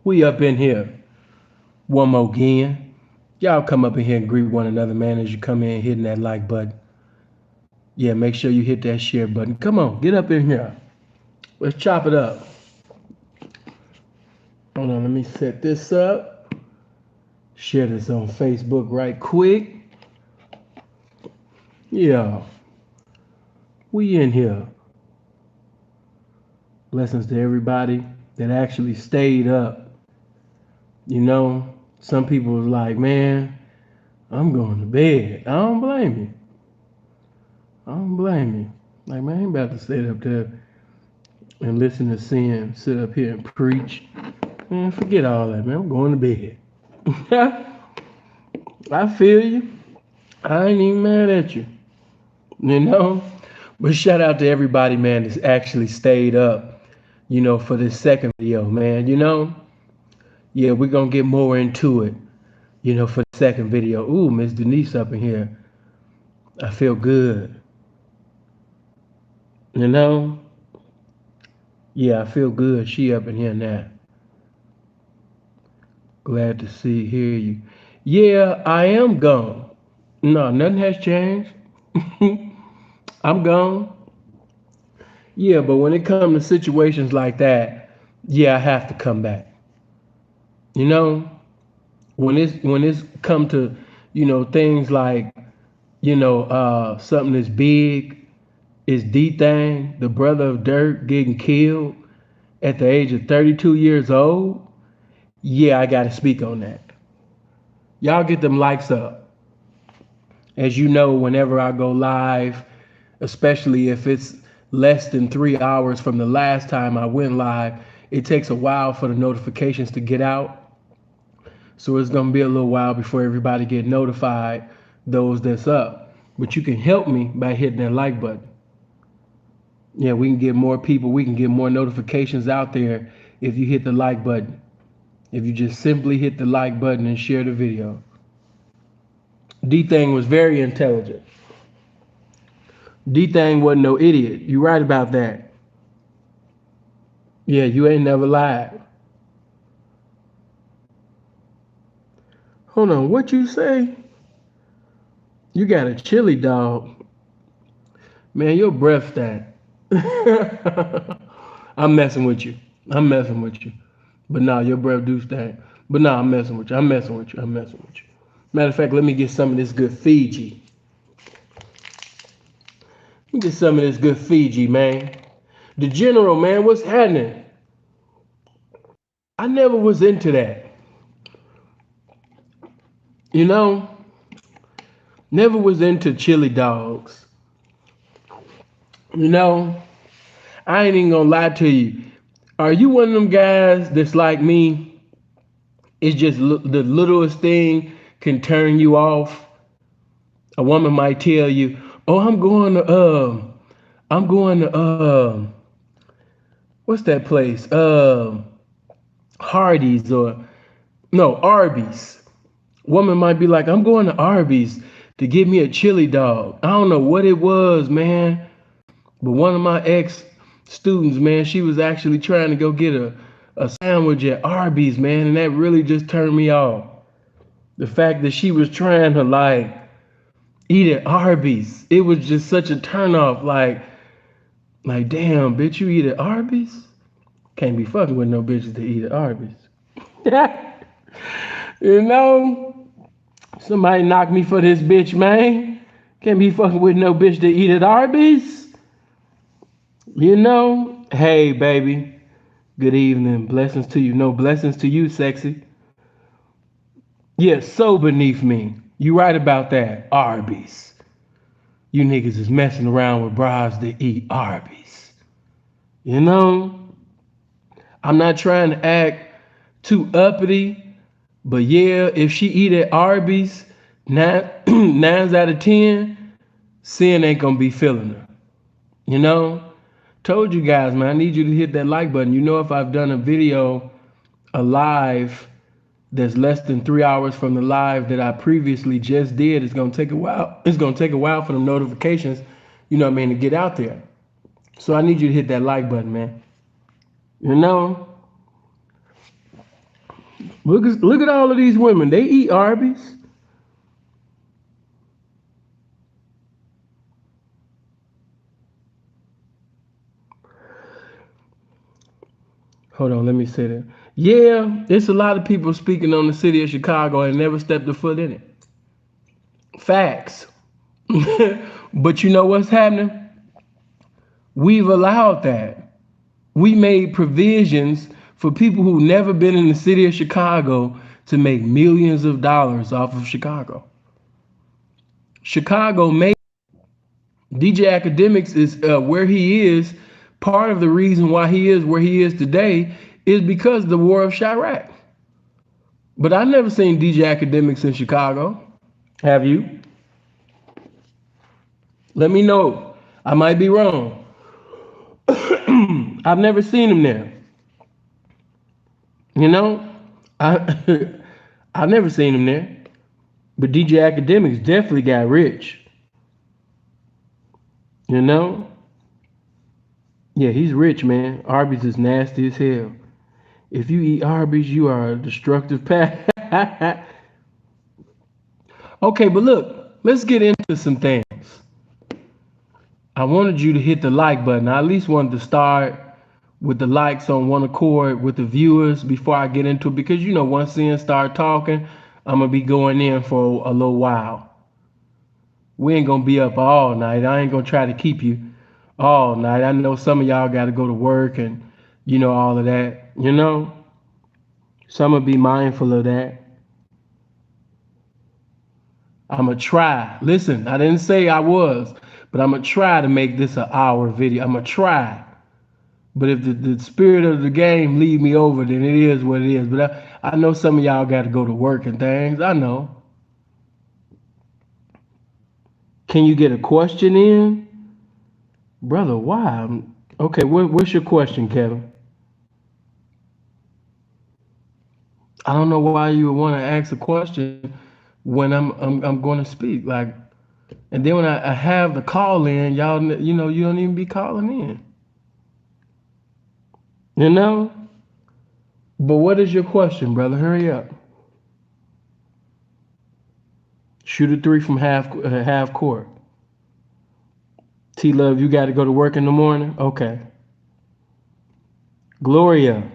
We up in here one more again. Y'all come up in here and greet one another, man, as you come in hitting that like button. Yeah, make sure you hit that share button. Come on, get up in here. Let's chop it up. Hold on, let me set this up. Share this on Facebook right quick. Yeah, we in here. Blessings to everybody that actually stayed up. You know, some people was like, man, I'm going to bed. I don't blame you. I don't blame you. Like, man, I ain't about to sit up there and listen to Sin sit up here and preach. Man, forget all that, man. I'm going to bed. I feel you. I ain't even mad at you. You know? But shout out to everybody, man, that's actually stayed up, for this second video, man. Yeah, we're going to get more into it, for the second video. Ooh, Miss Denise up in here. I feel good. You know? Yeah, I feel good. She up in here now. Glad to hear you. Yeah, I am gone. No, nothing has changed. I'm gone. Yeah, but when it comes to situations like that, yeah, I have to come back. You know, when it's come to, things like, something that's big is DThang, the brother of Durk, getting killed at the age of 32 years old. Yeah, I got to speak on that. Y'all get them likes up. As you know, whenever I go live, especially if it's less than 3 hours from the last time I went live, it takes a while for the notifications to get out. So it's gonna be a little while before everybody get notified, those that's up. But you can help me by hitting that like button. Yeah, we can get more people, we can get more notifications out there if you hit the like button. If you just simply hit the like button and share the video. DThang was very intelligent. DThang wasn't no idiot. You right about that. Yeah, you ain't never lied. Hold on, what you say? You got a chili dog. Man, your breath stank. I'm messing with you. I'm messing with you. But nah, your breath do stink. But nah, I'm messing with you. I'm messing with you. I'm messing with you. Matter of fact, let me get some of this good Fiji. Let me get some of this good Fiji, man. The general, man, what's happening? I never was into that. You know? Never was into chili dogs. You know? I ain't even gonna lie to you. Are you one of them guys that's like me? It's just the littlest thing can turn you off. A woman might tell you, "Oh, I'm going to what's that place? Hardee's or no Arby's." Woman might be like, "I'm going to Arby's to get me a chili dog." I don't know what it was, man, but one of my ex students, man, she was actually trying to go get a sandwich at Arby's, man, and that really just turned me off. The fact that she was trying to like eat at Arby's, it was just such a turnoff. Like, damn, bitch, you eat at Arby's? Can't be fucking with no bitches to eat at Arby's. You know, somebody knock me for this bitch, man. Can't be fucking with no bitch to eat at Arby's. You know, hey, baby. Good evening. Blessings to you. No blessings to you, sexy. Yeah, so beneath me. You right about that. Arby's. You niggas is messing around with bras that eat Arby's. You know? I'm not trying to act too uppity, but yeah, if she eat at Arby's, nines out of 10, Sin ain't gonna be feeling her. You know? Told you guys, man, I need you to hit that like button. You know, if I've done a video, a live that's less than 3 hours from the live that I previously just did, it's gonna take a while. It's gonna take a while for the notifications, to get out there. So I need you to hit that like button, man. You know? Look at all of these women. They eat Arby's. Hold on, let me say that. Yeah, it's a lot of people speaking on the city of Chicago and never stepped a foot in it. Facts. But you know what's happening? We've allowed that. We made provisions for people who never been in the city of Chicago to make millions of dollars off of Chicago. Chicago made DJ Academics is where he is. Part of the reason why he is where he is today is because of the war of Chirac. But I never seen DJ Academics in Chicago. Have you? Let me know. I might be wrong. I've never seen him there. You know, I I've never seen him there. But DJ Academics definitely got rich. You know? Yeah, he's rich, man. Arby's is nasty as hell. If you eat Arby's, you are a destructive pack. Okay, but look, let's get into some things. I wanted you to hit the like button. I at least wanted to start with the likes on one accord with the viewers before I get into it because you know once then start talking, I'm gonna be going in for a little while. We ain't gonna be up all night. I ain't gonna try to keep you all night. I know some of y'all gotta go to work and you know all of that, you know? So I'm gonna be mindful of that. I'm gonna try. Listen, I didn't say I was, but I'm gonna try to make this an hour video. I'm gonna try. But if the spirit of the game lead me over, then it is what it is. But I know some of y'all got to go to work and things. I know. Can you get a question in? Brother, why? Okay, what's your question, Kevin? I don't know why you would want to ask a question when I'm going to speak. Like, and then when I have the call in, y'all, you know, you don't even be calling in. You know? But what is your question, brother? Hurry up. Shoot a three from half court. T Love, you got to go to work in the morning? Okay. Gloria.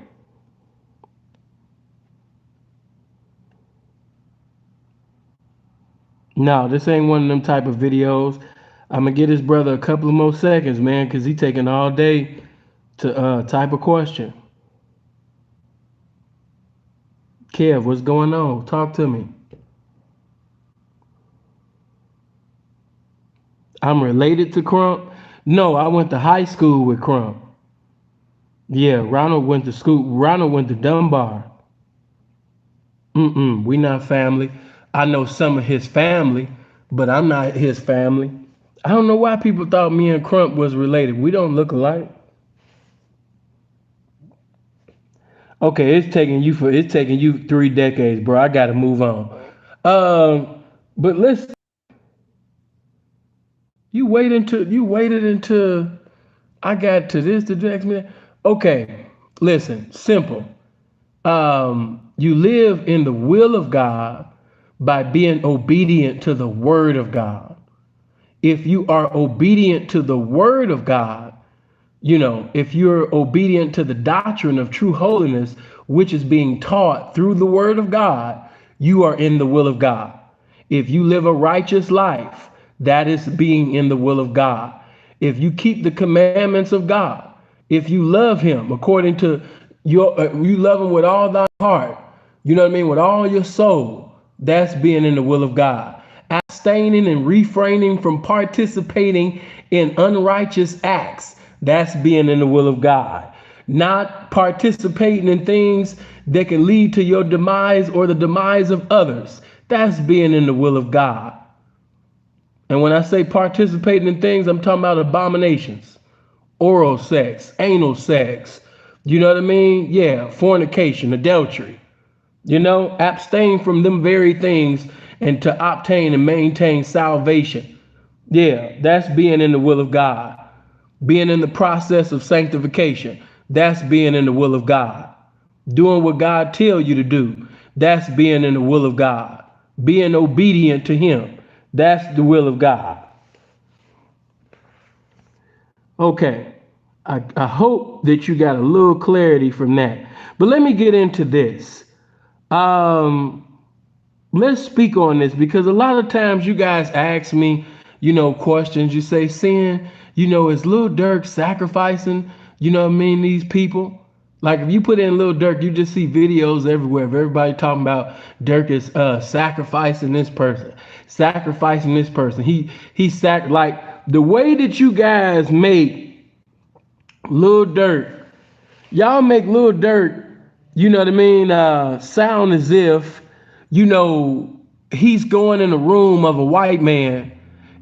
No, this ain't one of them type of videos. I'm going to get his brother a couple of more seconds, man, because he taking all day to type a question. Kev, what's going on? Talk to me. I'm related to Crump? No, I went to high school with Crump. Yeah, Ronald went to school. Ronald went to Dunbar. We not family. I know some of his family, but I'm not his family. I don't know why people thought me and Crump was related. We don't look alike. Okay, it's taking you 3 decades, bro. I gotta move on. But listen, you waited until I got to this the next minute. Okay, listen, simple. You live in the will of God by being obedient to the word of God. If you are obedient to the word of God, you know, if you're obedient to the doctrine of true holiness, which is being taught through the word of God, you are in the will of God. If you live a righteous life, that is being in the will of God. If you keep the commandments of God, if you love him according to you love him with all thy heart, you know what I mean, with all your soul, that's being in the will of God. Abstaining and refraining from participating in unrighteous acts, that's being in the will of God. Not participating in things that can lead to your demise or the demise of others, that's being in the will of God. And when I say participating in things, I'm talking about abominations, oral sex, anal sex, you know what I mean? Yeah, fornication, adultery. You know, abstain from them very things and to obtain and maintain salvation. Yeah, that's being in the will of God. Being in the process of sanctification, that's being in the will of God. doing what God tell you to do. That's being in the will of God. Being obedient to him. That's the will of God. Okay. I hope that you got a little clarity from that. But let me get into this. Um, let's speak on this because a lot of times you guys ask me, questions. You say, Sin, is Lil Durk sacrificing, what I mean, these people? Like if you put in Lil Durk, you just see videos everywhere of everybody talking about Durk is sacrificing this person, sacrificing this person. Like the way that you guys make Lil Durk, y'all make Lil Durk, what I mean, sound as if, you know, he's going in a room of a white man,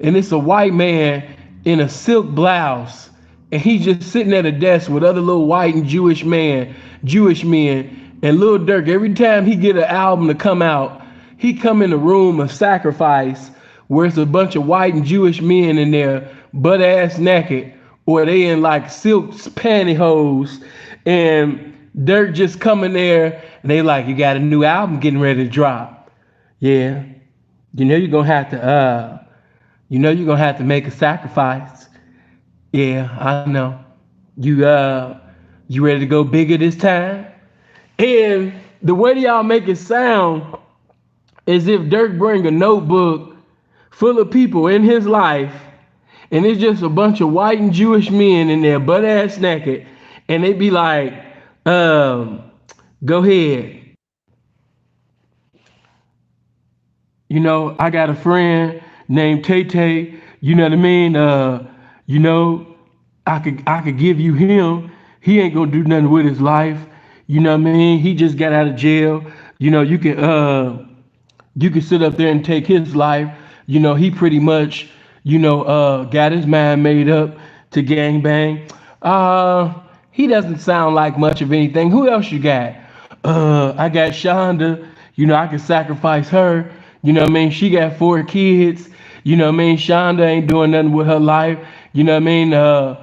and it's a white man in a silk blouse, and he's just sitting at a desk with other little white and Jewish men, and Lil Durk, every time he get an album to come out, he come in a room of sacrifice where it's a bunch of white and Jewish men in there, butt ass naked, or they in like silk pantyhose, and Durk just coming there, and they like, you got a new album getting ready to drop. Yeah, you're gonna have to, you're gonna have to make a sacrifice. Yeah, I know. You ready to go bigger this time? And the way y'all make it sound as if Durk bring a notebook full of people in his life, and it's just a bunch of white and Jewish men in there, butt ass naked, and they be like, go ahead. I got a friend named Tay Tay, you know what I mean? You know, I could give you him. He ain't gonna do nothing with his life. You know what I mean? He just got out of jail. You can sit up there and take his life. He pretty much, got his mind made up to gangbang. He doesn't sound like much of anything. Who else you got? I got Shonda. I can sacrifice her. You know what I mean? She got 4 kids. You know what I mean? Shonda ain't doing nothing with her life. You know what I mean? The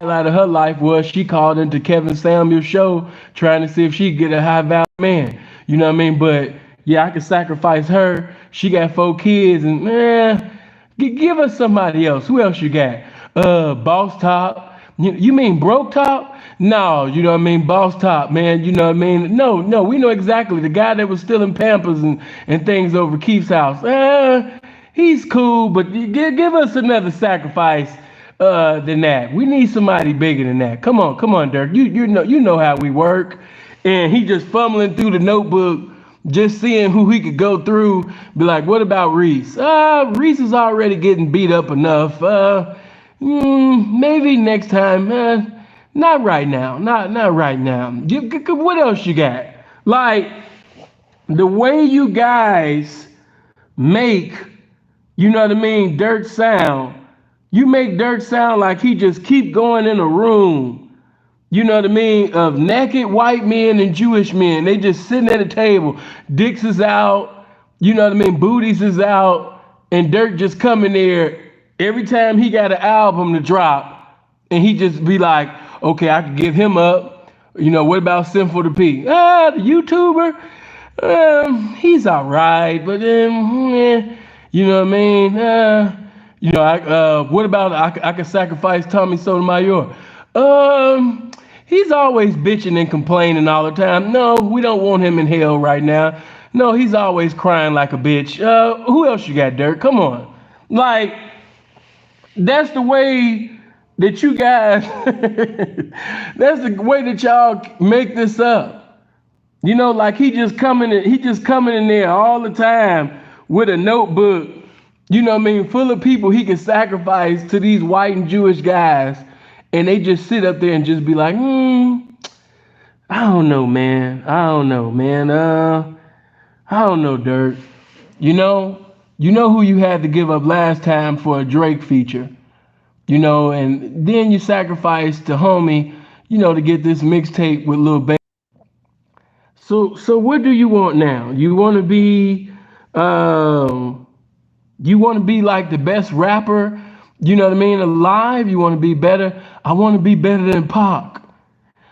highlight of her life was she called into Kevin Samuel's show trying to see if she could get a high value man. You know what I mean? But yeah, I could sacrifice her. She got 4 kids, and man, give us somebody else. Who else you got? Boss Top. You mean Broke Top? No, you know what I mean? Boss Top, man. You know what I mean? No, we know exactly. The guy that was stealing Pampers and things over Keith's house. He's cool, but give us another sacrifice than that. We need somebody bigger than that. Come on, Durk. You know how we work. And he just fumbling through the notebook, just seeing who he could go through. Be like, what about Reese? Reese is already getting beat up enough. Maybe next time. Not right now. Not right now. What else you got? Like the way you guys make, you know what I mean, Durk sound. You make Durk sound like he just keep going in a room, you know what I mean, of naked white men and Jewish men. They just sitting at a table. Dicks is out, you know what I mean, booties is out, and Durk just coming there every time he got an album to drop, and he just be like, okay, I could give him up. What about Sinful to P? The YouTuber? He's all right, but you know what I mean? What about I could sacrifice Tommy Sotomayor? He's always bitching and complaining all the time. No, we don't want him in hell right now. No, he's always crying like a bitch. Who else you got, Durk? Come on. Like, that's the way that you guys, that's the way that y'all make this up. Like he just coming in there all the time with a notebook, you know what I mean, full of people he can sacrifice to these white and Jewish guys, and they just sit up there and just be like, I don't know, man. I don't know, Durk. You know who you had to give up last time for a Drake feature, and then you sacrificed to homie, to get this mixtape with Lil Baby. So what do you want now? You want to be like the best rapper, you know what I mean, alive? You want to be better? I want to be better than Pac.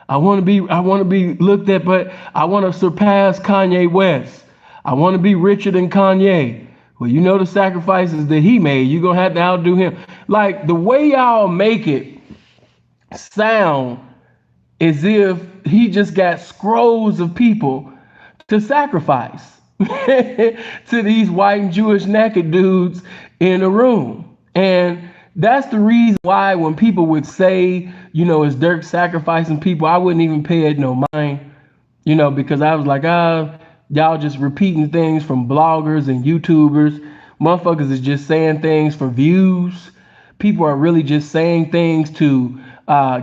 I want to be looked at, but I want to surpass Kanye West. I want to be richer than Kanye. Well, you know the sacrifices that he made. You're gonna have to outdo him. Like the way y'all make it sound as if he just got scrolls of people to sacrifice to these white and Jewish naked dudes in a room. And that's the reason why when people would say, you know, is Dirk sacrificing people, I wouldn't even pay it no mind, you know, because I was like, y'all just repeating things from bloggers and YouTubers. Motherfuckers is just saying things for views. People are really just saying things to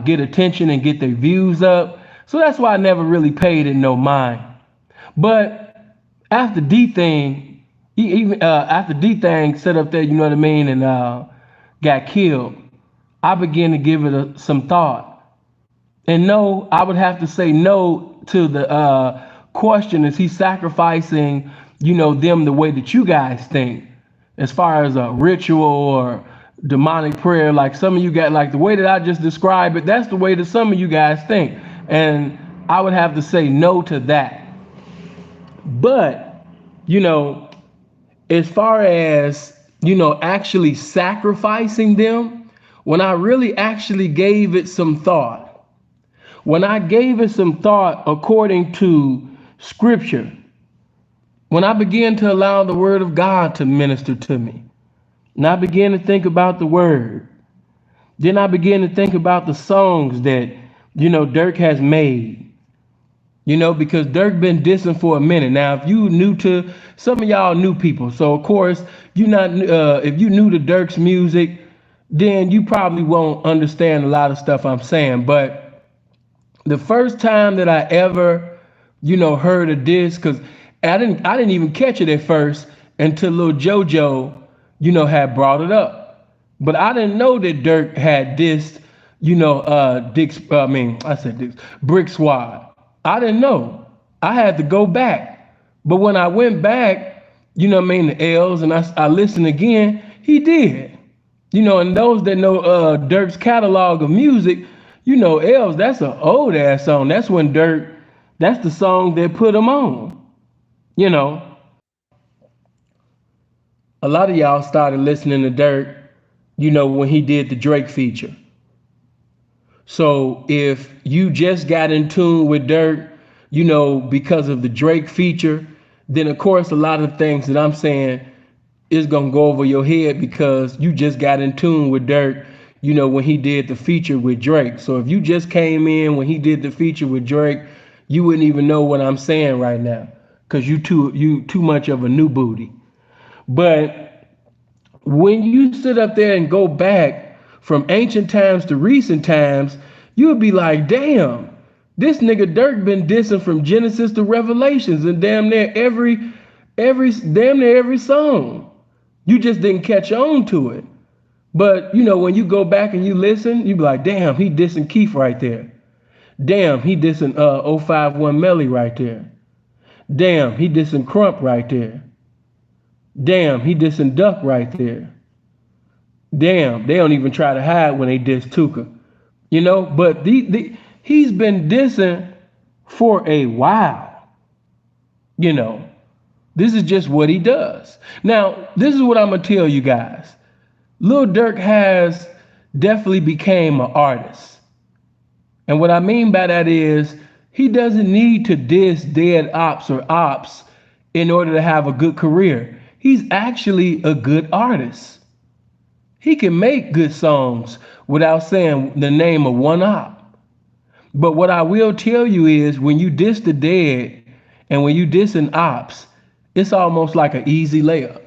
get attention and get their views up. So that's why I never really paid it no mind. But after DThang, even after DThang set up there, you know what I mean, and got killed, I began to give it some thought. And no, I would have to say no to the question: is he sacrificing, you know, them the way that you guys think, as far as a ritual or demonic prayer? Like some of you got, like the way that I just described it, that's the way that some of you guys think, and I would have to say no to that. But you know, as far as, you know, actually sacrificing them, when I really actually gave it some thought, when I gave it some thought according to scripture, when I began to allow the word of God to minister to me, and I began to think about the word, then I began to think about the songs that, you know, Dirk has made. You know, because Dirk been dissing for a minute. Now, if you new to, some of y'all new people, so of course you not if you new to Dirk's music, then you probably won't understand a lot of stuff I'm saying. But the first time that I ever, you know, heard of this, because I didn't even catch it at first until Lil JoJo, you know, had brought it up. But I didn't know that Dirk had dissed, you know, I said Dick's Brick Squad. I didn't know. I had to go back. But when I went back, you know what I mean, the L's, and I listened again, he did. You know, and those that know Dirk's catalog of music, you know, L's, that's an old ass song. That's when Dirk, that's the song that put him on. You know, a lot of y'all started listening to Dirk, you know, when he did the Drake feature. So if you just got in tune with Dirk, you know, because of the Drake feature, then of course a lot of things that I'm saying is gonna go over your head because you just got in tune with Dirk, you know, when he did the feature with Drake. So if you just came in when he did the feature with Drake, you wouldn't even know what I'm saying right now, because you too much of a new booty. But when you sit up there and go back from ancient times to recent times, you would be like, damn, this nigga Dirk been dissing from Genesis to Revelations and damn near every song. You just didn't catch on to it. But you know, when you go back and you listen, you be like, damn, he dissing Keith right there. Damn, he dissing 051 Melly right there. Damn, he dissing Crump right there. Damn, he dissing Duck right there. Damn, they don't even try to hide when they diss Tuka. You know, but he's been dissing for a while. You know, this is just what he does. Now, this is what I'm gonna tell you guys. Lil Durk has definitely became an artist. And what I mean by that is he doesn't need to diss dead ops or ops in order to have a good career. He's actually a good artist. He can make good songs without saying the name of one op. But what I will tell you is when you diss the dead and when you diss an ops, it's almost like an easy layup.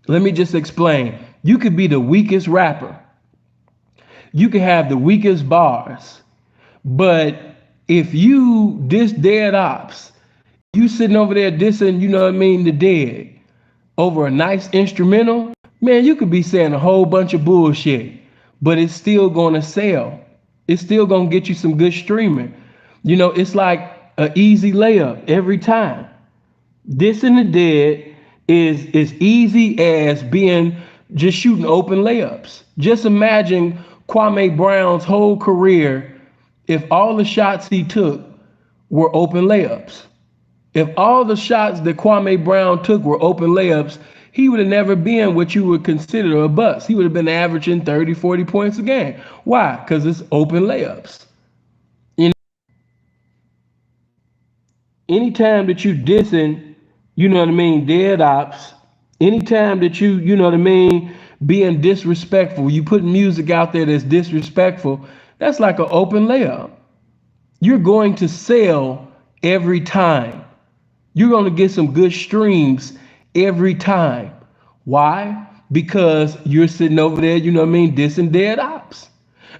Let me just explain. You could be the weakest rapper. You could have the weakest bars. But if you diss dead ops, you sitting over there dissing, you know what I mean, the dead, over a nice instrumental, man, you could be saying a whole bunch of bullshit, but it's still gonna sell. It's still gonna get you some good streaming. You know, it's like an easy layup every time. Dissing the dead is as easy as being just shooting open layups. Just imagine Kwame Brown's whole career if all the shots he took were open layups. If all the shots that Kwame Brown took were open layups, he would have never been what you would consider a bust. He would have been averaging 30, 40 points a game. Why? Because it's open layups. You know, anytime that you dissing, you know what I mean, dead ops, anytime that you know what I mean, being disrespectful, you put music out there that's disrespectful, that's like an open layup. You're going to sell every time. You're going to get some good streams every time. Why? Because you're sitting over there, you know what I mean, dissing dead ops.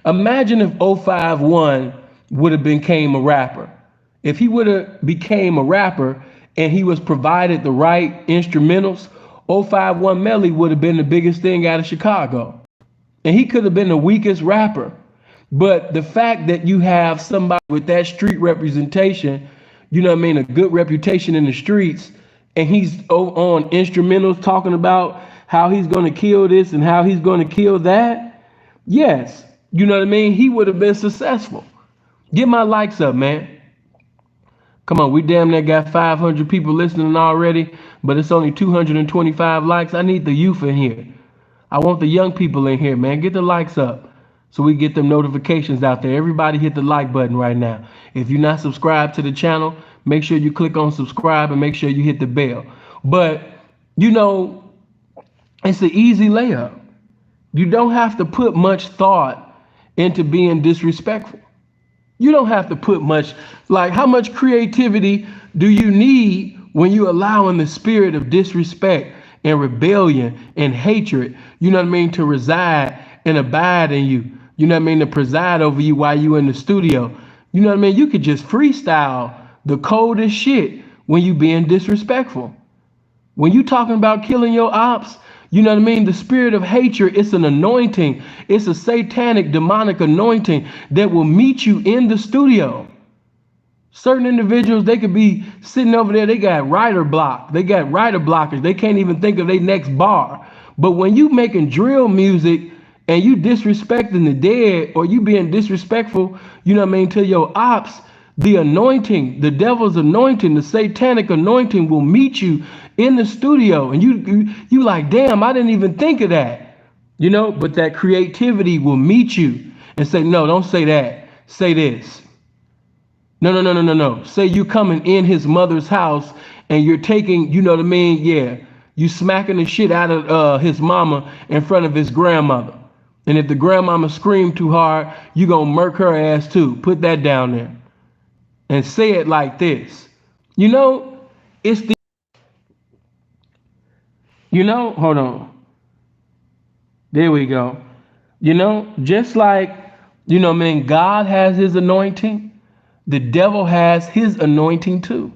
Imagine if 051 would have became a rapper. If he would have became a rapper and he was provided the right instrumentals, 051 Melly would have been the biggest thing out of Chicago. And he could have been the weakest rapper. But the fact that you have somebody with that street representation, you know what I mean, a good reputation in the streets, and he's on instrumentals talking about how he's going to kill this and how he's going to kill that, yes, you know what I mean, he would have been successful. Get my likes up, man. Come on, we damn near got 500 people listening already, but it's only 225 likes. I need the youth in here. I want the young people in here, man. Get the likes up so we get them notifications out there. Everybody hit the like button right now. If you're not subscribed to the channel, make sure you click on subscribe and make sure you hit the bell. But, you know, it's an easy layup. You don't have to put much thought into being disrespectful. You don't have to put much, like how much creativity do you need when you're allowing the spirit of disrespect and rebellion and hatred, you know what I mean, to reside and abide in you, you know what I mean, to preside over you while you in the studio. You know what I mean? You could just freestyle the coldest shit when you being disrespectful. When you talking about killing your ops, you know what I mean? The spirit of hatred, it's an anointing. It's a satanic, demonic anointing that will meet you in the studio. Certain individuals, they could be sitting over there, they got writer block. They got writer blockers. They can't even think of their next bar. But when you making drill music and you disrespecting the dead, or you being disrespectful, you know what I mean, to your ops, the anointing, the devil's anointing, the satanic anointing will meet you in the studio. And you like, damn, I didn't even think of that. You know, but that creativity will meet you and say, no, don't say that. Say this. No. Say you coming in his mother's house and you're taking, you know what I mean? Yeah. You smacking the shit out of his mama in front of his grandmother. And if the grandmama screamed too hard, you gonna murk her ass too. Put that down there. And say it like this. You know, it's the, you know, hold on. There we go. You know, just like, you know, man, God has his anointing, the devil has his anointing too.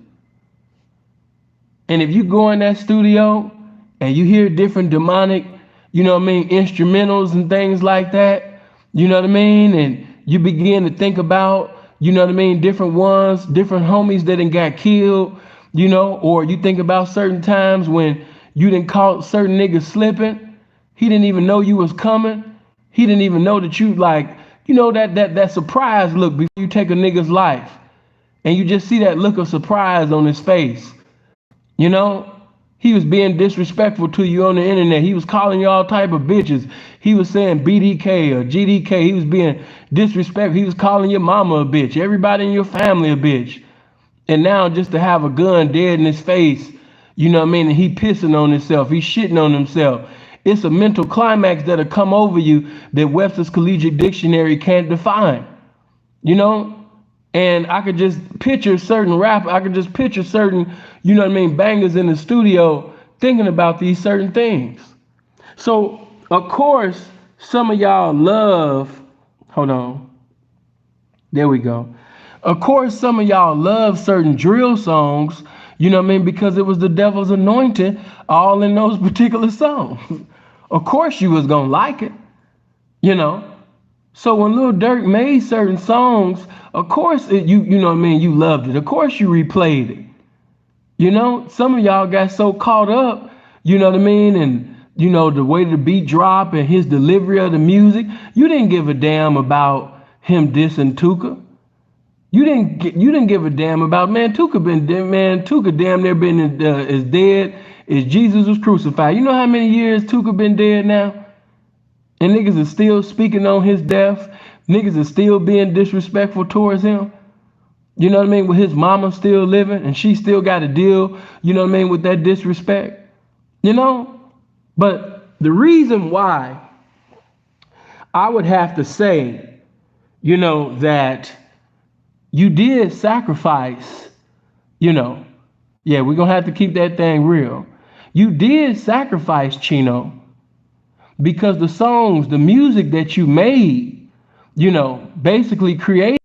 And if you go in that studio and you hear different demonic, you know what I mean, instrumentals and things like that, you know what I mean? And you begin to think about, you know what I mean, different ones, different homies that done got killed, you know, or you think about certain times when you done caught certain niggas slipping. He didn't even know you was coming. He didn't even know that you, like, you know, that surprise look before you take a nigga's life. And you just see that look of surprise on his face. You know, he was being disrespectful to you on the internet. He was calling you all type of bitches. He was saying BDK or GDK. He was being disrespectful. He was calling your mama a bitch, everybody in your family a bitch. And now just to have a gun dead in his face, you know what I mean, and he pissing on himself, he's shitting on himself. It's a mental climax that'll come over you that Webster's Collegiate Dictionary can't define, you know? And I could just picture certain rap, I could just picture certain, you know what I mean, bangers in the studio thinking about these certain things. So, of course, some of y'all love, hold on, there we go. Of course, some of y'all love certain drill songs, you know what I mean, because it was the devil's anointing all in those particular songs. Of course you was gonna like it, you know. So when Lil Durk made certain songs, of course you know what I mean, you loved it. Of course you replayed it. You know, some of y'all got so caught up, you know what I mean, and you know, the way the beat drop and his delivery of the music, you didn't give a damn about him dissing Tuka. You didn't give a damn about, man. Tuka been dead, man. Tuka damn near been as dead as Jesus was crucified. You know how many years Tuka been dead now? And niggas is still speaking on his death. Niggas is still being disrespectful towards him. You know what I mean? With his mama still living and she still got to deal, you know what I mean, with that disrespect. You know? But the reason why I would have to say, you know, that you did sacrifice, you know, yeah, we're going to have to keep that thing real. You did sacrifice, Chino, because the songs, the music that you made, you know, basically created.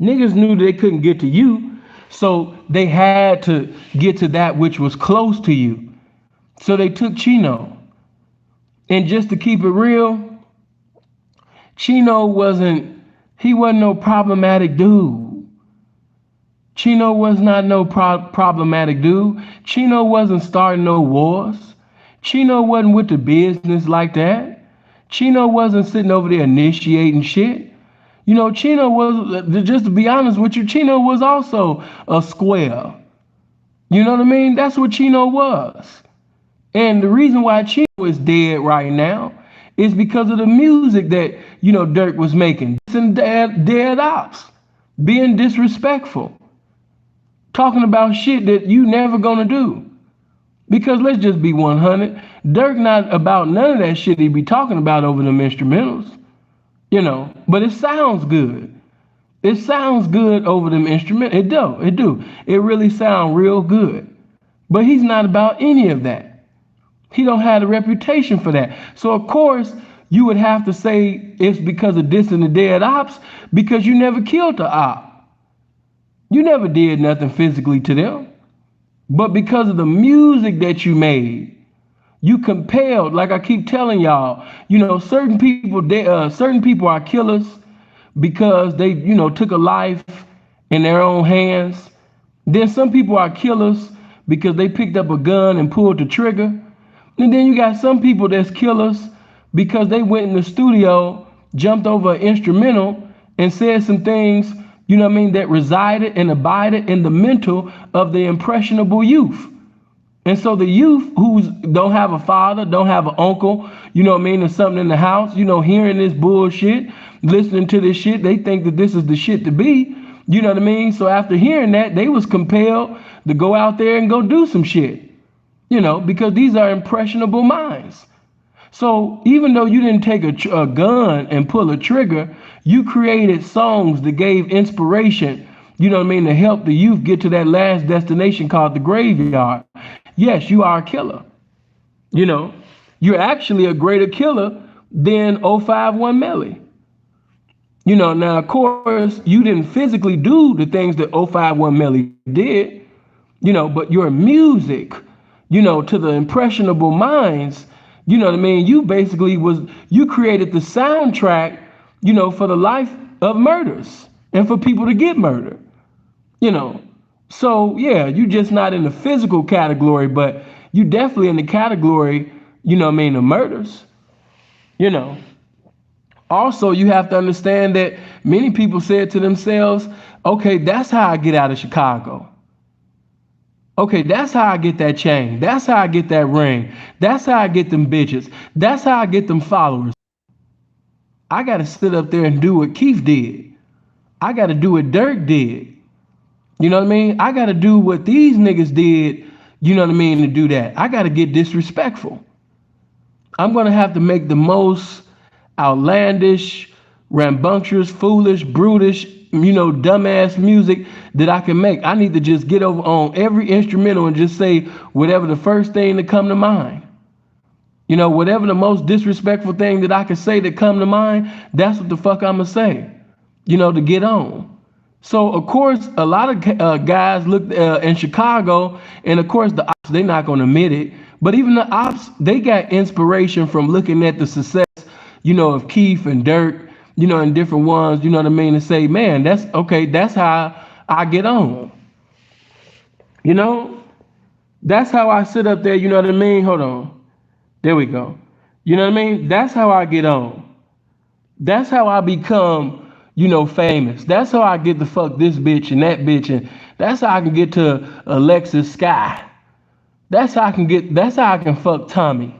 Niggas knew they couldn't get to you, so they had to get to that which was close to you. So they took Chino. And just to keep it real, Chino he wasn't no problematic dude. Chino was not no problematic dude. Chino wasn't starting no wars. Chino wasn't with the business like that. Chino wasn't sitting over there initiating shit. You know, Chino was, just to be honest with you, Chino was also a square. You know what I mean? That's what Chino was. And the reason why Chino is dead right now is because of the music that, you know, Durk was making. And dead ops. Being disrespectful. Talking about shit that you never gonna do. Because let's just be 100. Durk not about none of that shit he be talking about over them instrumentals. You know, but it sounds good. It sounds good over them instruments. It do. It really sound real good. But he's not about any of that. He don't have a reputation for that. So of course, you would have to say it's because of this and the dead ops, because you never killed the op. You never did nothing physically to them. But because of the music that you made, you compelled, like I keep telling y'all, you know, certain people are killers because they, you know, took a life in their own hands. Then some people are killers because they picked up a gun and pulled the trigger. And then you got some people that's killers because they went in the studio, jumped over an instrumental and said some things, you know what I mean, that resided and abided in the mental of the impressionable youth. And so the youth who don't have a father, don't have an uncle, you know what I mean, or something in the house, you know, hearing this bullshit, listening to this shit, they think that this is the shit to be, you know what I mean? So after hearing that, they was compelled to go out there and go do some shit, you know, because these are impressionable minds. So even though you didn't take a gun and pull a trigger, you created songs that gave inspiration, you know what I mean, to help the youth get to that last destination called the graveyard. Yes, you are a killer. You know, you're actually a greater killer than 051 Melly. You know, now, of course, you didn't physically do the things that 051 Melly did, you know, but your music, you know, to the impressionable minds, you know what I mean? You basically you created the soundtrack, you know, for the life of murders and for people to get murdered, you know. So, yeah, you just not in the physical category, but you definitely in the category, you know what I mean, of murders, you know. Also, you have to understand that many people said to themselves, okay, that's how I get out of Chicago. Okay, that's how I get that chain. That's how I get that ring. That's how I get them bitches. That's how I get them followers. I got to sit up there and do what Keith did. I got to do what Durk did. You know what I mean? I got to do what these niggas did, you know what I mean, to do that. I got to get disrespectful. I'm going to have to make the most outlandish, rambunctious, foolish, brutish, you know, dumbass music that I can make. I need to just get over on every instrumental and just say whatever the first thing that come to mind. You know, whatever the most disrespectful thing that I can say that come to mind, that's what the fuck I'm going to say, you know, to get on. So, of course, a lot of guys look in Chicago, and of course, the ops, they're not going to admit it. But even the ops, they got inspiration from looking at the success, you know, of Keith and Durk, you know, and different ones, you know what I mean, and say, man, that's okay, that's how I get on. You know, that's how I sit up there, you know what I mean? Hold on. There we go. You know what I mean? That's how I get on. That's how I become, famous. That's how I get to fuck this bitch and that bitch, and that's how I can get to Alexis Sky. That's how I can fuck Tommy.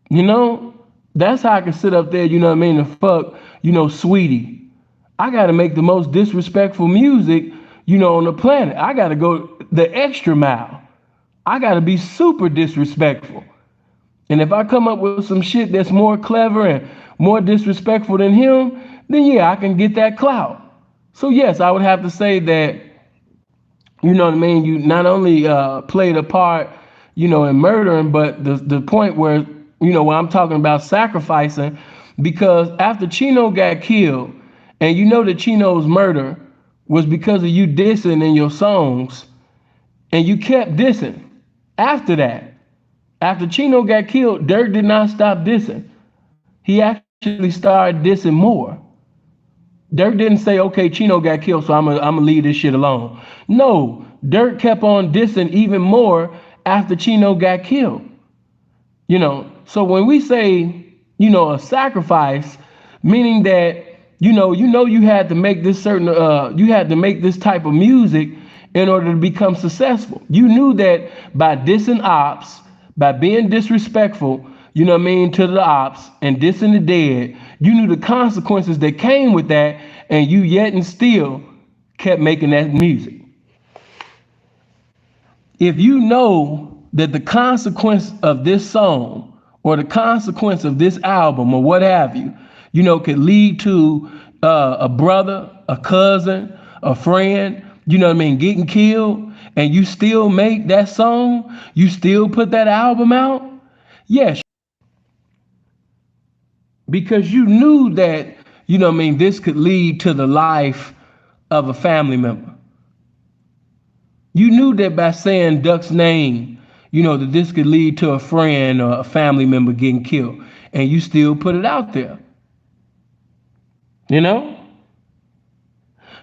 You know? That's how I can sit up there, and fuck, Sweetie. I gotta make the most disrespectful music, on the planet. I gotta go the extra mile. I gotta be super disrespectful. And if I come up with some shit that's more clever and more disrespectful than him, then yeah, I can get that clout. So yes, I would have to say that, you not only played a part, in murdering, but the point where, where I'm talking about sacrificing, because after Chino got killed, and you know that Chino's murder was because of you dissing in your songs, and you kept dissing after that. After Chino got killed, Durk did not stop dissing. He actually started dissing more. Durk didn't say, okay, Chino got killed, so I'm gonna leave this shit alone. No, Durk kept on dissing even more after Chino got killed. So when we say, a sacrifice, meaning that, you had to make this you had to make this type of music in order to become successful. You knew that by dissing Opps, by being disrespectful, to the Opps and dissing the dead, you knew the consequences that came with that, and you yet and still kept making that music. If you know that the consequence of this song or the consequence of this album or what have you, could lead to a brother, a cousin, a friend, getting killed, and you still make that song, you still put that album out, yes, because you knew that, this could lead to the life of a family member. You knew that by saying Duck's name, that this could lead to a friend or a family member getting killed, and you still put it out there.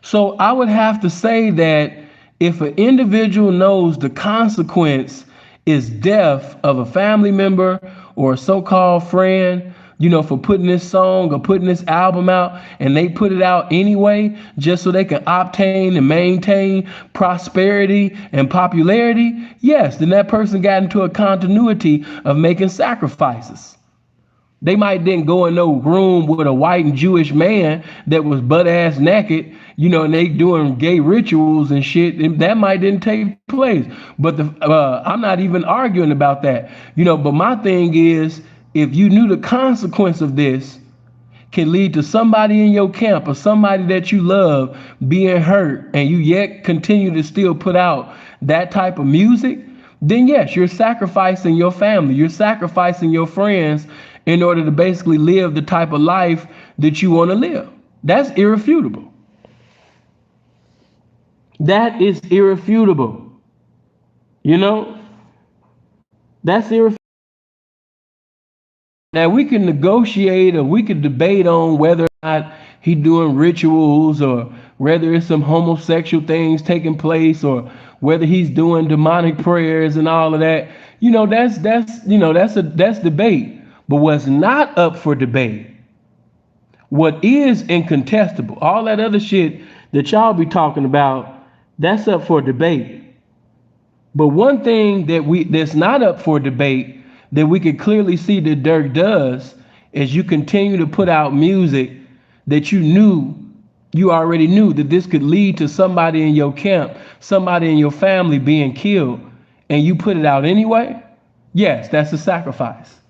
So I would have to say that if an individual knows the consequence is death of a family member or a so-called friend, for putting this song or putting this album out, and they put it out anyway, just so they can obtain and maintain prosperity and popularity, yes, then that person got into a continuity of making sacrifices. They might didn't go in no room with a white and Jewish man that was butt ass naked, and they doing gay rituals and shit. And that might didn't take place. But I'm not even arguing about that, But my thing is, if you knew the consequence of this can lead to somebody in your camp or somebody that you love being hurt, and you yet continue to still put out that type of music, then yes, you're sacrificing your family, you're sacrificing your friends in order to basically live the type of life that you want to live. That's irrefutable. That is irrefutable. That's irrefutable. Now we can negotiate or we can debate on whether or not he doing rituals or whether it's some homosexual things taking place or whether he's doing demonic prayers and all of that. That's debate. But what's not up for debate, what is incontestable, all that other shit that y'all be talking about, that's up for debate. But one thing that's not up for debate that we can clearly see that Durk does is you continue to put out music that you already knew that this could lead to somebody in your camp, somebody in your family being killed, and you put it out anyway. Yes, that's a sacrifice.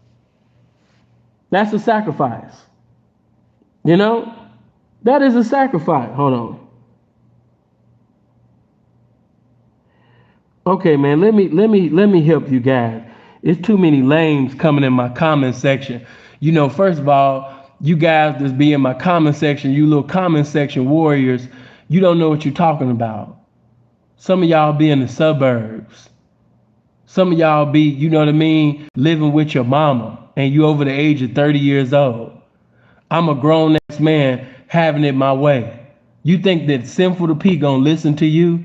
That's a sacrifice. That is a sacrifice. Hold on. Okay, man, let me help you guys. It's too many lames coming in my comment section. First of all, you guys that's be in my comment section, you little comment section warriors, you don't know what you're talking about. Some of y'all be in the suburbs. Some of y'all be, living with your mama, and you over the age of 30 years old. I'm a grown ass man having it my way. You think that Sinful to P gonna listen to you?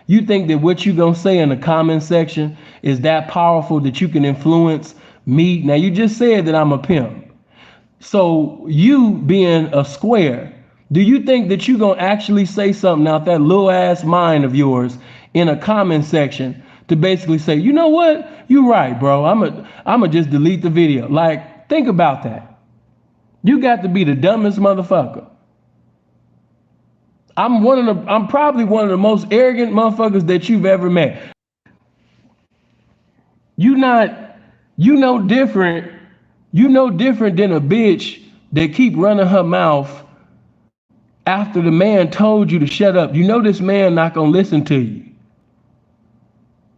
You think that what you gonna say in the comment section is that powerful that you can influence me? Now you just said that I'm a pimp. So you being a square, Do you think that you gonna actually say something out that little ass mind of yours in a comment section to basically say, you know what? You right, bro. I'ma just delete the video. Like, think about that. You got to be the dumbest motherfucker. I'm probably one of the most arrogant motherfuckers that you've ever met. You not, you know different, you know different than a bitch that keep running her mouth after the man told you to shut up. You know this man not gonna listen to you.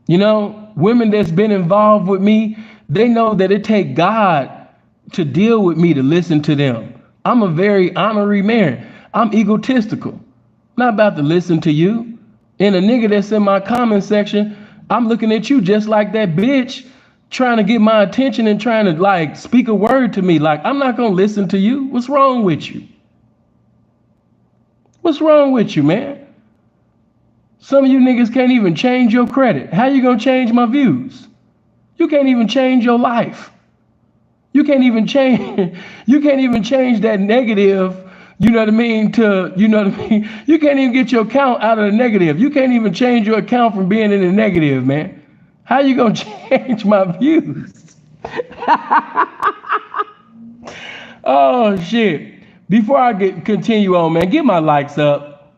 You know, women that's been involved with me, they know that it take God to deal with me to listen to them. I'm a very honorary man. I'm egotistical. Not about to listen to you. And a nigga that's in my comment section, I'm looking at you just like that bitch trying to get my attention and trying to like speak a word to me. Like, I'm not gonna listen to you. What's wrong with you? What's wrong with you, man? Some of you niggas can't even change your credit. How you gonna change my views? You can't even change your life. You can't even change, you can't even change that negative, you know what I mean, to, you know what I mean? You can't even get your account out of the negative. You can't even change your account from being in the negative, man. How you gonna change my views? Oh shit. Before I continue on, man, get my likes up.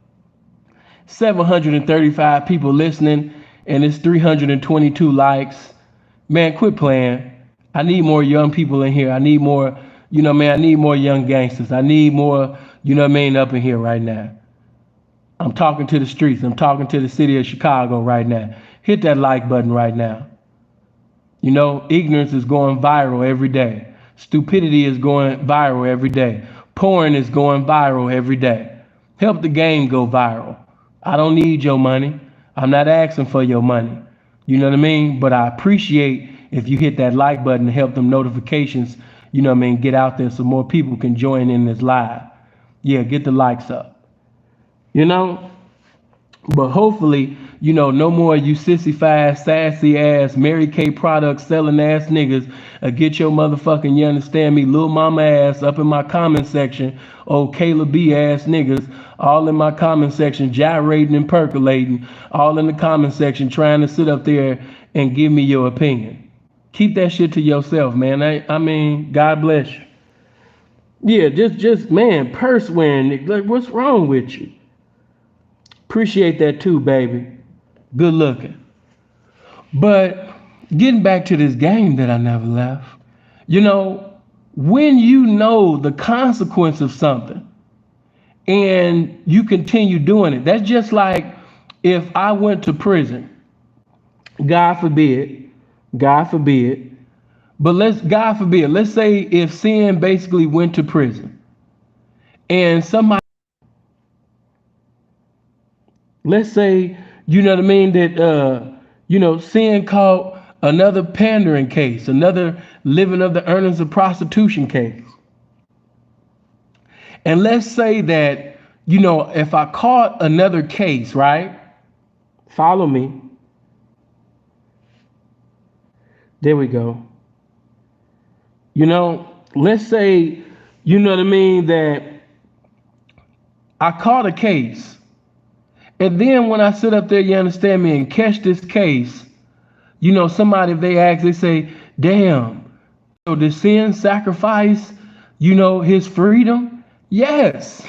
735 people listening, and it's 322 likes. Man, quit playing. I need more young people in here. I need more, you know, man, I need more young gangsters. I need more, you know what I mean, up in here right now. I'm talking to the streets. I'm talking to the city of Chicago right now. Hit that like button right now. You know, ignorance is going viral every day. Stupidity is going viral every day. Porn is going viral every day. Help the game go viral. I don't need your money. I'm not asking for your money. You know what I mean? But I appreciate if you hit that like button to help them notifications, you know what I mean, get out there so more people can join in this live. Yeah, get the likes up. You know? But hopefully, you know, no more you sissified, sassy ass, Mary Kay products selling ass niggas get your motherfucking, you understand me, little mama ass up in my comment section. Oh, Kayla B ass niggas all in my comment section, gyrating and percolating, all in the comment section, trying to sit up there and give me your opinion. Keep that shit to yourself, man. I mean, God bless you. Yeah, just man, purse wearing, like, what's wrong with you? Appreciate that too, baby. Good looking. But getting back to this game that I never left, you know, when you know the consequence of something and you continue doing it, that's just like if I went to prison, God forbid, but God forbid, let's say if sin basically went to prison and somebody, let's say, you know what I mean, that, you know, sin caught another pandering case, another living of the earnings of prostitution case. And let's say that, you know, if I caught another case, right? Follow me. There we go. You know, let's say, you know what I mean, that I caught a case. And then when I sit up there, you understand me, and catch this case, you know, somebody, if they ask, they say, damn, so did sin sacrifice, you know, his freedom? Yes.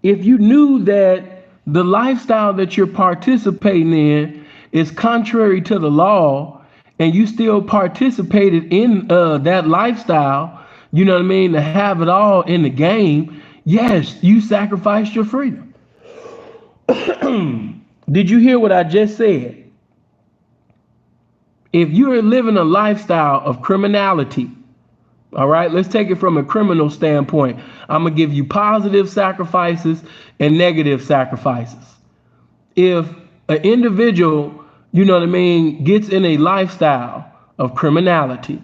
If you knew that the lifestyle that you're participating in is contrary to the law, and you still participated in that lifestyle, you know what I mean, to have it all in the game, yes, you sacrificed your freedom. Did you hear what I just said? If you are living a lifestyle of criminality, all right, let's take it from a criminal standpoint. I'm going to give you positive sacrifices and negative sacrifices. If an individual, you know what I mean, gets in a lifestyle of criminality,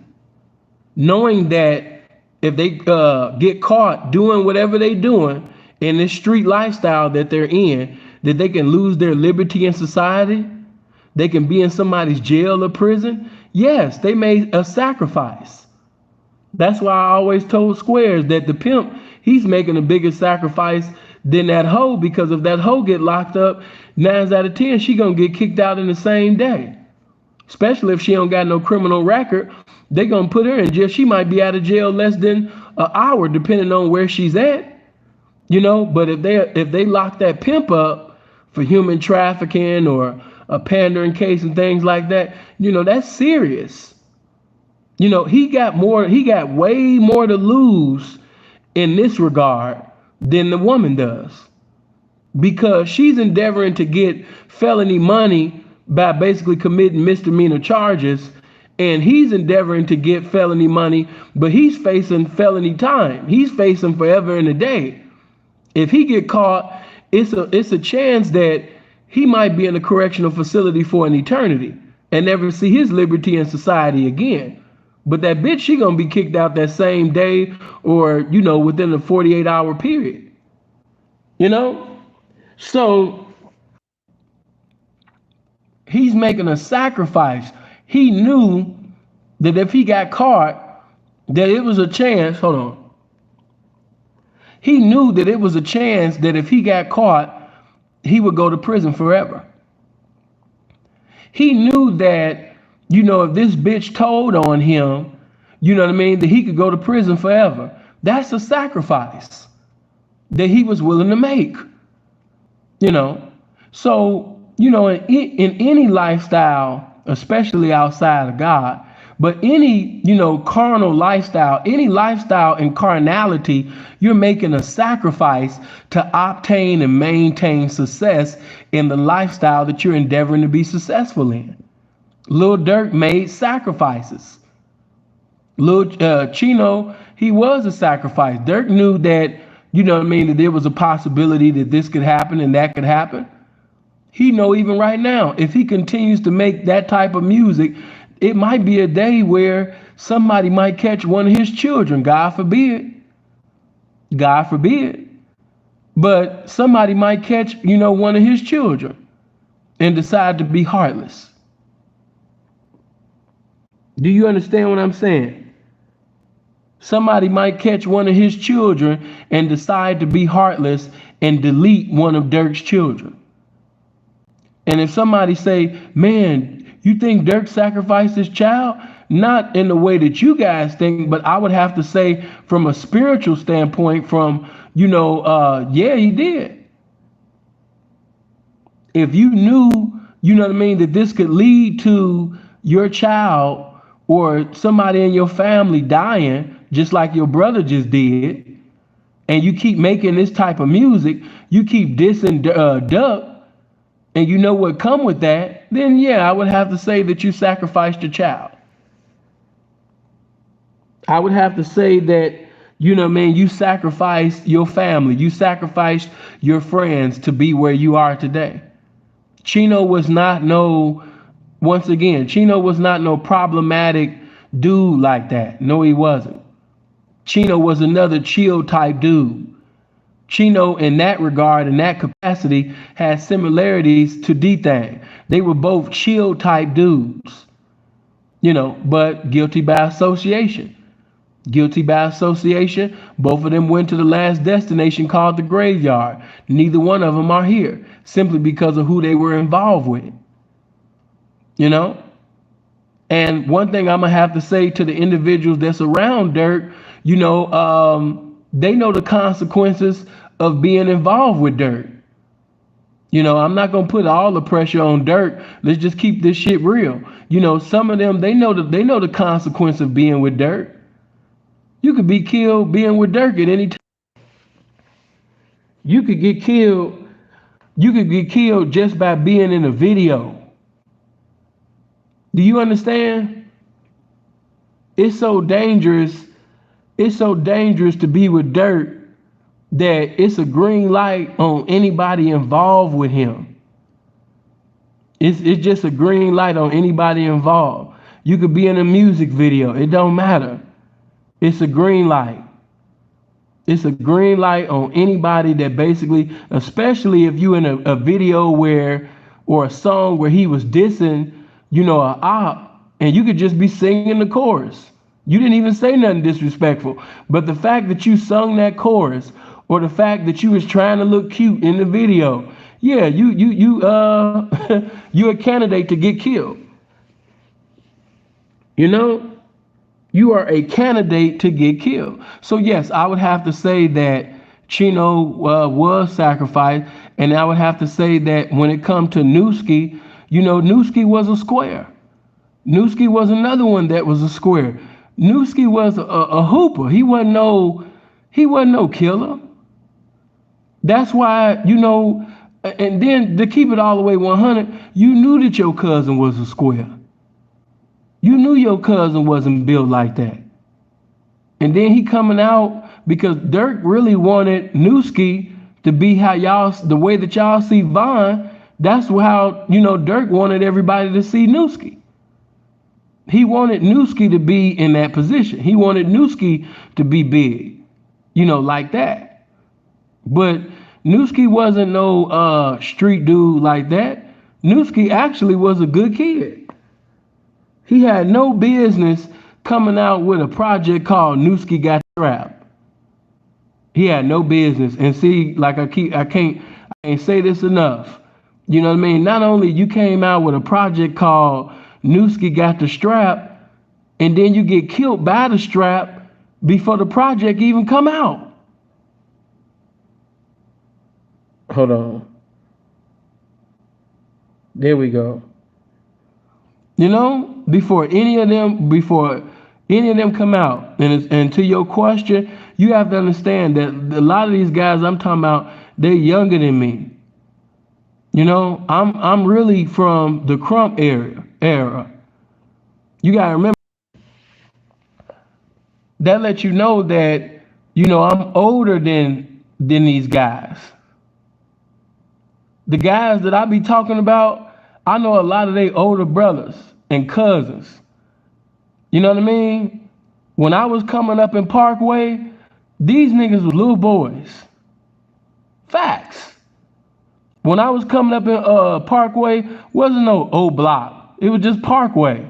knowing that if they get caught doing whatever they're doing in this street lifestyle that they're in, that they can lose their liberty in society, they can be in somebody's jail or prison. Yes, they made a sacrifice. That's why I always told Squares that the pimp, he's making a bigger sacrifice than that hoe, because if that hoe get locked up, 9 out of 10 she gonna get kicked out in the same day. Especially if she don't got no criminal record, they gonna put her in jail. She might be out of jail less than an hour, depending on where she's at. But if they lock that pimp up for human trafficking or a pandering case and things like that, that's serious. He got way more to lose in this regard than the woman does, because she's endeavoring to get felony money by basically committing misdemeanor charges, and he's endeavoring to get felony money, but he's facing felony time. He's facing forever and a day. If he get caught, it's a chance that he might be in a correctional facility for an eternity and never see his liberty in society again. But that bitch, she gonna be kicked out that same day, or within a 48-hour period. So he's making a sacrifice. He knew that if he got caught, that it was a chance. Hold on. He knew that it was a chance that if he got caught, he would go to prison forever. He knew that, if this bitch told on him, that he could go to prison forever. That's a sacrifice that he was willing to make. So, in any lifestyle, especially outside of God, but any, carnal lifestyle, any lifestyle in carnality, you're making a sacrifice to obtain and maintain success in the lifestyle that you're endeavoring to be successful in. Lil Durk made sacrifices. Lil Chino, he was a sacrifice. Durk knew that, that there was a possibility that this could happen and that could happen. He know even right now, if he continues to make that type of music, it might be a day where somebody might catch one of his children. God forbid. God forbid. But somebody might catch, one of his children and decide to be heartless. Do you understand what I'm saying? Somebody might catch one of his children and decide to be heartless and delete one of Durk's children. And if somebody say, man, you think Durk sacrificed his child? Not in the way that you guys think, but I would have to say from a spiritual standpoint, yeah, he did. If you knew, that this could lead to your child or somebody in your family dying, just like your brother just did, and you keep making this type of music, you keep dissing Duck, and you know what come with that, then yeah, I would have to say that you sacrificed your child. I would have to say that, you sacrificed your family, you sacrificed your friends to be where you are today. Chino was not no problematic dude like that. No, he wasn't. Chino was another chill type dude. Chino, in that regard, in that capacity, had similarities to DThang. They were both chill type dudes, but guilty by association. Guilty by association. Both of them went to the last destination called the graveyard. Neither one of them are here simply because of who they were involved with. And one thing I'm gonna have to say to the individuals that's around Durk, they know the consequences of being involved with Durk. I'm not gonna put all the pressure on Durk. Let's just keep this shit real. Some of them, they know the consequence of being with Durk. You could be killed being with Durk at any time. You could get killed just by being in a video. Do you understand? It's so dangerous. It's so dangerous to be with Durk that it's a green light on anybody involved with him. It's just a green light on anybody involved. You could be in a music video. It don't matter. It's a green light. It's a green light on anybody that basically, especially if you in a video or a song where he was dissing, a op, and you could just be singing the chorus. You didn't even say nothing disrespectful. But the fact that you sung that chorus, or the fact that you was trying to look cute in the video, yeah, you're a candidate to get killed. You know, you are a candidate to get killed. So yes, I would have to say that Chino was sacrificed, and I would have to say that when it comes to Nuski, Nuski was a square. Nuski was another one that was a square. Nuski was a hooper. He wasn't no killer. That's why, and then to keep it all the way 100, you knew that your cousin was a square. You knew your cousin wasn't built like that. And then he coming out because Durk really wanted Nuski to be the way that y'all see Vaughn. That's how, Durk wanted everybody to see Nuski. He wanted Nuski to be in that position. He wanted Nuski to be big, like that. But Nuski wasn't no street dude like that. Nuski actually was a good kid. He had no business coming out with a project called Nuski Got Strapped. He had no business. And see, like I can't say this enough. You know what I mean? Not only you came out with a project called Nuski Got the Strap, and then you get killed by the strap before the project even come out. Hold on. There we go. Before any of them come out, and to your question, you have to understand that a lot of these guys I'm talking about, they're younger than me. I'm really from the Crump era. You gotta remember that lets you know that I'm older than these guys. The guys that I be talking about, I know a lot of their older brothers and cousins. You know what I mean? When I was coming up in Parkway, these niggas was little boys. Facts. When I was coming up in Parkway, wasn't no old block. It was just Parkway.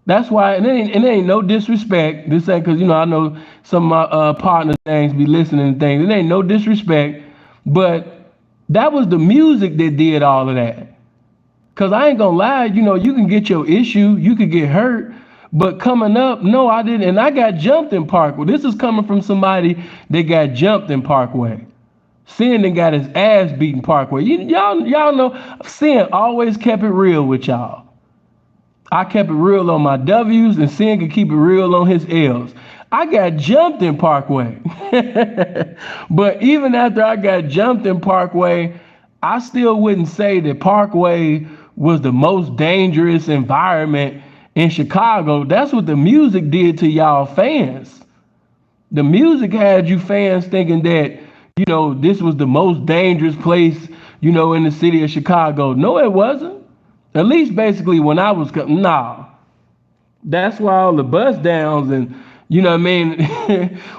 That's why, and it ain't no disrespect. This ain't because, I know some of my partners things be listening to things. It ain't no disrespect, but that was the music that did all of that. Cause I ain't gonna lie, you can get your issue, you could get hurt, but coming up, no, I didn't, and I got jumped in Parkway. This is coming from somebody that got jumped in Parkway. Sin and got his ass beaten Parkway. Y'all know, Sin always kept it real with y'all. I kept it real on my W's, and Sin could keep it real on his L's. I got jumped in Parkway. But even after I got jumped in Parkway, I still wouldn't say that Parkway was the most dangerous environment in Chicago. That's what the music did to y'all fans. The music had you fans thinking that, this was the most dangerous place, in the city of Chicago. No, it wasn't. At least basically when I was, that's why all the bust downs and,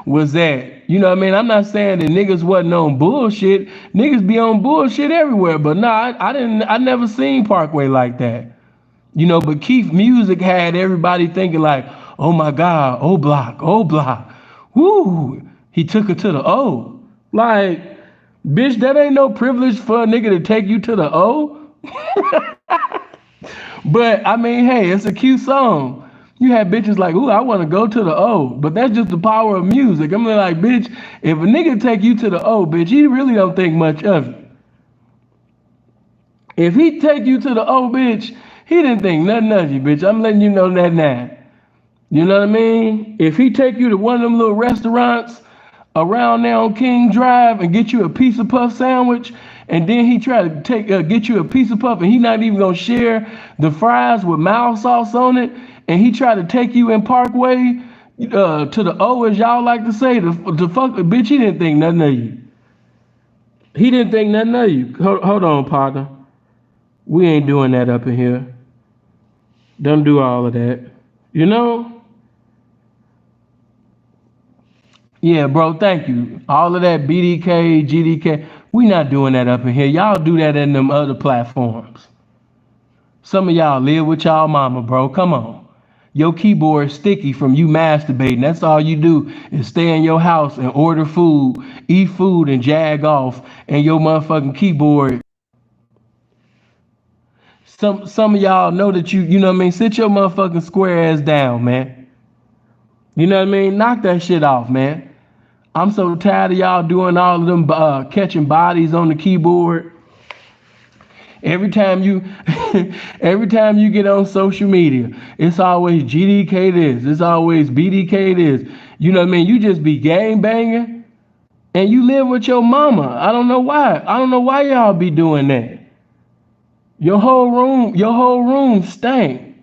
was that. I'm not saying that niggas wasn't on bullshit. Niggas be on bullshit everywhere, but I never seen Parkway like that. But Keith music had everybody thinking like, oh my God, oh block, woo, he took her to the O. Like, bitch, that ain't no privilege for a nigga to take you to the O. But I mean, hey, it's a cute song. You had bitches like, ooh, I want to go to the O. But that's just the power of music. I'm like, bitch, if a nigga take you to the O, bitch, he really don't think much of it. If he take you to the O, bitch, he didn't think nothing of you, bitch. I'm letting you know that now. You know what I mean? If he take you to one of them little restaurants around there on King Drive and get you a piece of puff sandwich, and then he try to get you a piece of puff, and he not even gonna share the fries with mild sauce on it, and he try to take you in Parkway to the O, as y'all like to say, the fuck, bitch, he didn't think nothing of you. He didn't think nothing of you. Hold on, partner. We ain't doing that up in here. Don't do all of that. Yeah, bro, thank you. All of that BDK, GDK, we not doing that up in here. Y'all do that in them other platforms. Some of y'all live with y'all mama, bro. Come on. your keyboard sticky from you masturbating. That's all you do is stay in your house and order food, eat food, and jag off, and your motherfucking keyboard. Some of y'all know that you know what I mean. Sit your motherfucking square ass down, man. You know what I mean. Knock that shit off, man. I'm so tired of y'all doing all of them catching bodies on the keyboard. Every time you, every time you get on social media, it's always GDK this, it's always BDK this. You know what I mean? You just be gang banging, and you live with your mama. I don't know why. I don't know why y'all be doing that. Your whole room stank.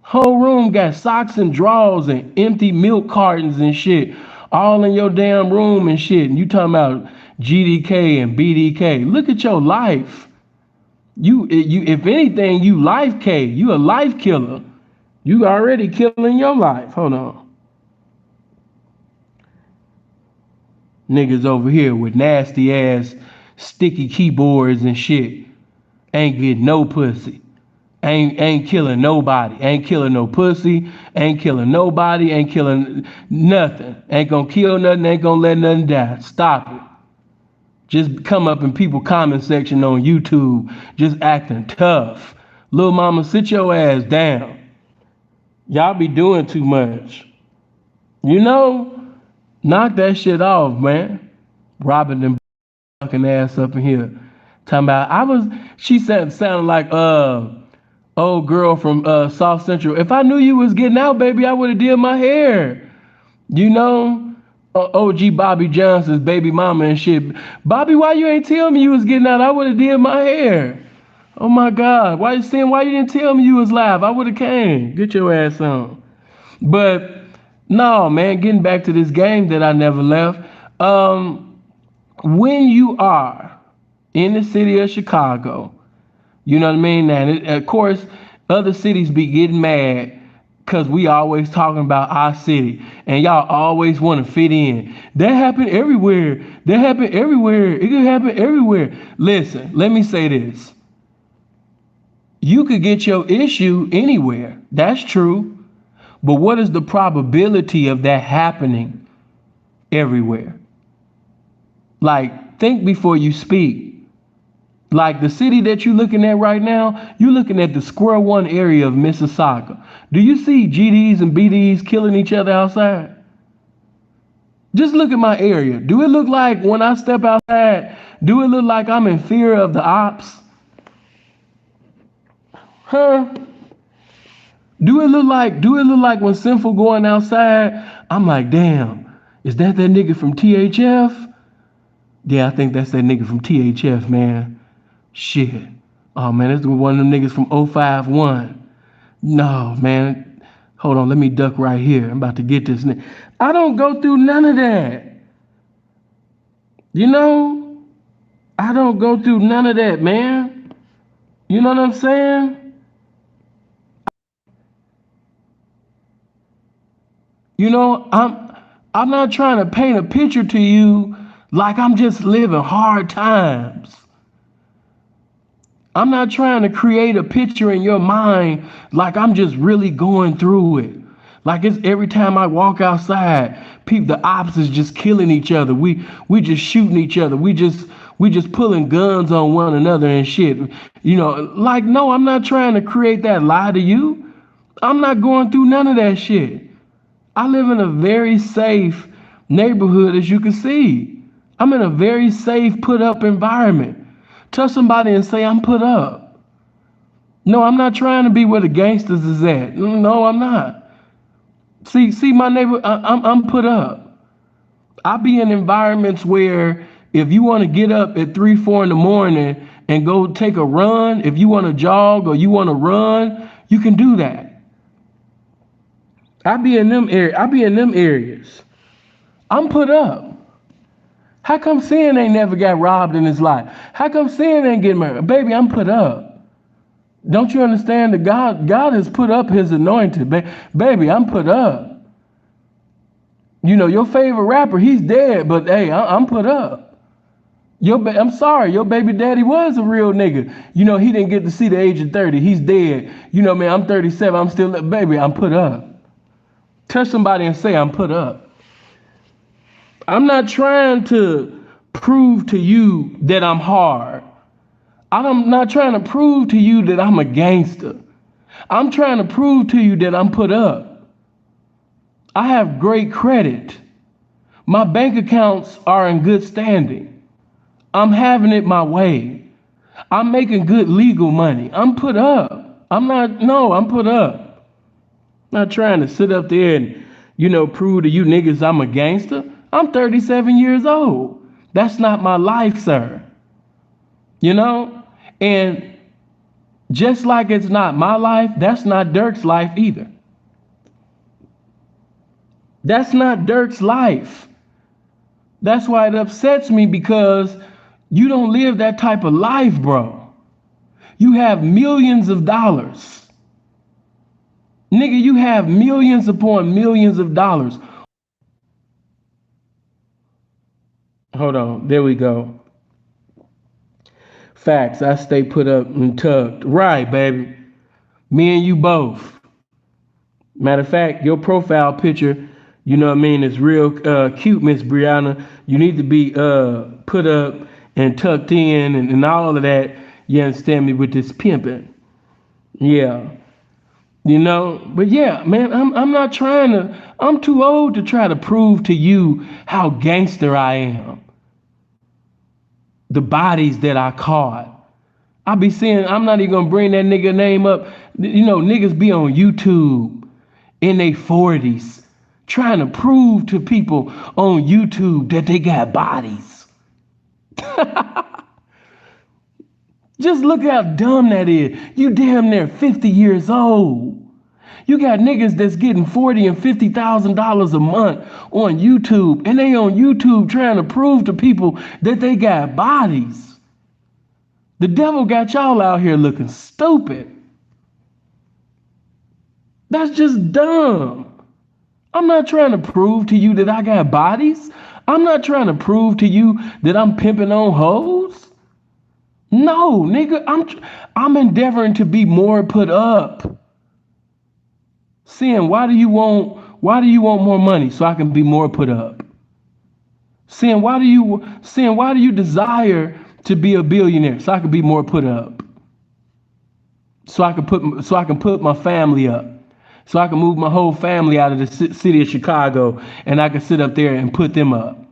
Whole room got socks and drawers and empty milk cartons and shit, all in your damn room and shit. And you talking about GDK and BDK? Look at your life. You, if anything, you life K. You a life killer. You already killing your life. Hold on. Niggas over here with nasty ass sticky keyboards and shit. Ain't getting no pussy. Ain't killing nobody. Ain't killing no pussy. Ain't killing nobody. Ain't killing nothing. Ain't gonna kill nothing. Ain't gonna let nothing die. Stop it. Just come up in people comment section on YouTube, just acting tough. Lil mama, sit your ass down. Y'all be doing too much. You know, knock that shit off, man. Robbing them fucking ass up in here. Talking about she sounded like old girl from South Central. If I knew you was getting out, baby, I would have did my hair. You know? OG Bobby Johnson's baby mama and shit. Bobby, why you ain't tell me you was getting out? I would have did my hair. Oh my God. Why you didn't tell me you was live? I would have came. Get your ass on. But no, man, getting back to this game that I never left. When you are in the city of Chicago, you know what I mean? And of course, other cities be getting mad because we always talking about our city, and y'all always want to fit in. That happened everywhere. That happened everywhere. It could happen everywhere. Listen, let me say this. You could get your issue anywhere. That's true. But what is the probability of that happening everywhere? Like, think before you speak. Like the city that you're looking at right now, you're looking at the square one area of Mississauga. Do you see GDs and BDs killing each other outside? Just look at my area. Do it look like when I step outside, do it look like I'm in fear of the Opps? Huh? Do it look like when Sinful going outside, I'm like, damn, is that nigga from THF? Yeah, I think that's that nigga from THF, man. Shit. Oh man, this is one of them niggas from 051. No, man. Hold on, let me duck right here. I'm about to get this nigga. I don't go through none of that. You know? I don't go through none of that, man. You know what I'm saying? You know, I'm not trying to paint a picture to you like I'm just living hard times. I'm not trying to create a picture in your mind like I'm just really going through it. Like it's every time I walk outside, the Opps is just killing each other. We just shooting each other. We just pulling guns on one another and shit. You know, like no, I'm not trying to create that lie to you. I'm not going through none of that shit. I live in a very safe neighborhood, as you can see. I'm in a very safe, put up environment. Touch somebody and say, I'm put up. No, I'm not trying to be where the gangsters is at. No, I'm not. See my neighbor, I'm put up. I be in environments where if you want to get up at 3, 4 in the morning and go take a run, if you want to jog or you want to run, you can do that. I be in them areas. I'm put up. How come Sin ain't never got robbed in his life? How come Sin ain't getting married? Baby, I'm put up. Don't you understand that God has put up his anointed? Baby, I'm put up. You know, your favorite rapper, he's dead, but hey, I'm put up. I'm sorry, your baby daddy was a real nigga. You know, he didn't get to see the age of 30. He's dead. You know, man, I'm 37. I'm still, baby, I'm put up. Touch somebody and say, I'm put up. I'm not trying to prove to you that I'm hard. I'm not trying to prove to you that I'm a gangster. I'm trying to prove to you that I'm put up. I have great credit. My bank accounts are in good standing. I'm having it my way. I'm making good legal money. I'm put up. I'm put up. I'm not trying to sit up there and, prove to you niggas I'm a gangster. I'm 37 years old. That's not my life, sir. And just like it's not my life, that's not Durk's life either. That's not Durk's life. That's why it upsets me, because you don't live that type of life, bro. You have millions of dollars. Nigga, you have millions upon millions of dollars. Hold on, there we go. Facts, I stay put up and tucked. Right, baby. Me and you both. Matter of fact, your profile picture, you know what I mean, is real cute, Miss Brianna. You need to be put up and tucked in and all of that. You understand me, with this pimping. Yeah. But yeah, man, I'm not trying to, I'm too old to try to prove to you how gangster I am. The bodies that I caught. I be seeing, I'm not even gonna bring that nigga name up. Niggas be on YouTube in their 40s trying to prove to people on YouTube that they got bodies. Just look how dumb that is. You damn near 50 years old. You got niggas that's getting $40,000 and $50,000 a month on YouTube, and they on YouTube trying to prove to people that they got bodies. The devil got y'all out here looking stupid. That's just dumb. I'm not trying to prove to you that I got bodies. I'm not trying to prove to you that I'm pimping on hoes. No, nigga, I'm endeavoring to be more put up. Saying, why do you want more money so I can be more put up? Saying, why do you desire to be a billionaire so I can be more put up? So I can put my family up. So I can move my whole family out of the city of Chicago, and I can sit up there and put them up.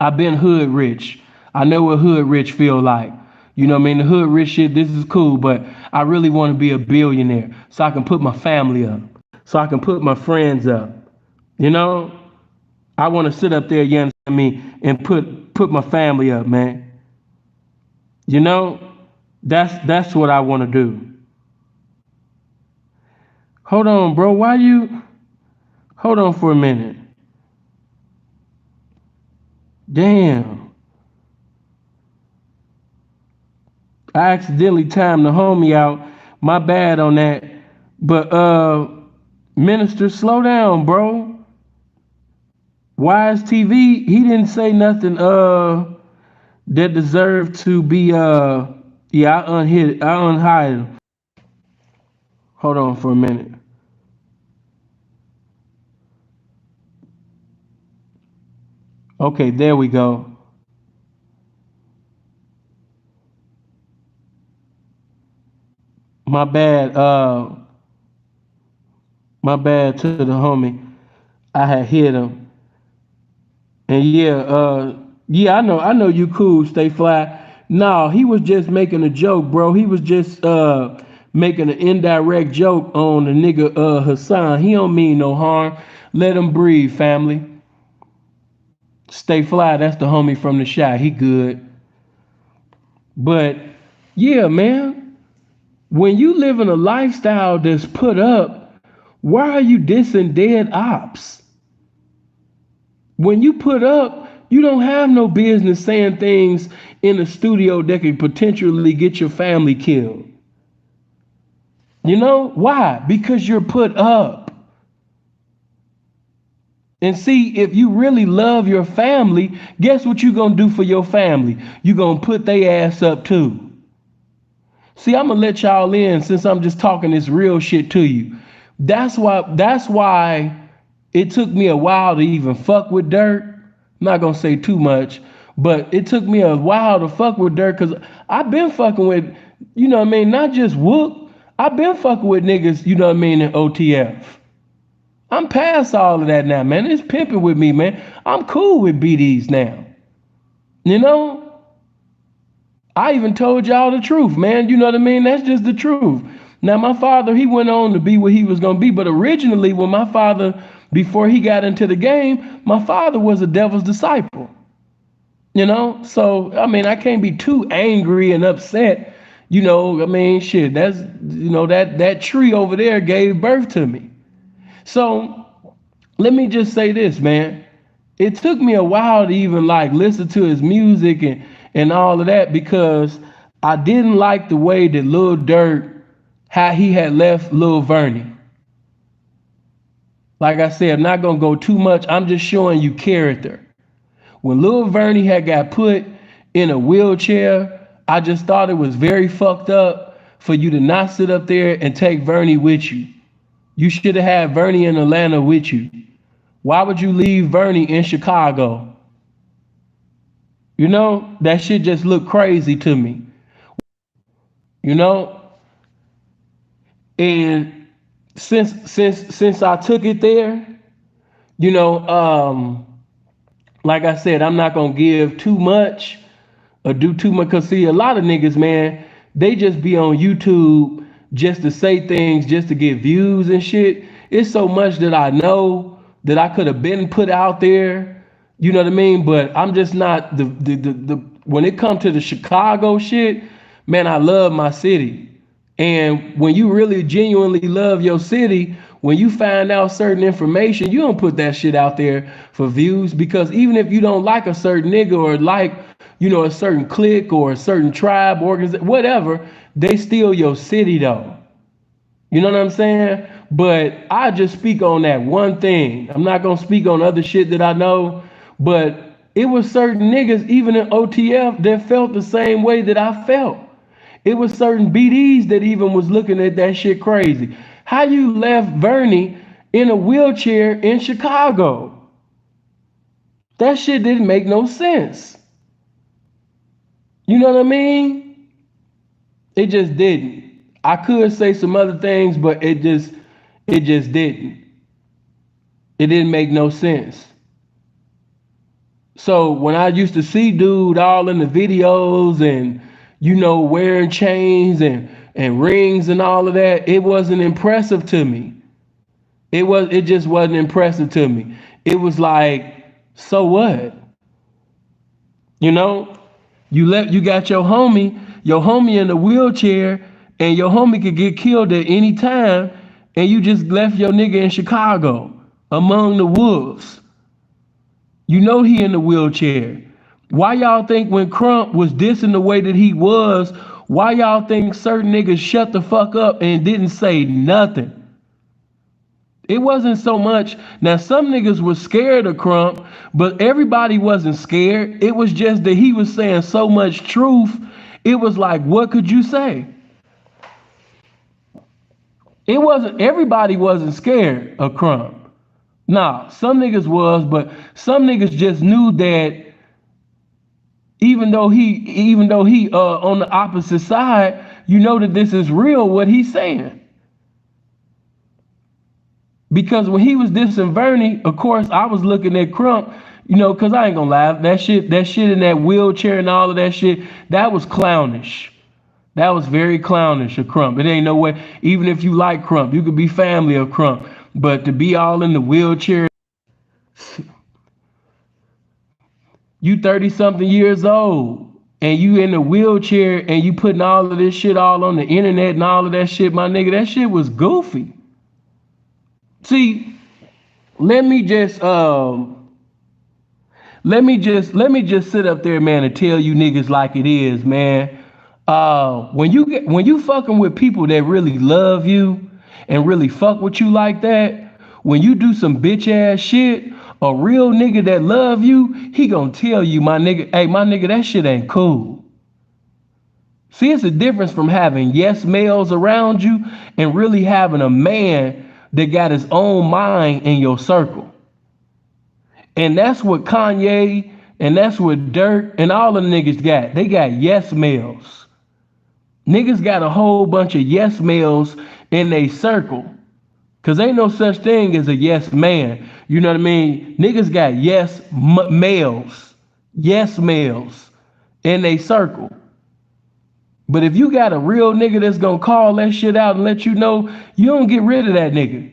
I've been hood rich. I know what hood rich feel like. You know what I mean? The hood rich shit, this is cool, but I really want to be a billionaire so I can put my family up. So I can put my friends up. I want to sit up there, you understand me, and put my family up, man. That's what I want to do. Hold on, bro. Hold on for a minute. Damn. I accidentally timed the homie out. My bad on that. But Minister, slow down, bro. Wise TV, he didn't say nothing that deserved to be yeah, I unhide him. Hold on for a minute. Okay, there we go. My bad, my bad to the homie. I had hit him. And yeah, I know you cool, stay fly. No, he was just making a joke, bro. He was just making an indirect joke on the nigga Hassan. He don't mean no harm. Let him breathe, family. Stay fly, that's the homie from the shot. He good. But yeah, man, when you live in a lifestyle that's put up, why are you dissing dead ops? When you put up, you don't have no business saying things in the studio that could potentially get your family killed. Why? Because you're put up. And see, if you really love your family, guess what you gonna do for your family? You gonna put their ass up too. See, I'm gonna let y'all in since I'm just talking this real shit to you. That's why it took me a while to even fuck with Durk. I'm not gonna say too much, but it took me a while to fuck with Durk because I've been fucking with, you know what I mean, not just Wook. I've been fucking with niggas, you know what I mean, in OTF. I'm past all of that now, man. It's pimping with me, man. I'm cool with BDs now. You know? I even told y'all the truth, man. You know what I mean? That's just the truth. Now, my father, he went on to be what he was going to be. But originally, when my father, before he got into the game, my father was a devil's disciple. You know? So, I mean, I can't be too angry and upset. You know, I mean, shit, that's, you know, that tree over there gave birth to me. So, let me just say this, man. It took me a while to even like listen to his music and all of that because I didn't like the way that Lil Durk, how he had left Lil Vernie. Like I said, I'm not gonna go too much. I'm just showing you character. When Lil Vernie had got put in a wheelchair, I just thought it was very fucked up for you to not sit up there and take Vernie with you. You should have had Vernie in Atlanta with you. Why would you leave Vernie in Chicago? You know, that shit just looked crazy to me. You know? And since I took it there, you know, like I said, I'm not gonna give too much or do too much. Cause see, a lot of niggas, man, they just be on YouTube just to say things, just to get views and shit. It's so much that I know that I could have been put out there. You know what I mean? But I'm just not the when it comes to the Chicago shit, man, I love my city. And when you really genuinely love your city, when you find out certain information, you don't put that shit out there for views because even if you don't like a certain nigga or like, you know, a certain clique or a certain tribe, organization, whatever, they still your city though. You know what I'm saying? But I just speak on that one thing. I'm not gonna speak on other shit that I know, but it was certain niggas, even in OTF, that felt the same way that I felt. It was certain BDs that even was looking at that shit crazy. How you left Vernie in a wheelchair in Chicago? That shit didn't make no sense. You know what I mean? It just didn't. I could say some other things, but it just didn't. It didn't make no sense. So when I used to see dude all in the videos and, you know, wearing chains and rings and all of that, it wasn't impressive to me. It just wasn't impressive to me. It was like, so what? You know, you got your homie in a wheelchair, and your homie could get killed at any time, and you just left your nigga in Chicago among the wolves. You know he in the wheelchair. Why y'all think when Crump was dissing the way that he was, why y'all think certain niggas shut the fuck up and didn't say nothing? It wasn't so much. Now, some niggas were scared of Crump, but everybody wasn't scared. It was just that he was saying so much truth. It was like, what could you say? Everybody wasn't scared of Crump. Nah, some niggas was, but some niggas just knew that even though he on the opposite side, you know that this is real what he's saying. Because when he was dissing Vernie, of course, I was looking at Crump, you know, because I ain't gonna lie, that shit in that wheelchair and all of that shit, that was clownish. That was very clownish of Crump. It ain't no way, even if you like Crump, you could be family of Crump, but to be all in the wheelchair, you 30-something years old, and you in a wheelchair, and you putting all of this shit all on the internet and all of that shit, my nigga, that shit was goofy. See, let me just sit up there, man, and tell you niggas like it is, man. When you fucking with people that really love you and really fuck with you like that, when you do some bitch ass shit, A real nigga that love you, he gonna tell you, my nigga, hey, my nigga, that shit ain't cool. See, it's a difference from having yes males around you and really having a man that got his own mind in your circle. And that's what Kanye and that's what Durk and all the niggas got. They got yes males. Niggas got a whole bunch of yes males in their circle. Cause ain't no such thing as a yes man. You know what I mean? Niggas got yes males. Yes males in their circle. But if you got a real nigga that's gonna call that shit out and let you know, you don't get rid of that nigga.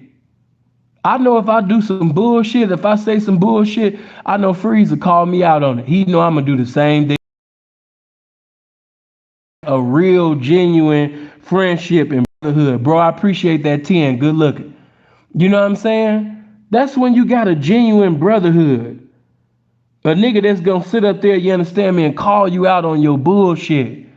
I know if I do some bullshit, if I say some bullshit, I know Freeze will call me out on it. He know I'm gonna do the same thing. A real, genuine friendship and brotherhood. Bro, I appreciate that 10. Good looking. You know what I'm saying? That's when you got a genuine brotherhood. A nigga that's gonna sit up there, you understand me, and call you out on your bullshit.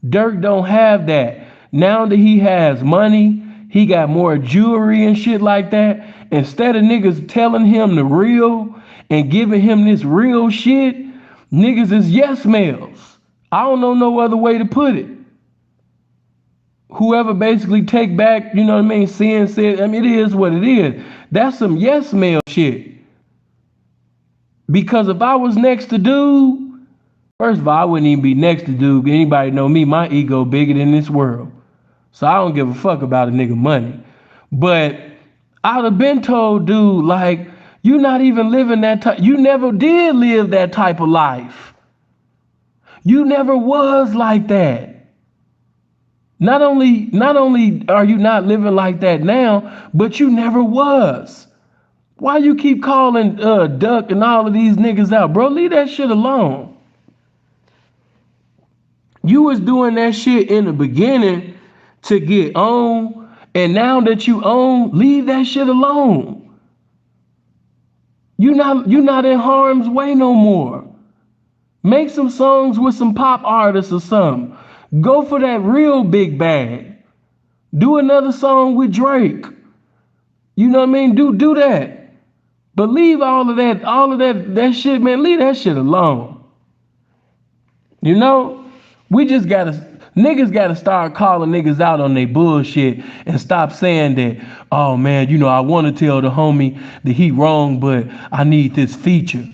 Durk don't have that. Now that he has money, he got more jewelry and shit like that. Instead of niggas telling him the real and giving him this real shit, niggas is yes males. I don't know no other way to put it. Whoever basically take back, you know what I mean, sin said, I mean, it is what it is. That's some yes male shit. Because if I was next to dude, first of all, I wouldn't even be next to dude. Anybody know me, my ego bigger than this world. So I don't give a fuck about a nigga money. But I'd have been told, dude, like, you not even living that type. You never did live that type of life. You never was like that. Not only are you not living like that now, but you never was. Why you keep calling Duck and all of these niggas out, bro? Leave that shit alone. You was doing that shit in the beginning to get on, and now that you own, leave that shit alone. You not in harm's way no more. Make some songs with some pop artists or something. Go for that real big bag. Do another song with Drake. You know what I mean? Do that. But leave all of that shit, man. Leave that shit alone. You know? Niggas gotta start calling niggas out on their bullshit and stop saying that, oh man, you know, I wanna tell the homie that he wrong, but I need this feature.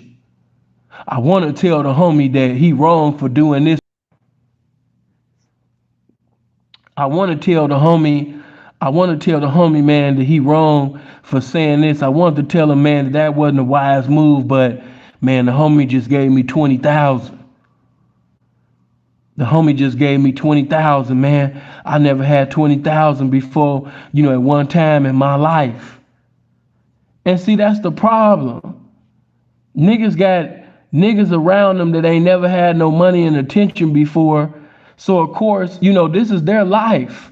I wanna tell the homie that he wrong for doing this. I wanna tell the homie, man, that he wrong for saying this. I wanted to tell him, man, that wasn't a wise move, but man, the homie just gave me 20,000. The homie just gave me 20,000, man. I never had 20,000 before, you know, at one time in my life. And see, that's the problem. Niggas got niggas around them that ain't never had no money and attention before. So of course, you know, this is their life.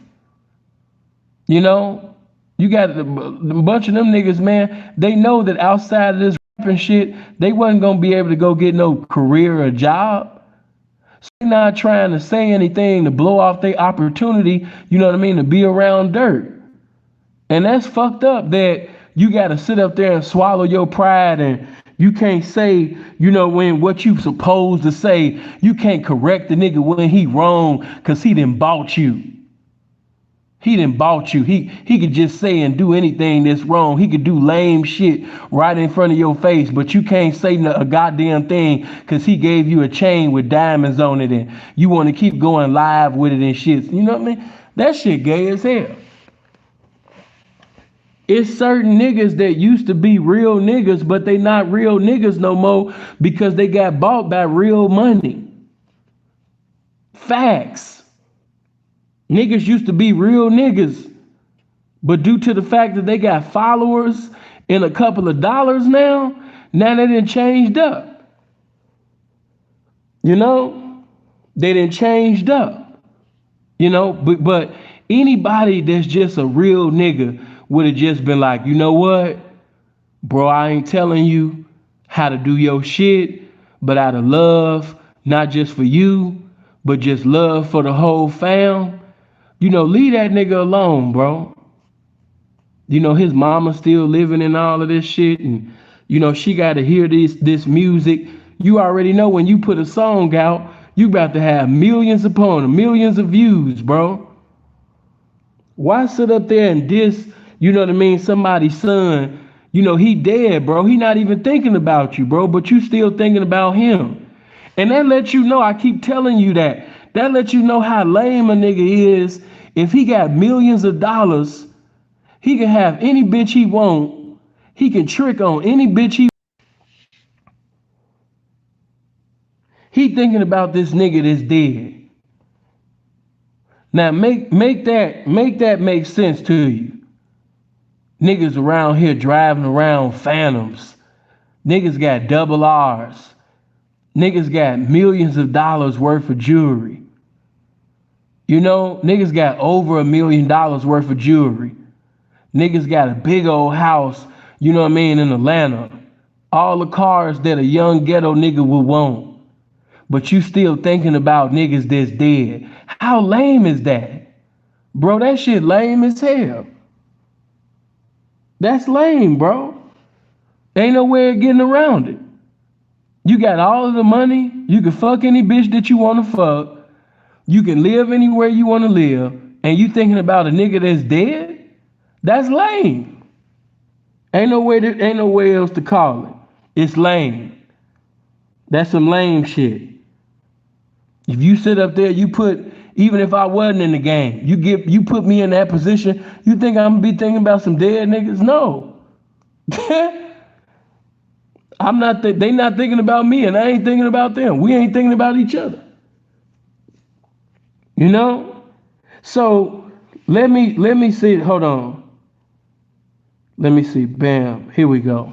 You know, you got a bunch of them niggas, man. They know that outside of this rapping shit, they wasn't gonna be able to go get no career or job. So they're not trying to say anything to blow off their opportunity, you know what I mean, to be around dirt. And that's fucked up that you gotta sit up there and swallow your pride and you can't say, you know, when what you supposed to say, you can't correct the nigga when he wrong because he done bought you. He done bought you. He could just say and do anything that's wrong. He could do lame shit right in front of your face, but you can't say a goddamn thing because he gave you a chain with diamonds on it and you want to keep going live with it and shit. You know what I mean? That shit gay as hell. It's certain niggas that used to be real niggas, but they not real niggas no more because they got bought by real money. Facts. Niggas used to be real niggas, but due to the fact that they got followers and a couple of dollars now they done changed up. You know, they done changed up. You know, but anybody that's just a real nigga would have just been like, you know what, bro, I ain't telling you how to do your shit, but out of love, not just for you, but just love for the whole fam. You know, leave that nigga alone, bro. You know, his mama still living in all of this shit and, You know, she got to hear this music. You already know when you put a song out, you about to have millions upon it, millions of views, bro. Why sit up there and diss, you know what I mean, somebody's son? You know, he dead, bro. He not even thinking about you, bro, but you still thinking about him. And that lets you know, I keep telling you that. That lets you know how lame a nigga is. If he got millions of dollars, he can have any bitch he want. He can trick on any bitch he thinking about this nigga that's dead. Now make that make sense to you. Niggas around here driving around phantoms. Niggas got double R's. Niggas got millions of dollars worth of jewelry. You know, niggas got over $1 million worth of jewelry. Niggas got a big old house, you know what I mean, in Atlanta. All the cars that a young ghetto nigga would want. But you still thinking about niggas that's dead. How lame is that? Bro, that shit lame as hell. That's lame, bro. Ain't no way of getting around it. You got all of the money. You can fuck any bitch that you want to fuck. You can live anywhere you want to live. And you thinking about a nigga that's dead? That's lame. Ain't no way else to call it. It's lame. That's some lame shit. If you sit up there, you put, even if I wasn't in the game, you put me in that position, you think I'm gonna be thinking about some dead niggas? No. I'm not, they not thinking about me and I ain't thinking about them. We ain't thinking about each other. You know? So let me see, hold on. Let me see, bam, here we go.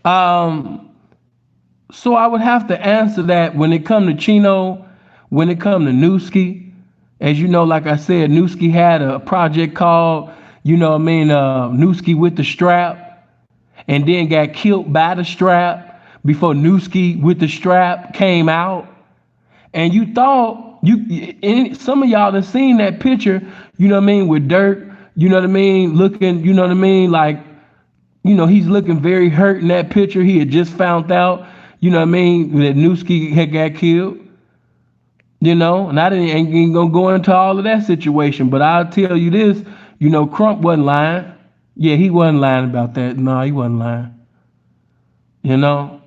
So I would have to answer that when it come to Chino, when it come to Nuski. As you know, like I said, Nuski had a project called, you know what I mean, Nuski with the strap, and then got killed by the strap before Nuski with the strap came out. And you thought, some of y'all done seen that picture, you know what I mean, with Durk, you know what I mean, looking, you know what I mean, like, you know, he's looking very hurt in that picture. He had just found out, you know what I mean, that Nuski had got killed. You know, and I ain't gonna go into all of that situation, but I'll tell you this, you know, Crump wasn't lying. Yeah, he wasn't lying about that. No, he wasn't lying. You know,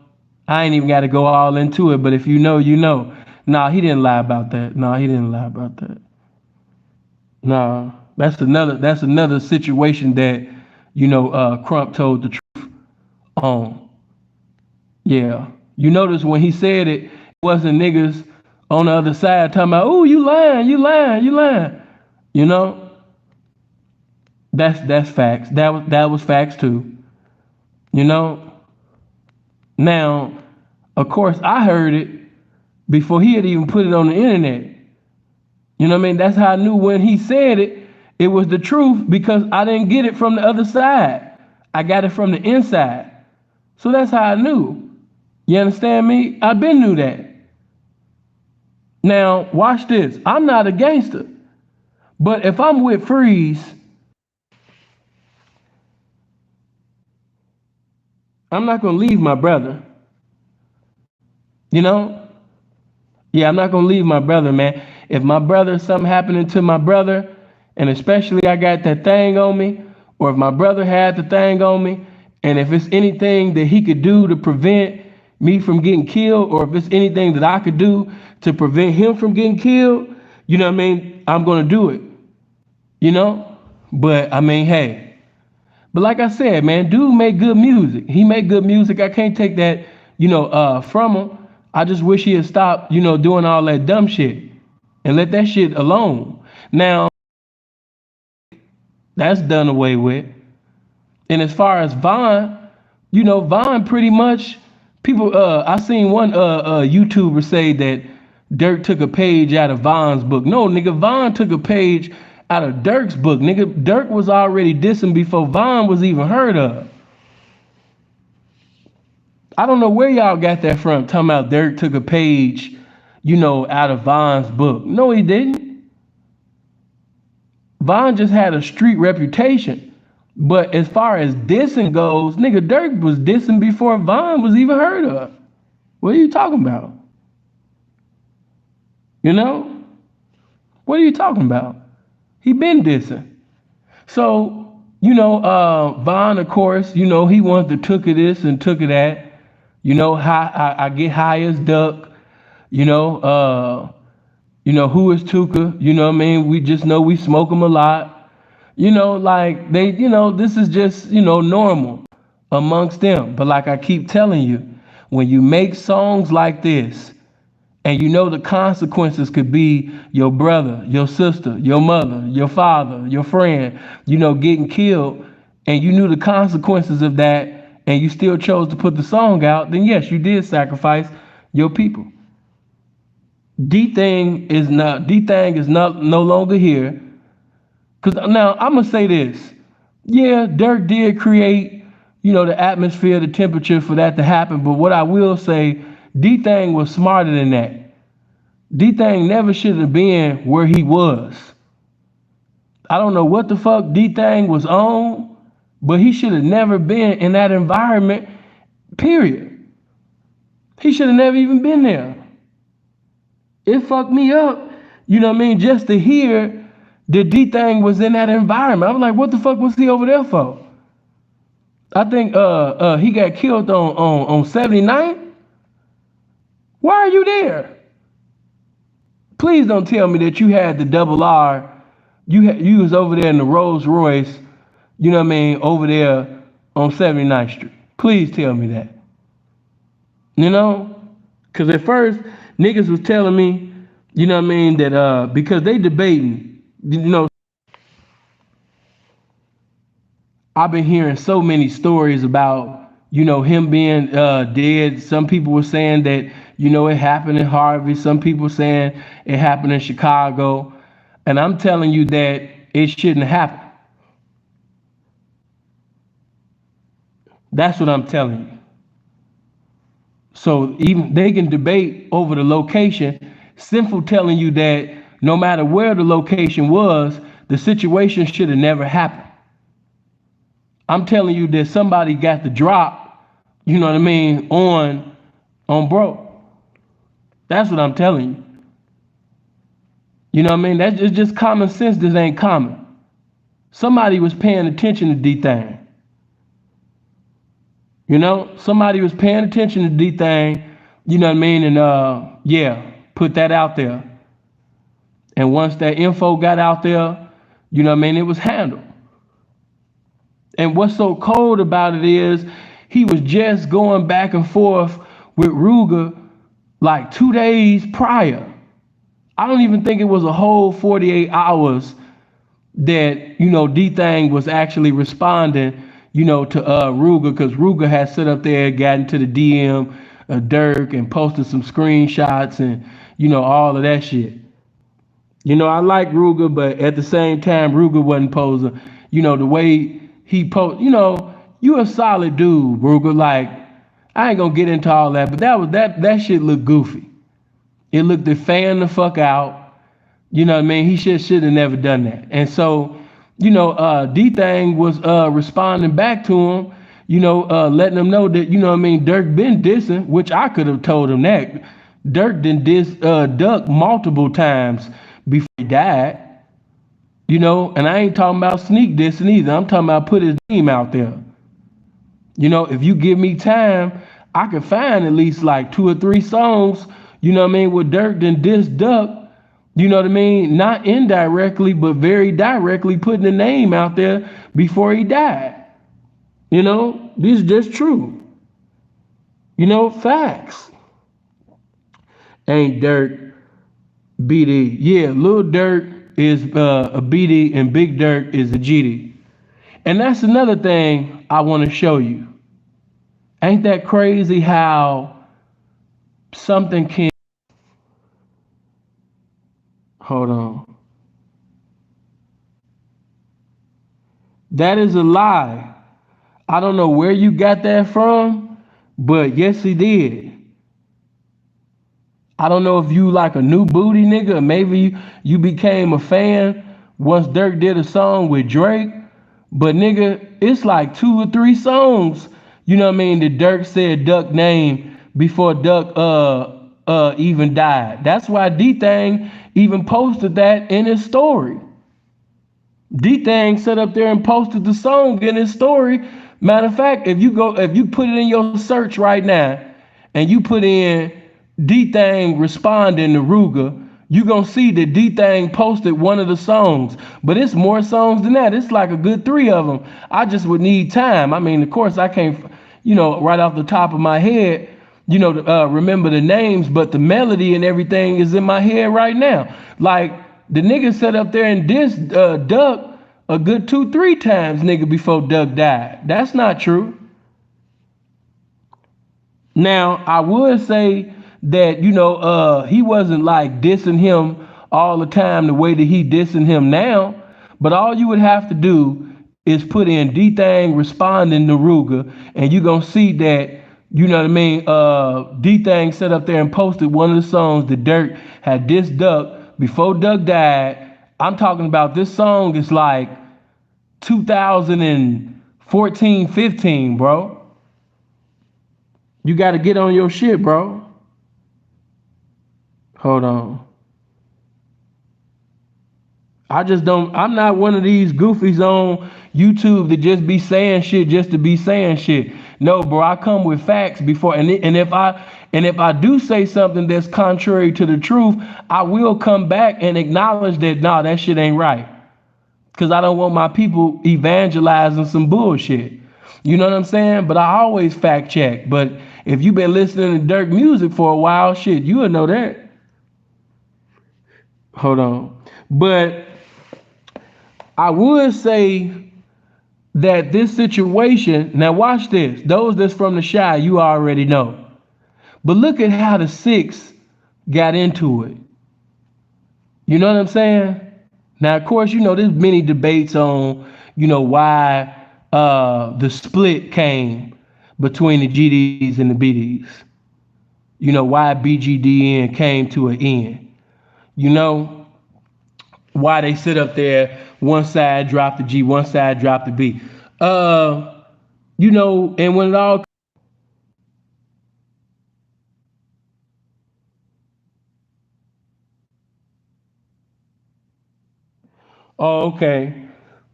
I ain't even got to go all into it, but if you know, you know. Nah, he didn't lie about that. No, he didn't lie about that. No, that's another situation that, you know, Crump told the truth on. Yeah, you notice when he said it wasn't niggas on the other side talking about, oh, you lying, you lying, you lying. You know, that's facts. That was facts too. You know. Now, of course, I heard it before he had even put it on the internet. You know what I mean? That's how I knew when he said it, it was the truth because I didn't get it from the other side. I got it from the inside. So that's how I knew. You understand me? I been knew that. Now, watch this. I'm not a gangster. But if I'm with Freeze, I'm not going to leave my brother. You know? Yeah, I'm not going to leave my brother, man. If my brother, something happening to my brother, and especially I got that thing on me, or if my brother had the thing on me, and if it's anything that he could do to prevent me from getting killed, or if it's anything that I could do to prevent him from getting killed, you know what I mean? I'm going to do it. You know? But I mean, hey. But like I said, man, dude make good music. He make good music. I can't take that, you know, from him. I just wish he had stopped, you know, doing all that dumb shit and let that shit alone. Now, that's done away with. And as far as Vaughn, you know, Vaughn pretty much people. I seen one YouTuber say that Durk took a page out of Vaughn's book. No, nigga, Vaughn took a page out of Durk's book. Nigga, Durk was already dissing before Vaughn was even heard of. I don't know where y'all got that from, talking about Durk took a page, you know, out of Vaughn's book. No, he didn't. Vaughn just had a street reputation. But as far as dissing goes, nigga, Durk was dissing before Von was even heard of. What are you talking about? You know? What are you talking about? He been dissing. So, Von, of course, he wanted to took of this and took of that. I get high as duck. You know, who is Tuka? You know what I mean? We just know we smoke them a lot. Like this is just, normal amongst them. But like I keep telling you, when you make songs like this, and the consequences could be your brother, your sister, your mother, your father, your friend, getting killed, and you knew the consequences of that, and you still chose to put the song out, then yes, you did sacrifice your people. DThang is not no longer here. Cause now I'm gonna say this. Yeah, Durk did create, the atmosphere, the temperature for that to happen. But what I will say, DThang was smarter than that. DThang never should have been where he was. I don't know what the fuck DThang was on, but he should have never been in that environment, period. He should have never even been there. It fucked me up, just to hear that DThang was in that environment. I was like, what the fuck was he over there for? I think he got killed on 79. Why are you there? Please don't tell me that you had the double R. You was over there in the Rolls Royce, over there on 79th Street. Please tell me that. Because at first, niggas was telling me, that because they debating, I've been hearing so many stories about, him being dead. Some people were saying that, it happened in Harvey. Some people saying it happened in Chicago. And I'm telling you that it shouldn't happen. That's what I'm telling you. So even they can debate over the location. Sinful telling you that no matter where the location was, the situation should have never happened. I'm telling you that somebody got the drop, on bro. That's what I'm telling you. That's just common sense. This ain't common. Somebody was paying attention to DThang. Somebody was paying attention to DThang, and put that out there. And once that info got out there, it was handled. And what's so cold about it is he was just going back and forth with Ruger like 2 days prior. I don't even think it was a whole 48 hours that, DThang was actually responding, to Ruger, because Ruger had sit up there, got into the DM of Durk and posted some screenshots and, all of that shit. I like Ruger, but at the same time, Ruger wasn't posing, the way he post, you a solid dude, Ruger. Like, I ain't gonna get into all that, but that shit looked goofy. It looked to fan the fuck out. He should have never done that. And so, DThang was responding back to him, letting him know that, Durk been dissing, which I could have told him that. Durk done diss Duck multiple times before he died. And I ain't talking about sneak dissing either. I'm talking about put his name out there. If you give me time, I could find at least like 2 or 3 songs, with Durk done diss Duck, not indirectly, but very directly putting the name out there before he died. This is just true. Facts. Ain't Durk BD. Yeah, Lil Durk is a BD and Big Durk is a GD. And that's another thing I want to show you. Ain't that crazy how something can... Hold on. That is a lie. I don't know where you got that from, but yes, he did. I don't know if you like a new booty nigga, or maybe you became a fan once Durk did a song with Drake, But nigga, it's like 2 or 3 songs, that Durk said Duck name before Duck even died. That's why DThang even posted that in his story. DThang sat up there and posted the song in his story. Matter of fact, if you put it in your search right now and you put in DThang responding to Ruger, you gonna see that DThang posted one of the songs. But it's more songs than that. It's like a good 3 of them. I just would need time. I mean, of course, I can't, right off the top of my head, remember the names, but the melody and everything is in my head right now. Like the nigga sat up there and dissed Duck a good 2, 3 times, nigga, before Duck died. That's not true. Now, I would say that, he wasn't like dissing him all the time the way that he dissing him now. But all you would have to do is put in DThang responding to Ruger, and you're gonna see that, DThang sat up there and posted one of the songs that Durk had dissed Duck before Duck died. I'm talking about this song is like 2014, 15, bro. You got to get on your shit, bro. Hold on. I'm not one of these goofies on YouTube that just be saying shit just to be saying shit. No, bro, I come with facts before, and if I do say something that's contrary to the truth, I will come back and acknowledge that, nah, that shit ain't right. Because I don't want my people evangelizing some bullshit. You know what I'm saying? But I always fact check. But if you've been listening to Durk music for a while, shit, you would know that. Hold on. But I would say that this situation, now watch this. Those that's from the Shy, you already know. But look at how the 6 got into it. You know what I'm saying? Now, of course, there's many debates on, why the split came between the GDs and the BDs. Why BGDN came to an end. Why they sit up there, one side drop the G, one side drop the B. And when it all... Oh, okay.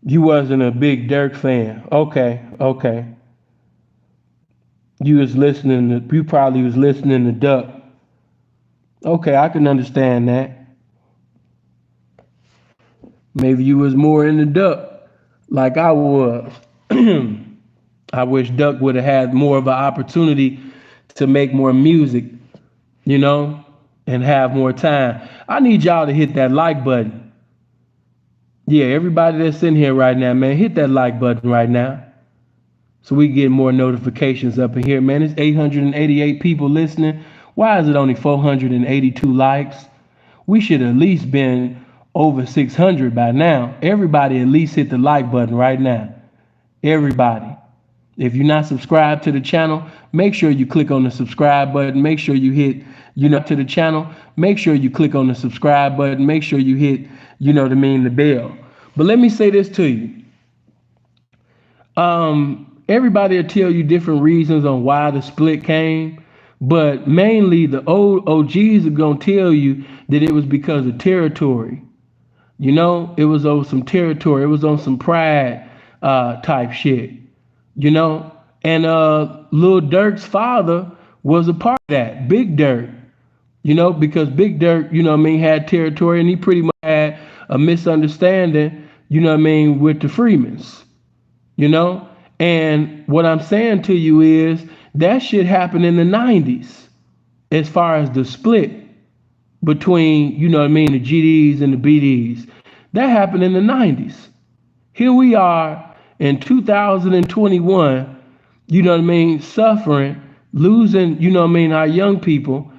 You wasn't a big Durk fan. Okay. You probably was listening to Duck. Okay, I can understand that. Maybe you was more into Duck like I was. I wish Duck would have had more of an opportunity to make more music, and have more time. I need y'all to hit that like button. Yeah, everybody that's in here right now, man, hit that like button right now, so we get more notifications up in here, man. It's 888 people listening. Why is it only 482 likes? We should at least been over 600 by now. Everybody at least hit the like button right now. Everybody. If you're not subscribed to the channel, make sure you click on the subscribe button. Make sure you hit, to the channel. Make sure you click on the subscribe button. Make sure you hit, the bell. But let me say this to you. Everybody will tell you different reasons on why the split came, but mainly the old OGs are gonna tell you that it was because of territory. It was on some territory. It was on some pride type shit. And Lil Durk's father was a part of that, Big Durk. Because Big Durk, had territory, and he pretty much had a misunderstanding, with the Freemans. And what I'm saying to you is that shit happened in the 90s as far as the split between, the GDs and the BDs. That happened in the 90s. Here we are in 2021, suffering, losing, our young people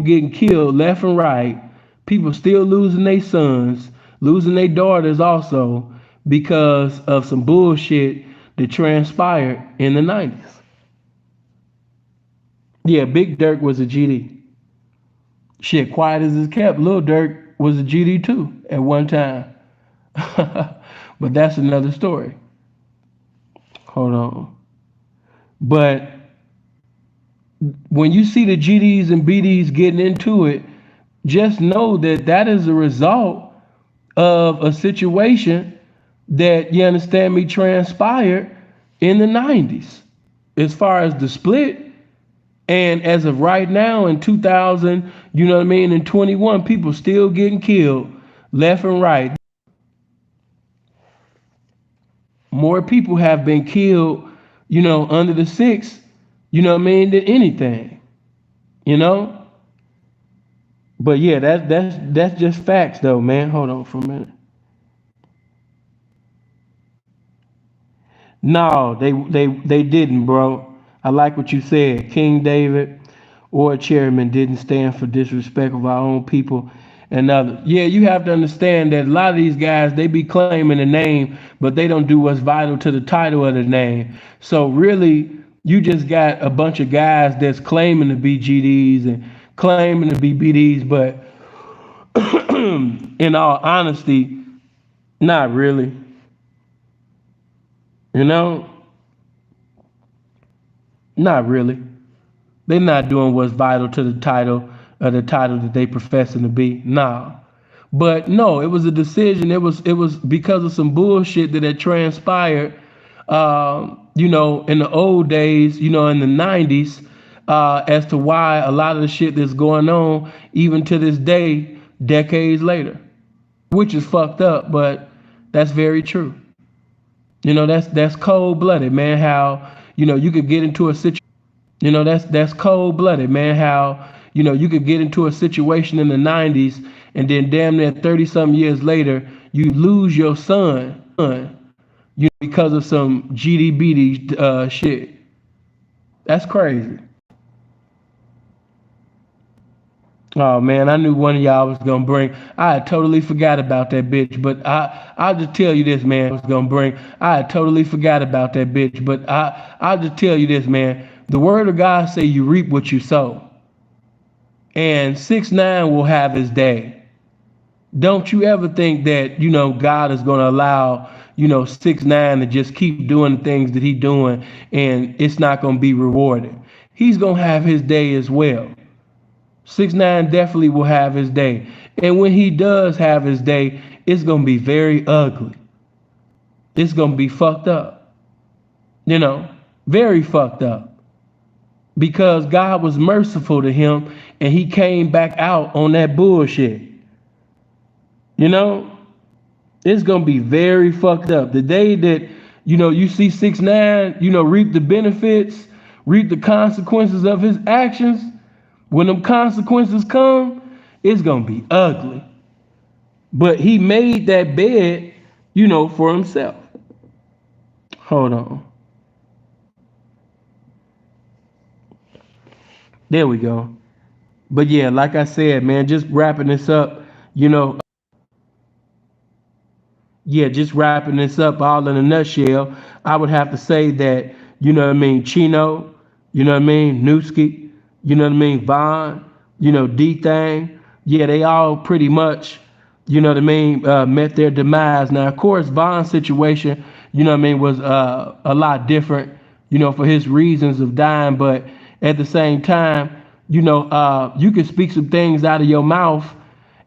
getting killed left and right, people still losing their sons, losing their daughters also because of some bullshit that transpired in the 90s. Yeah, Big Durk was a GD. Shit, quiet as it's kept, Lil Durk was a GD too at one time. But that's another story. Hold on. But when you see the GDs and BDs getting into it, just know that that is a result of a situation that, you understand me, transpired in the 90s as far as the split. And as of right now in 2000, you know what I mean, in 21, people still getting killed left and right. More people have been killed, under the six, you know what I mean, than anything, you know? But yeah, that's just facts though, man. Hold on for a minute. No, they didn't, bro. I like what you said. King David or chairman didn't stand for disrespect of our own people and others. Yeah, you have to understand that a lot of these guys they be claiming the name, but they don't do what's vital to the title of the name. So really, you just got a bunch of guys that's claiming to be GDs and claiming to be BDs, but in all honesty, not really. You know, not really. They're not doing what's vital to the title that they professing to be. Nah. But no, it was a decision. It was because of some bullshit that had transpired in the old days, in the 90s, as to why a lot of the shit that's going on, even to this day, decades later. Which is fucked up, but that's very true. That's cold blooded, man. How you could get into a situation. That's cold blooded, man. How you could get into a situation in the 90s and then damn near 30 some years later you lose your son, because of some GDBD shit. That's crazy. Oh man, I knew one of y'all was gonna bring. I had totally forgot about that bitch, but I'll just tell you this, man. Was gonna bring. I had totally forgot about that bitch, but I'll just tell you this, man. The word of God say you reap what you sow, and 6ix9ine will have his day. Don't you ever think that God is gonna allow 6ix9ine to just keep doing the things that he doing, and it's not gonna be rewarded. He's gonna have his day as well. 6ix9ine definitely will have his day. And when he does have his day, it's gonna be very ugly. It's gonna be fucked up. Very fucked up. Because God was merciful to him and he came back out on that bullshit. You know? It's gonna be very fucked up. The day that, you see 6ix9ine, reap the benefits, reap the consequences of his actions. When them consequences come, it's gonna be ugly. But he made that bed, for himself. Hold on. There we go. But yeah, like I said, man, just wrapping this up, you know, just wrapping this up all in a nutshell, I would have to say that, Chino, Nuski, Vaughn, DThang, yeah, they all pretty much, met their demise. Now, of course, Vaughn's situation, was a lot different, for his reasons of dying, but at the same time, you can speak some things out of your mouth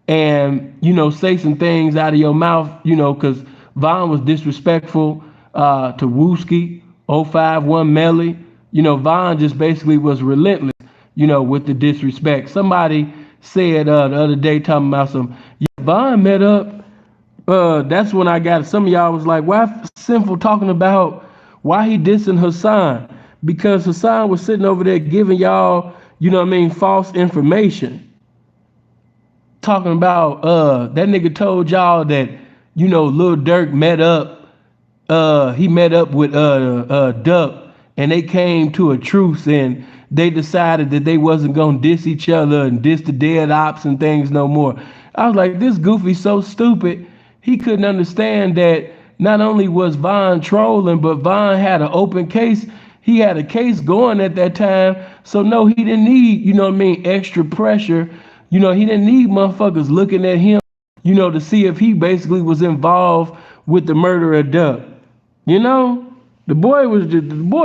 and say some things out of your mouth, because Vaughn was disrespectful to Wooski, 051 Melly. Vaughn just basically was relentless, with the disrespect. Somebody said the other day talking about some, yeah, Vaughn met up. That's when I got some of y'all was like, why Sinful talking about why he dissing Hassan? Because Hassan was sitting over there giving y'all, false information. Talking about that nigga told y'all that Lil Durk met up he met up with Duck and they came to a truce and they decided that they wasn't gonna diss each other and diss the dead ops and things no more. I was like, this goofy so stupid. He couldn't understand that not only was Vaughn trolling, but Vaughn had an open case. He had a case going at that time. So no, he didn't need, extra pressure. He didn't need motherfuckers looking at him, to see if he basically was involved with the murder of Duck. You know? The boy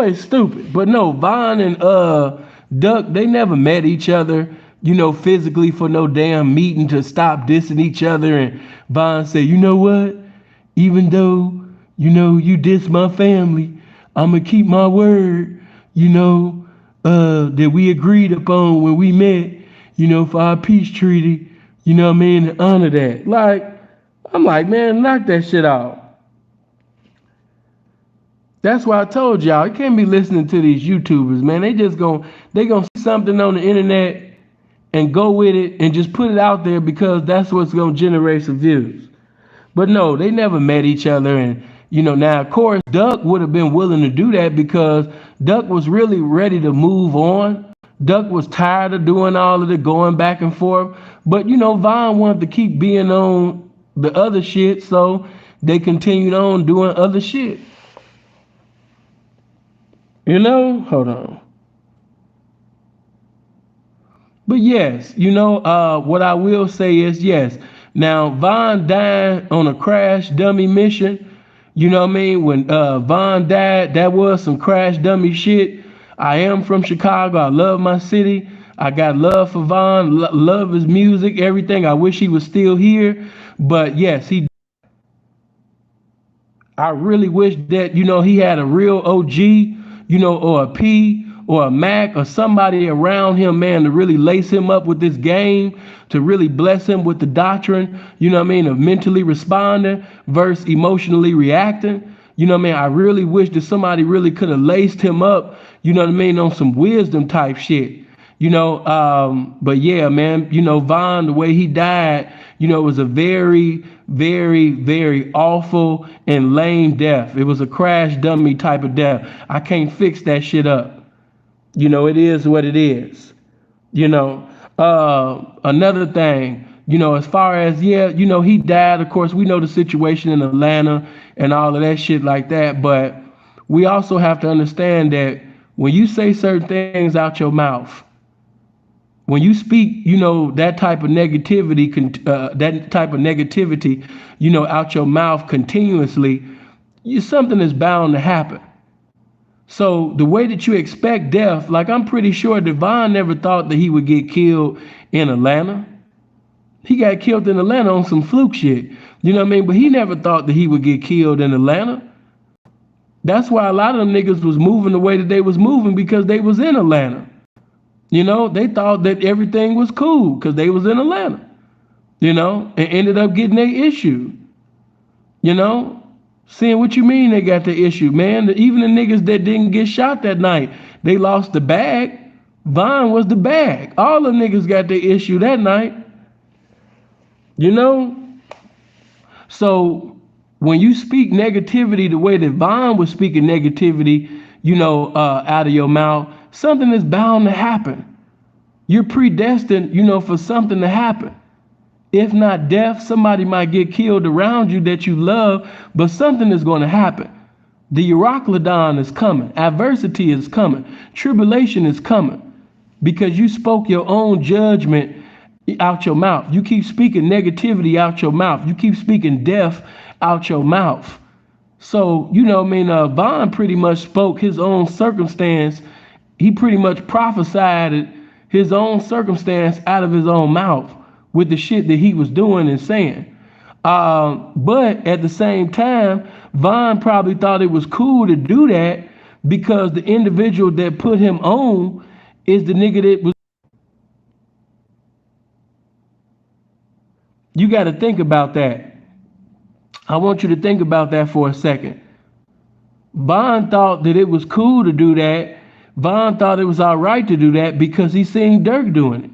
is stupid. But no, Von and Duck, they never met each other, physically for no damn meeting to stop dissing each other. And Von said, you know what? Even though, you diss my family, I'ma keep my word, that we agreed upon when we met, for our peace treaty, what I mean, to honor that. Like, I'm like, man, knock that shit out. That's why I told y'all, you can't be listening to these YouTubers, man. They gonna see something on the internet and go with it and just put it out there because that's what's gonna generate some views. But no, they never met each other. And now of course Duck would have been willing to do that because Duck was really ready to move on. Duck was tired of doing all of the going back and forth. But Von wanted to keep being on the other shit, so they continued on doing other shit. Hold on. But yes, what I will say is yes. Now Von died on a crash dummy mission. You know what I mean? When Von died, that was some crash dummy shit. I am from Chicago. I love my city. I got love for Von, love his music, everything. I wish he was still here. But yes, I really wish that, he had a real OG, or a P or a Mac or somebody around him, man, to really lace him up with this game, to really bless him with the doctrine, of mentally responding versus emotionally reacting. I really wish that somebody really could have laced him up, on some wisdom type shit. But yeah, man, Von, the way he died, was a very, very, very awful and lame death. It was a crash dummy type of death. I can't fix that shit up. It is what it is. Another thing, as far as, he died. Of course, we know the situation in Atlanta and all of that shit like that. But we also have to understand that when you say certain things out your mouth, when you speak, that type of negativity, out your mouth continuously, something is bound to happen. So the way that you expect death, like I'm pretty sure Devon never thought that he would get killed in Atlanta. He got killed in Atlanta on some fluke shit. You know what I mean? But he never thought that he would get killed in Atlanta. That's why a lot of them niggas was moving the way that they was moving because they was in Atlanta. They thought that everything was cool because they was in Atlanta, and ended up getting their issue. Saying what you mean they got the issue, man. Even the niggas that didn't get shot that night, they lost the bag. Von was the bag. All the niggas got the issue that night. So when you speak negativity the way that Von was speaking negativity, out of your mouth, something is bound to happen. You're predestined, for something to happen. If not death, somebody might get killed around you that you love, but something is going to happen. The Euroclydon is coming. Adversity is coming. Tribulation is coming because you spoke your own judgment out your mouth. You keep speaking negativity out your mouth. You keep speaking death out your mouth. So, Von pretty much spoke his own circumstance. He pretty much prophesied his own circumstance out of his own mouth with the shit that he was doing and saying. But at the same time, Von probably thought it was cool to do that because the individual that put him on is the nigga that was. You got to think about that. I want you to think about that for a second. Von thought that it was cool to do that. Von thought it was all right to do that because he seen Durk doing it.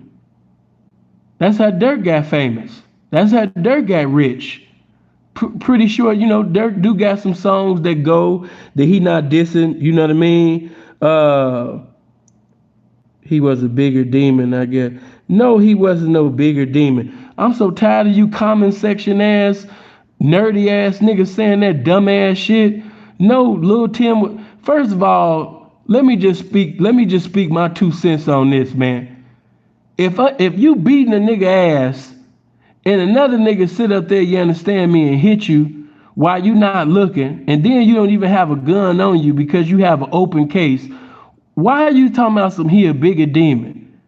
That's how Durk got famous. That's how Durk got rich. Pretty sure, Durk do got some songs that go that he not dissing, you know what I mean? He was a bigger demon, I guess. No, he wasn't no bigger demon. I'm so tired of you comment section ass, nerdy ass niggas saying that dumb ass shit. No, Lil Tim, first of all, let me just speak my 2 cents on this, man. If you beating a nigga ass and another nigga sit up there, you understand me, and hit you while you not looking, and then you don't even have a gun on you because you have an open case. Why are you talking about he a bigger demon?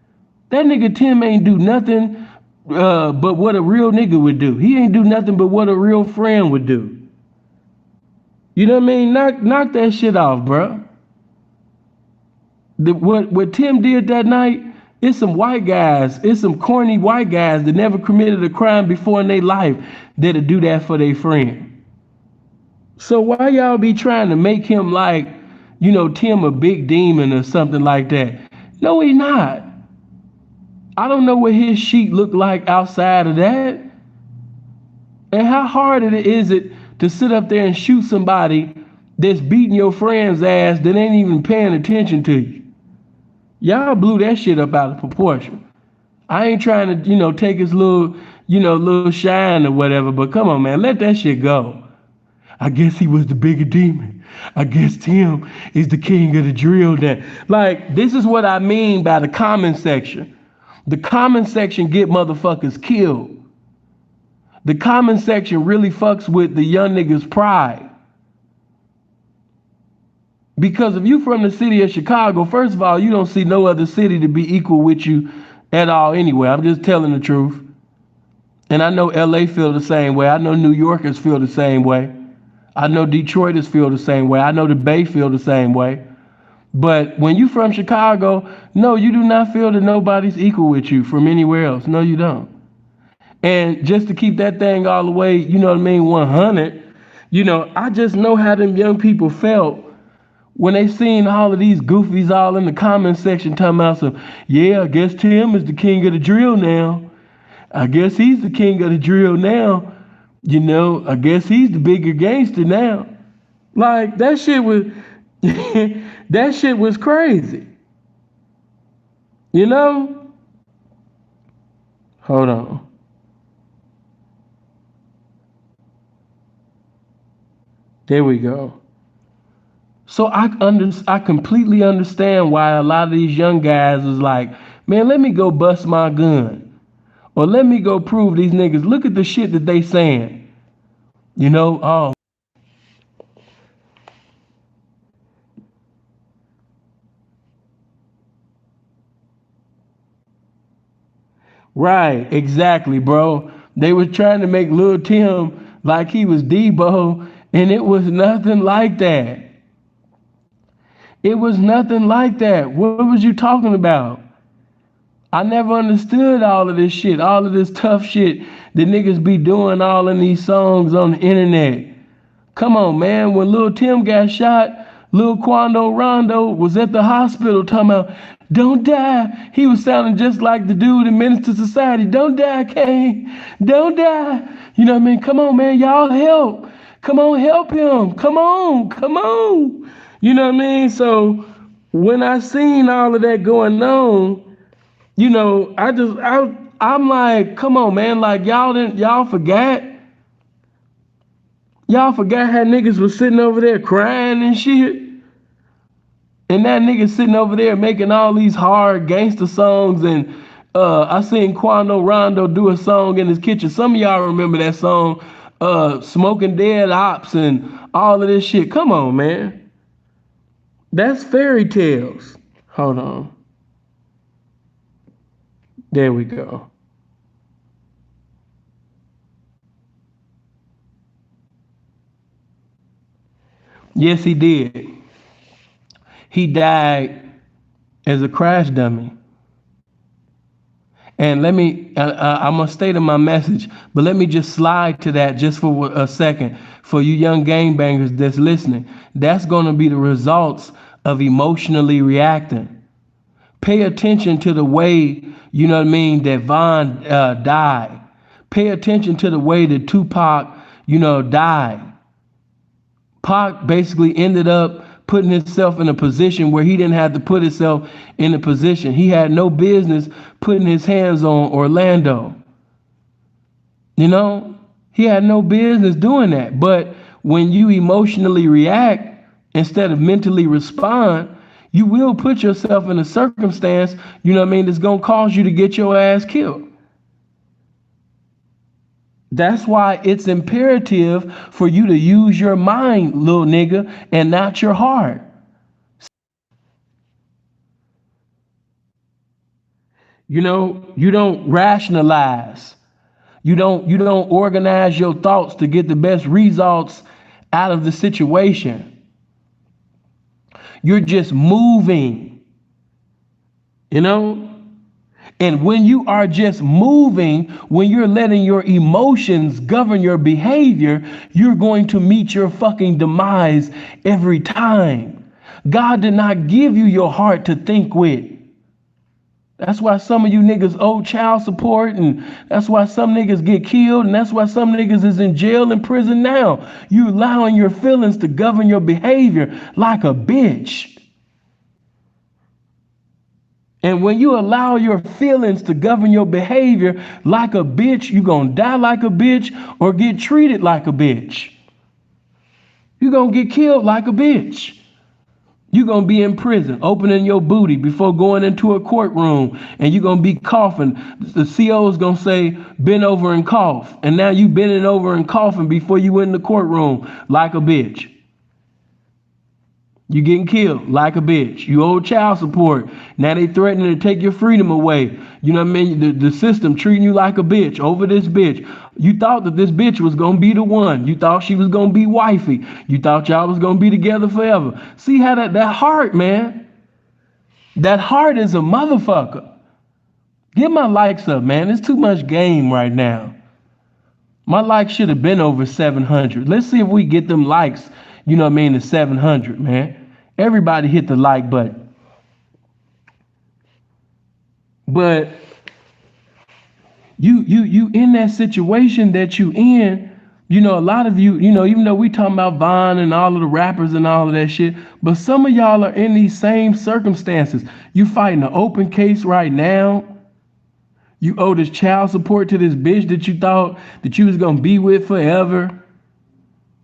That nigga Tim ain't do nothing but what a real nigga would do. He ain't do nothing but what a real friend would do. You know what I mean? Knock that shit off, bro. What Tim did that night, it's some white guys, it's some corny white guys that never committed a crime before in their life that'll do that for their friend. So why y'all be trying to make him like, Tim a big demon or something like that? No, he not. I don't know what his sheet look like outside of that. And how hard is it to sit up there and shoot somebody that's beating your friend's ass that ain't even paying attention to you? Y'all blew that shit up out of proportion. I ain't trying to, take his little shine or whatever, but come on, man, let that shit go. I guess he was the bigger demon. I guess Tim is the king of the drill then. Like, this is what I mean by the comment section. The comment section get motherfuckers killed. The comment section really fucks with the young niggas' pride. Because if you from the city of Chicago, first of all, you don't see no other city to be equal with you at all anyway. I'm just telling the truth. And I know LA feel the same way. I know New Yorkers feel the same way. I know Detroiters feel the same way. I know the Bay feel the same way. But when you from Chicago, no, you do not feel that nobody's equal with you from anywhere else. No, you don't. And just to keep that thing all the way, 100, I just know how them young people felt when they seen all of these goofies all in the comment section talking about some, yeah, I guess Tim is the king of the drill now. I guess he's the king of the drill now. I guess he's the bigger gangster now. Like, that shit was, that shit was crazy. Hold on. There we go. So I completely understand why a lot of these young guys is like, man, let me go bust my gun. Or let me go prove these niggas, look at the shit that they saying. Oh. Right, exactly, bro. They was trying to make Lil Tim like he was Debo, and it was nothing like that. It was nothing like that. What was you talking about? I never understood all of this shit, all of this tough shit that niggas be doing all in these songs on the internet. Come on, man. When Lil Tim got shot, Lil Quando Rondo was at the hospital talking about, don't die. He was sounding just like the dude in Menace to Society. Don't die, Kane. Don't die. You know what I mean? Come on, man. Y'all help. Come on, help him. Come on. Come on. You know what I mean? So when I seen all of that going on, I'm like, come on, man. Like, y'all forgot? Y'all forgot how niggas was sitting over there crying and shit? And that nigga sitting over there making all these hard gangster songs, and I seen Quando Rondo do a song in his kitchen. Some of y'all remember that song, Smoking Dead Opps and all of this shit. Come on, man. That's fairy tales. Hold on. There we go. Yes, he did. He died as a crash dummy. And I'm going to state in my message, but let me just slide to that just for a second. For you young gangbangers that's listening, that's going to be the results of emotionally reacting. Pay attention to the way, that Von died. Pay attention to the way that Tupac, died. Pac basically ended up putting himself in a position where he didn't have to put himself in a position. He had no business putting his hands on Orlando. He had no business doing that. But when you emotionally react instead of mentally respond, you will put yourself in a circumstance, that's going to cause you to get your ass killed. That's why it's imperative for you to use your mind, little nigga, and not your heart. You know, you don't rationalize. You don't organize your thoughts to get the best results out of the situation. You're just moving, you know? And when you are just moving, when you're letting your emotions govern your behavior, you're going to meet your fucking demise every time. God did not give you your heart to think with. That's why some of you niggas owe child support, and that's why some niggas get killed, and that's why some niggas is in jail and prison now. You allowing your feelings to govern your behavior like a bitch. And when you allow your feelings to govern your behavior like a bitch, you're going to die like a bitch or get treated like a bitch. You're going to get killed like a bitch. You're going to be in prison, opening your booty before going into a courtroom, and you're going to be coughing. The CO is going to say, bend over and cough. And now you bending over and coughing before you went in the courtroom like a bitch. You getting killed like a bitch. You owe child support. Now they threatening to take your freedom away. You know what I mean? The system treating you like a bitch over this bitch. You thought that this bitch was going to be the one. You thought she was going to be wifey. You thought y'all was going to be together forever. See how that heart, man. That heart is a motherfucker. Get my likes up, man. There's too much game right now. My likes should have been over 700. Let's see if we get them likes, you know what I mean, to 700, man. Everybody hit the like button. But you in that situation that you in, you know, a lot of you, you know, even though we talking about Vaughn and all of the rappers and all of that shit, but some of y'all are in these same circumstances. You fighting an open case right now. You owe this child support to this bitch that you thought that you was gonna be with forever.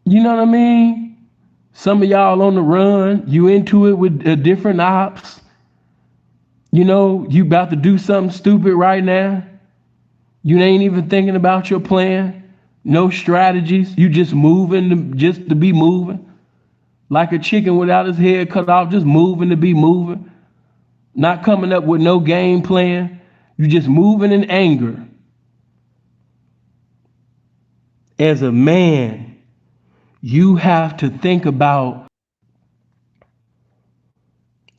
You know what I mean? Some of y'all on the run. You into it with different ops. You know, you about to do something stupid right now. You ain't even thinking about your plan. No strategies. You just moving just to be moving. Like a chicken without his head cut off, just moving to be moving. Not coming up with no game plan. You just moving in anger. As a man, you have to think about,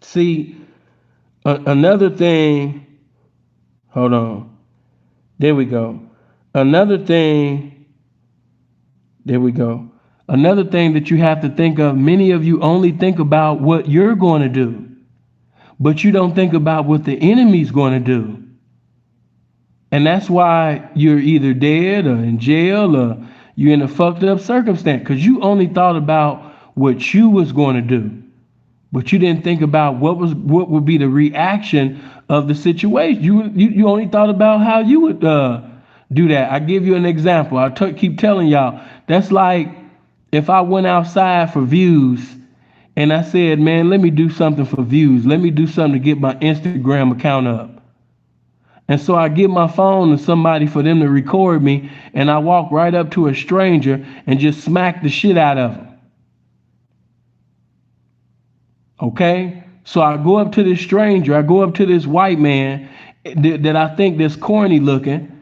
see, another thing, hold on. There we go. Another thing, there we go. Another thing that you have to think of, many of you only think about what you're going to do, but you don't think about what the enemy's going to do. And that's why you're either dead or in jail or you're in a fucked up circumstance, because you only thought about what you was going to do, but you didn't think about what would be the reaction of the situation. You only thought about how you would do that. I give you an example. I keep telling y'all, that's like if I went outside for views and I said, man, let me do something for views. Let me do something to get my Instagram account up. And so I give my phone to somebody for them to record me, and I walk right up to a stranger and just smack the shit out of them. Okay? So I go up to this stranger, I go up to this white man that I think that's corny looking.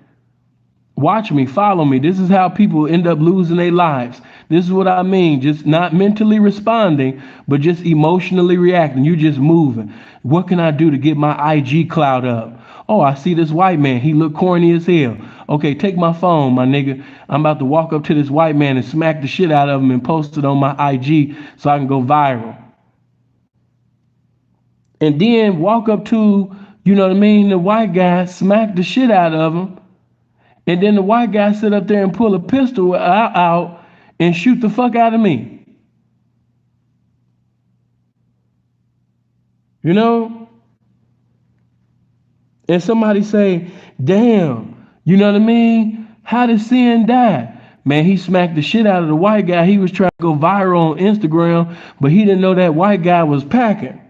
Watch me, follow me. This is how people end up losing their lives. This is what I mean. Just not mentally responding, but just emotionally reacting. You just moving. What can I do to get my IG clout up? Oh, I see this white man. He look corny as hell. Okay, take my phone, my nigga. I'm about to walk up to this white man and smack the shit out of him and post it on my IG so I can go viral. And then walk up to, you know what I mean, the white guy, smack the shit out of him. And then the white guy sit up there and pull a pistol out and shoot the fuck out of me. You know? And somebody say, damn, you know what I mean? How did Sin die? Man, he smacked the shit out of the white guy. He was trying to go viral on Instagram, but he didn't know that white guy was packing.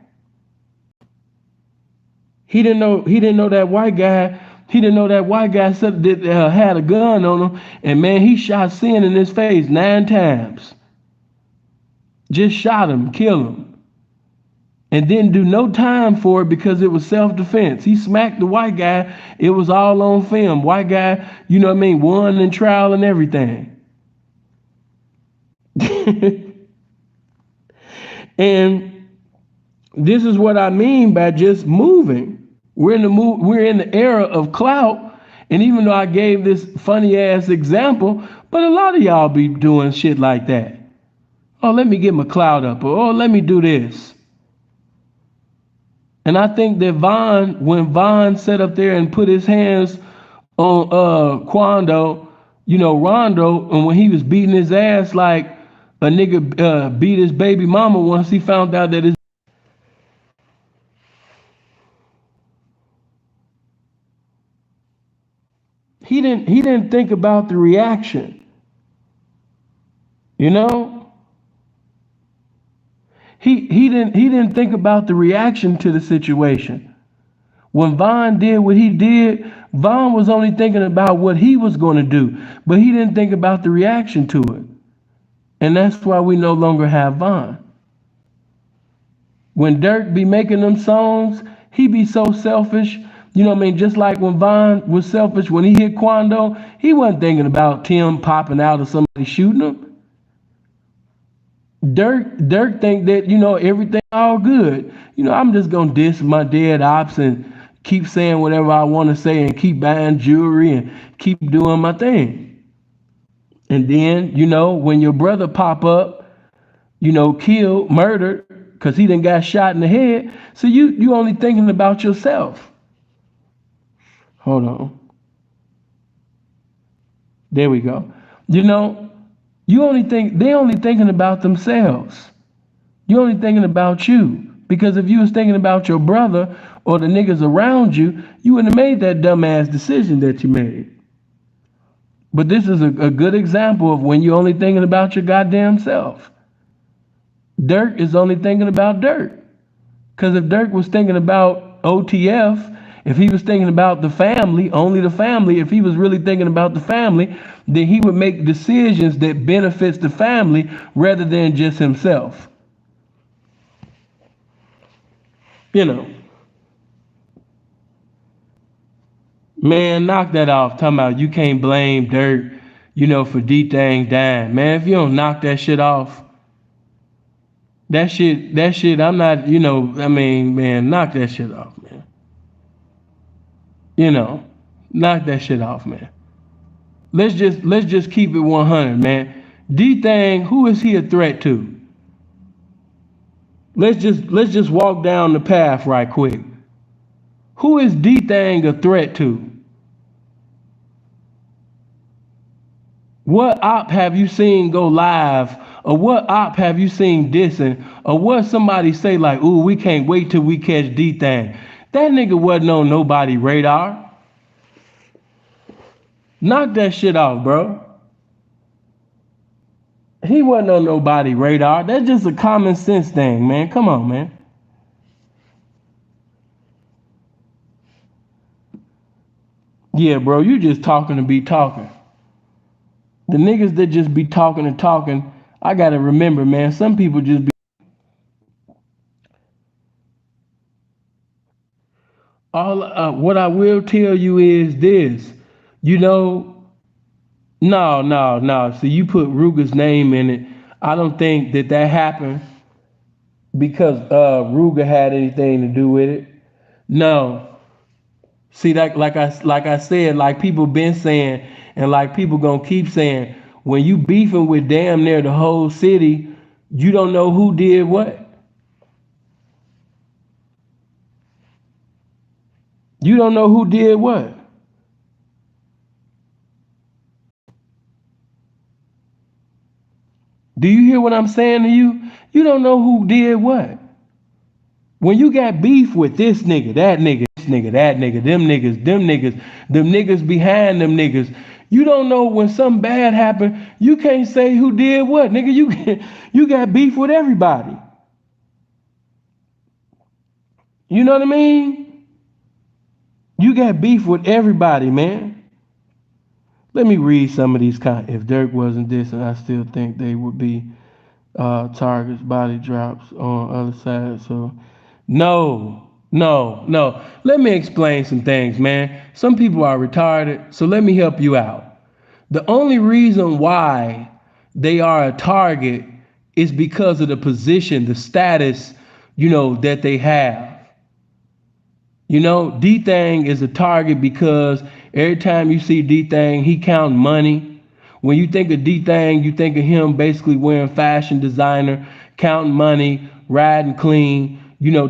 He didn't know that white guy He didn't know that white guy said that had a gun on him, and man, he shot Sin in his face 9 times. Just shot him, killed him, and didn't do no time for it because it was self-defense. He smacked the white guy. It was all on film. White guy, you know what I mean, won in trial and everything. And this is what I mean by just moving. We're in the era of clout. And even though I gave this funny ass example, but a lot of y'all be doing shit like that. Oh, let me get my clout up, or oh, let me do this. And I think that when Von sat up there and put his hands on Quando, you know, Rondo, and when he was beating his ass like a nigga beat his baby mama once he found out that his he didn't think about the reaction. You know? He didn't think about the reaction to the situation. When Von did what he did, Von was only thinking about what he was going to do, but he didn't think about the reaction to it. And that's why we no longer have Von. When Durk be making them songs, he be so selfish. You know what I mean? Just like when Von was selfish when he hit Quando, he wasn't thinking about Tim popping out or somebody shooting him. Durk think that, you know, everything all good. You know, I'm just gonna diss my dead ops and keep saying whatever I want to say and keep buying jewelry and keep doing my thing. And then, you know, when your brother pop up, you know, killed, murdered, because he done got shot in the head, so you only thinking about yourself. Hold on. There we go. You know, they only thinking about themselves. You only thinking about you. Because if you was thinking about your brother or the niggas around you, you wouldn't have made that dumbass decision that you made. But this is a good example of when you're only thinking about your goddamn self. Durk is only thinking about Durk. Because if Durk was thinking about OTF, if he was thinking about the family, only the family, if he was really thinking about the family, then he would make decisions that benefits the family rather than just himself. You know. Man, knock that off. Talking about you can't blame Durk, you know, for DThang dying. Man, if you don't knock that shit off, that shit, I'm not, you know, I mean, man, knock that shit off, man. You know, knock that shit off, man. Let's just keep it 100, man. DThang, who is he a threat to? Let's just walk down the path right quick. Who is DThang a threat to? What op have you seen go live? Or what op have you seen dissing? Or what somebody say like, ooh, we can't wait till we catch DThang? That nigga wasn't on nobody radar. Knock that shit off, bro. He wasn't on nobody radar. That's just a common sense thing, man. Come on, man. Yeah, bro, you just talking to be talking. The niggas that just be talking and talking, I gotta remember, man, some people just be. What I will tell you is this, you know, no. See, you put Ruger's name in it. I don't think that happened because Ruger had anything to do with it. No. See, that like I said, like people been saying, and like people gonna keep saying, when you beefing with damn near the whole city, you don't know who did what. You don't know who did what. Do you hear what I'm saying to you? You don't know who did what. When you got beef with this nigga, that nigga, this nigga, that nigga, them niggas behind them niggas, you don't know when something bad happened, you can't say who did what. Nigga, you got beef with everybody. You know what I mean? You got beef with everybody, man. Let me read some of these if Dirk wasn't this, and I still think they would be targets, body drops on other side. So no. Let me explain some things, man. Some people are retarded, so let me help you out. The only reason why they are a target is because of the position, the status, that they have. DThang is a target because every time you see DThang, he counting money. When you think of DThang, you think of him basically wearing fashion designer, counting money, riding clean,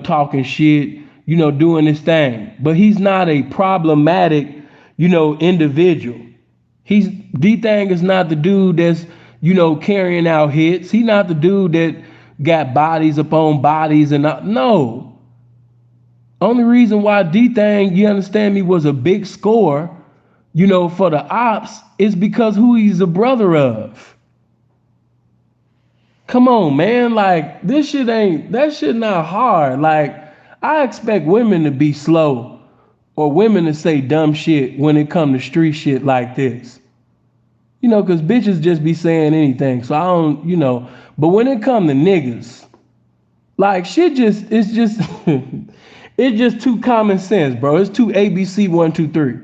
talking shit, doing this thing. But he's not a problematic, individual. He's DThang is not the dude that's, carrying out hits. He's not the dude that got bodies upon bodies and not, no. Only reason why DThang, you understand me, was a big score, for the Opps is because who he's a brother of. Come on, man. Like, that shit not hard. Like, I expect women to be slow or women to say dumb shit when it come to street shit like this. Because bitches just be saying anything. So I don't, but when it come to niggas, like shit it's just it's just too common sense, bro. It's too ABC 1, 2, 3.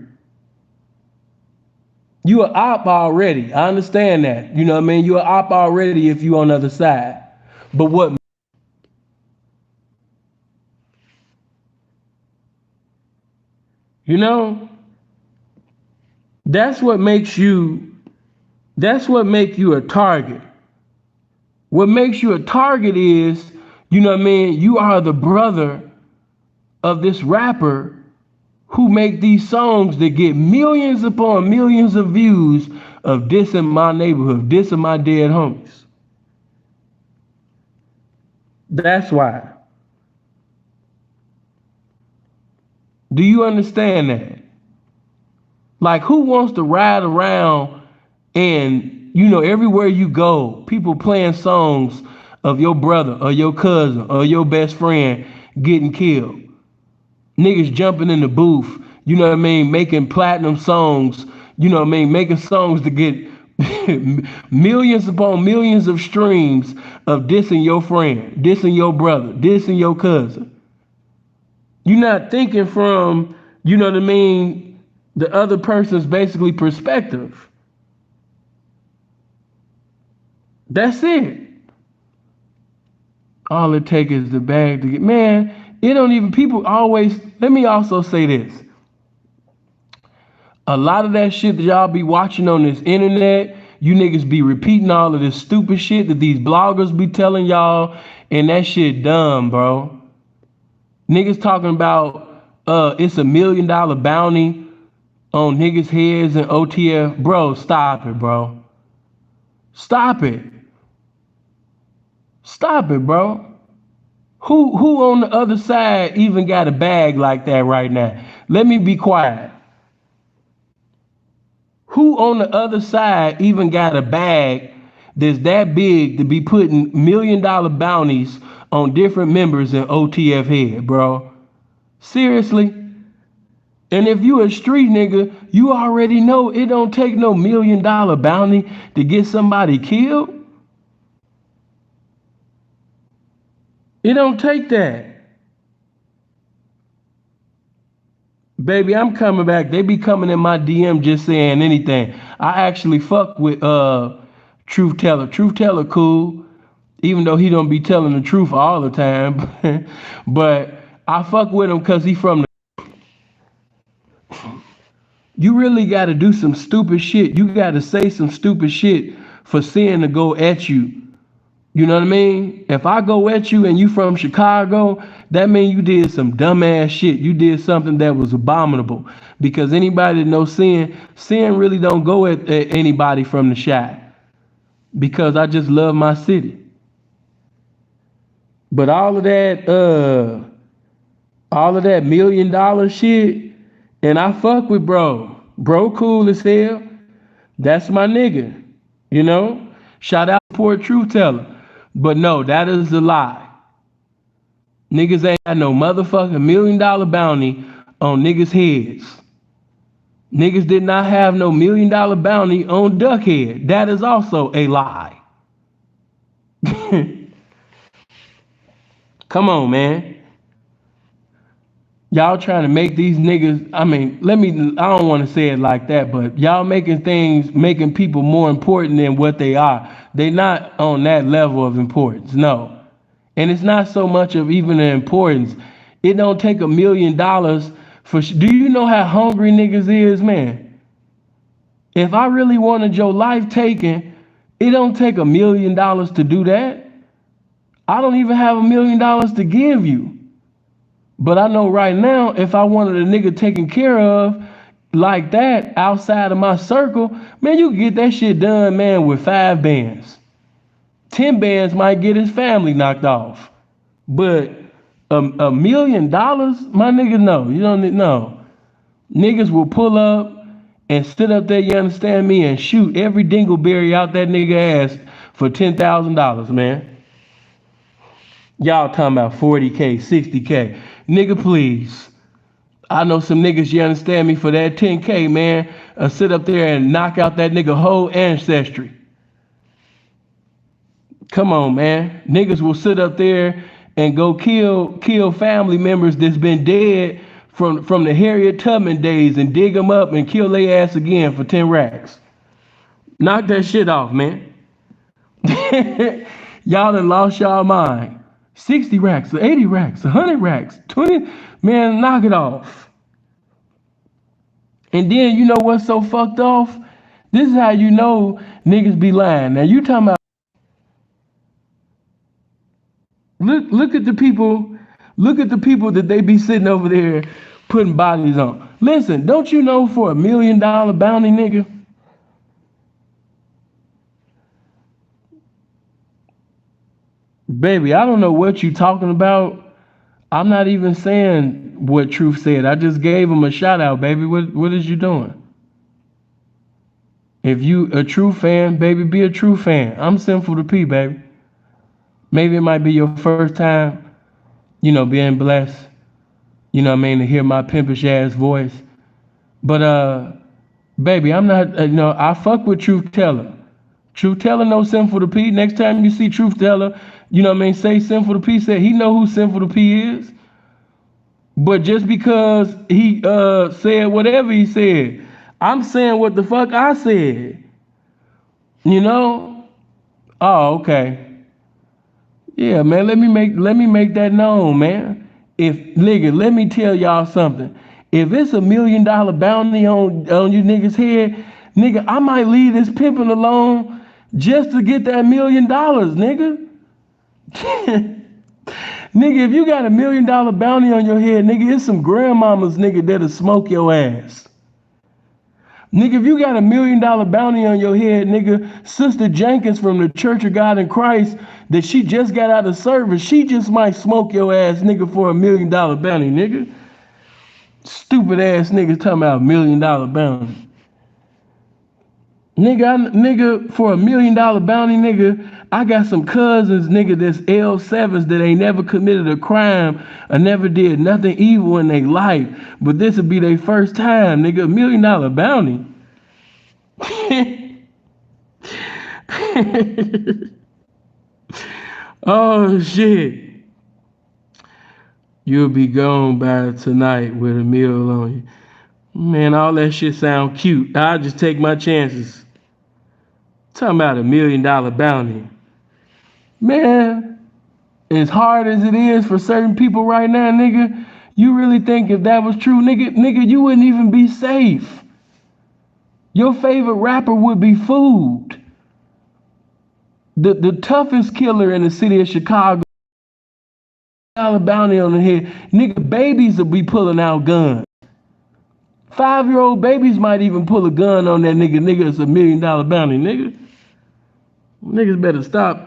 You a op already. I understand that. You know what I mean? You a op already if you on the other side. But what you know, that's what makes you a target. What makes you a target is, you are the brother of this rapper who make these songs that get millions upon millions of views of dissing my neighborhood, dissing my dead homies. That's why. Do you understand that? Like, who wants to ride around and, everywhere you go, people playing songs of your brother or your cousin or your best friend getting killed? Niggas jumping in the booth, making platinum songs, making songs to get millions upon millions of streams of dissing your friend, dissing your brother, dissing your cousin. You're not thinking from, the other person's basically perspective. That's it. All it takes is the bag to get, man, it don't even, people always, let me also say this. A lot of that shit that y'all be watching on this internet, you niggas be repeating all of this stupid shit that these bloggers be telling y'all, and that shit dumb, bro. Niggas talking about it's $1 million bounty on niggas' heads and OTF. Bro, stop it, bro. Stop it. Stop it, bro. Who on the other side even got a bag like that right now? Let me be quiet. Who on the other side even got a bag that's that big to be putting $1 million bounties on different members in OTF head, bro? Seriously? And if you a street nigga, you already know it don't take no $1 million bounty to get somebody killed. It don't take that. Baby, I'm coming back. They be coming in my DM just saying anything. I actually fuck with Truth Teller. Truth Teller cool, even though he don't be telling the truth all the time. But I fuck with him because he from the. You really got to do some stupid shit. You got to say some stupid shit for sin to go at you. You know what I mean? If I go at you and you from Chicago, that means you did some dumbass shit. You did something that was abominable. Because anybody that knows sin really don't go at anybody from the shot. Because I just love my city. But all of that $1 million shit, and I fuck with bro. Bro cool as hell. That's my nigga. Shout out for a Truth Teller. But no, that is a lie. Niggas ain't got no motherfucking $1 million bounty on niggas' heads. Niggas did not have no $1 million bounty on Duck Head. That is also a lie. Come on, man. Y'all trying to make these niggas, I don't want to say it like that, but y'all making people more important than what they are. They not on that level of importance, no. And it's not so much of even the importance. It don't take $1 million for, do you know how hungry niggas is, man? If I really wanted your life taken, it don't take $1 million to do that. I don't even have $1 million to give you. But I know right now, if I wanted a nigga taken care of like that outside of my circle, man, you can get that shit done, man, with 5 bands. 10 bands might get his family knocked off. But $1 million, my nigga, no. You don't need, no. Niggas will pull up and sit up there, you understand me, and shoot every dingleberry out that nigga ass for $10,000, man. Y'all talking about 40K, 60K. Nigga, please. I know some niggas, you understand me, for that 10K, man, sit up there and knock out that nigga whole ancestry. Come on, man. Niggas will sit up there and go kill family members that's been dead from the Harriet Tubman days and dig them up and kill their ass again for 10 racks. Knock that shit off, man. Y'all done lost y'all mind. 60 racks, 80 racks, 100 racks, 20, man, knock it off. And then you know what's so fucked off? This is how you know niggas be lying. Now you talking about, look at the people that they be sitting over there putting bodies on. Listen, don't you know for $1 million bounty, nigga? Baby, I don't know what you talking about. I'm not even saying what Truth said. I just gave him a shout out, baby. What is you doing? If you a true fan, baby, be a true fan. I'm Sinful to P, baby. Maybe it might be your first time, being blessed, to hear my pimpish ass voice. But baby, I'm not, I fuck with Truth Teller. Truth Teller know Sinful to P. Next time you see Truth Teller, say Sinful to P, say he know who Sinful to P is. But just because he said whatever he said, I'm saying what the fuck I said. Oh, okay. Yeah, man, let me make that known, man. Let me tell y'all something. If it's $1 million bounty on you niggas' head, nigga, I might leave this pimping alone just to get that $1 million, nigga. Nigga, if you got $1 million bounty on your head, nigga, it's some grandmamas, nigga, that'll smoke your ass. Nigga, if you got $1 million bounty on your head, nigga, Sister Jenkins from the Church of God in Christ, that she just got out of service, she just might smoke your ass, nigga, for $1 million bounty, nigga. Stupid ass niggas talking about $1 million bounty. Nigga, for $1 million bounty, nigga, I got some cousins, nigga, that's L7s that ain't never committed a crime or never did nothing evil in their life. But this would be their first time, nigga, $1 million bounty. Oh, shit. You'll be gone by tonight with a meal on you. Man, all that shit sound cute. I'll just take my chances. Talking about $1 million bounty. Man, as hard as it is for certain people right now, nigga, you really think if that was true, nigga, you wouldn't even be safe. Your favorite rapper would be food. The toughest killer in the city of Chicago, bounty on the head, nigga, babies will be pulling out guns. 5-year-old babies might even pull a gun on that nigga. Nigga, it's $1 million bounty, nigga. Niggas better stop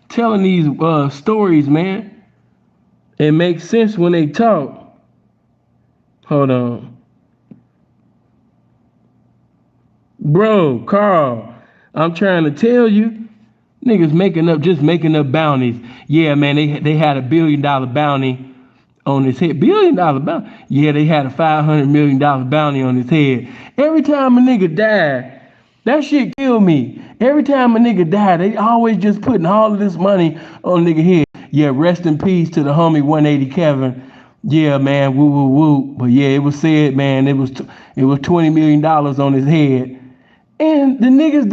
telling these stories, man. It makes sense when they talk. Hold on. Bro, Carl, I'm trying to tell you, niggas making up bounties. Yeah, man, they had $1 billion bounty on his head. $1 billion bounty. Yeah, they had a $500 million bounty on his head. Every time a nigga died, that shit killed me. Every time a nigga died, they always just putting all of this money on nigga head. Yeah, rest in peace to the homie 180 Kevin. Yeah, man, woo woo woo. But yeah, it was said, man, it was $20 million on his head. And the niggas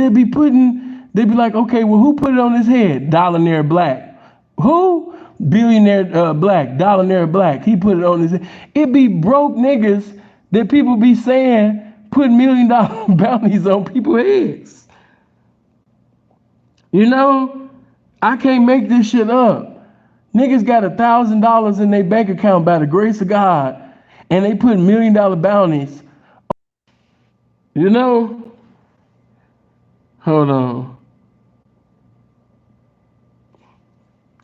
they be like, okay, well, who put it on his head? Dollionaire Black. Who? Billionaire Black. Dollionaire Black. He put it on his head. It be broke niggas that people be saying put $1 million bounties on people's heads. You know? I can't make this shit up. Niggas got $1,000 in their bank account by the grace of God, and they put $1 million bounties. You know? Hold on.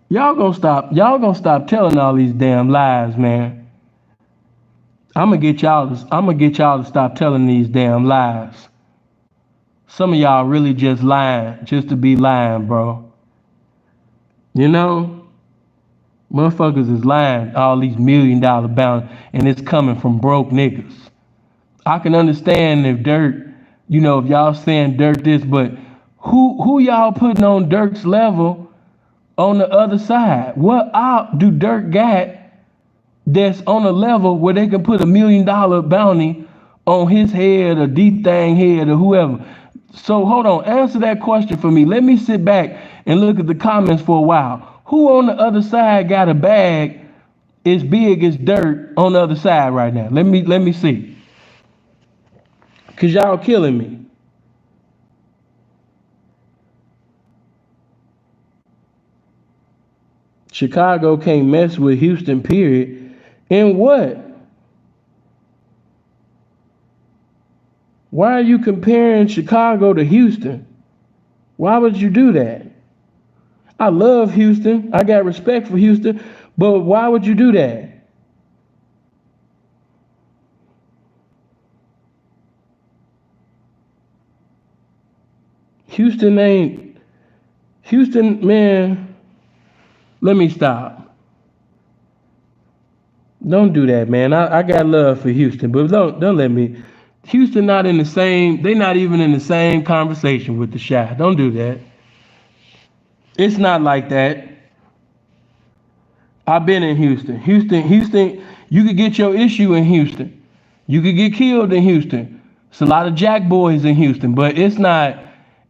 Y'all gonna stop telling all these damn lies, man. I'm gonna get y'all to stop telling these damn lies. Some of y'all really just lying, just to be lying, bro. You know? Motherfuckers is lying, all these $1 million bounties, and it's coming from broke niggas. I can understand if Durk, if y'all saying Durk this, but who y'all putting on Durk's level on the other side? What op do Durk got that's on a level where they can put $1 million bounty on his head or DThang head or whoever? So hold on, answer that question for me. Let me sit back and look at the comments for a while. Who on the other side got a bag as big as Durk on the other side right now? Let me see. Cause y'all killing me. Chicago can't mess with Houston, period. And what? Why are you comparing Chicago to Houston? Why would you do that? I love Houston. I got respect for Houston, but why would you do that? Houston, man, let me stop. Don't do that, man. I got love for Houston, but don't let me. Houston not in the same, they not even in the same conversation with the Chi. Don't do that. It's not like that. I've been in Houston. Houston, you could get your issue in Houston. You could get killed in Houston. It's a lot of jack boys in Houston, but it's not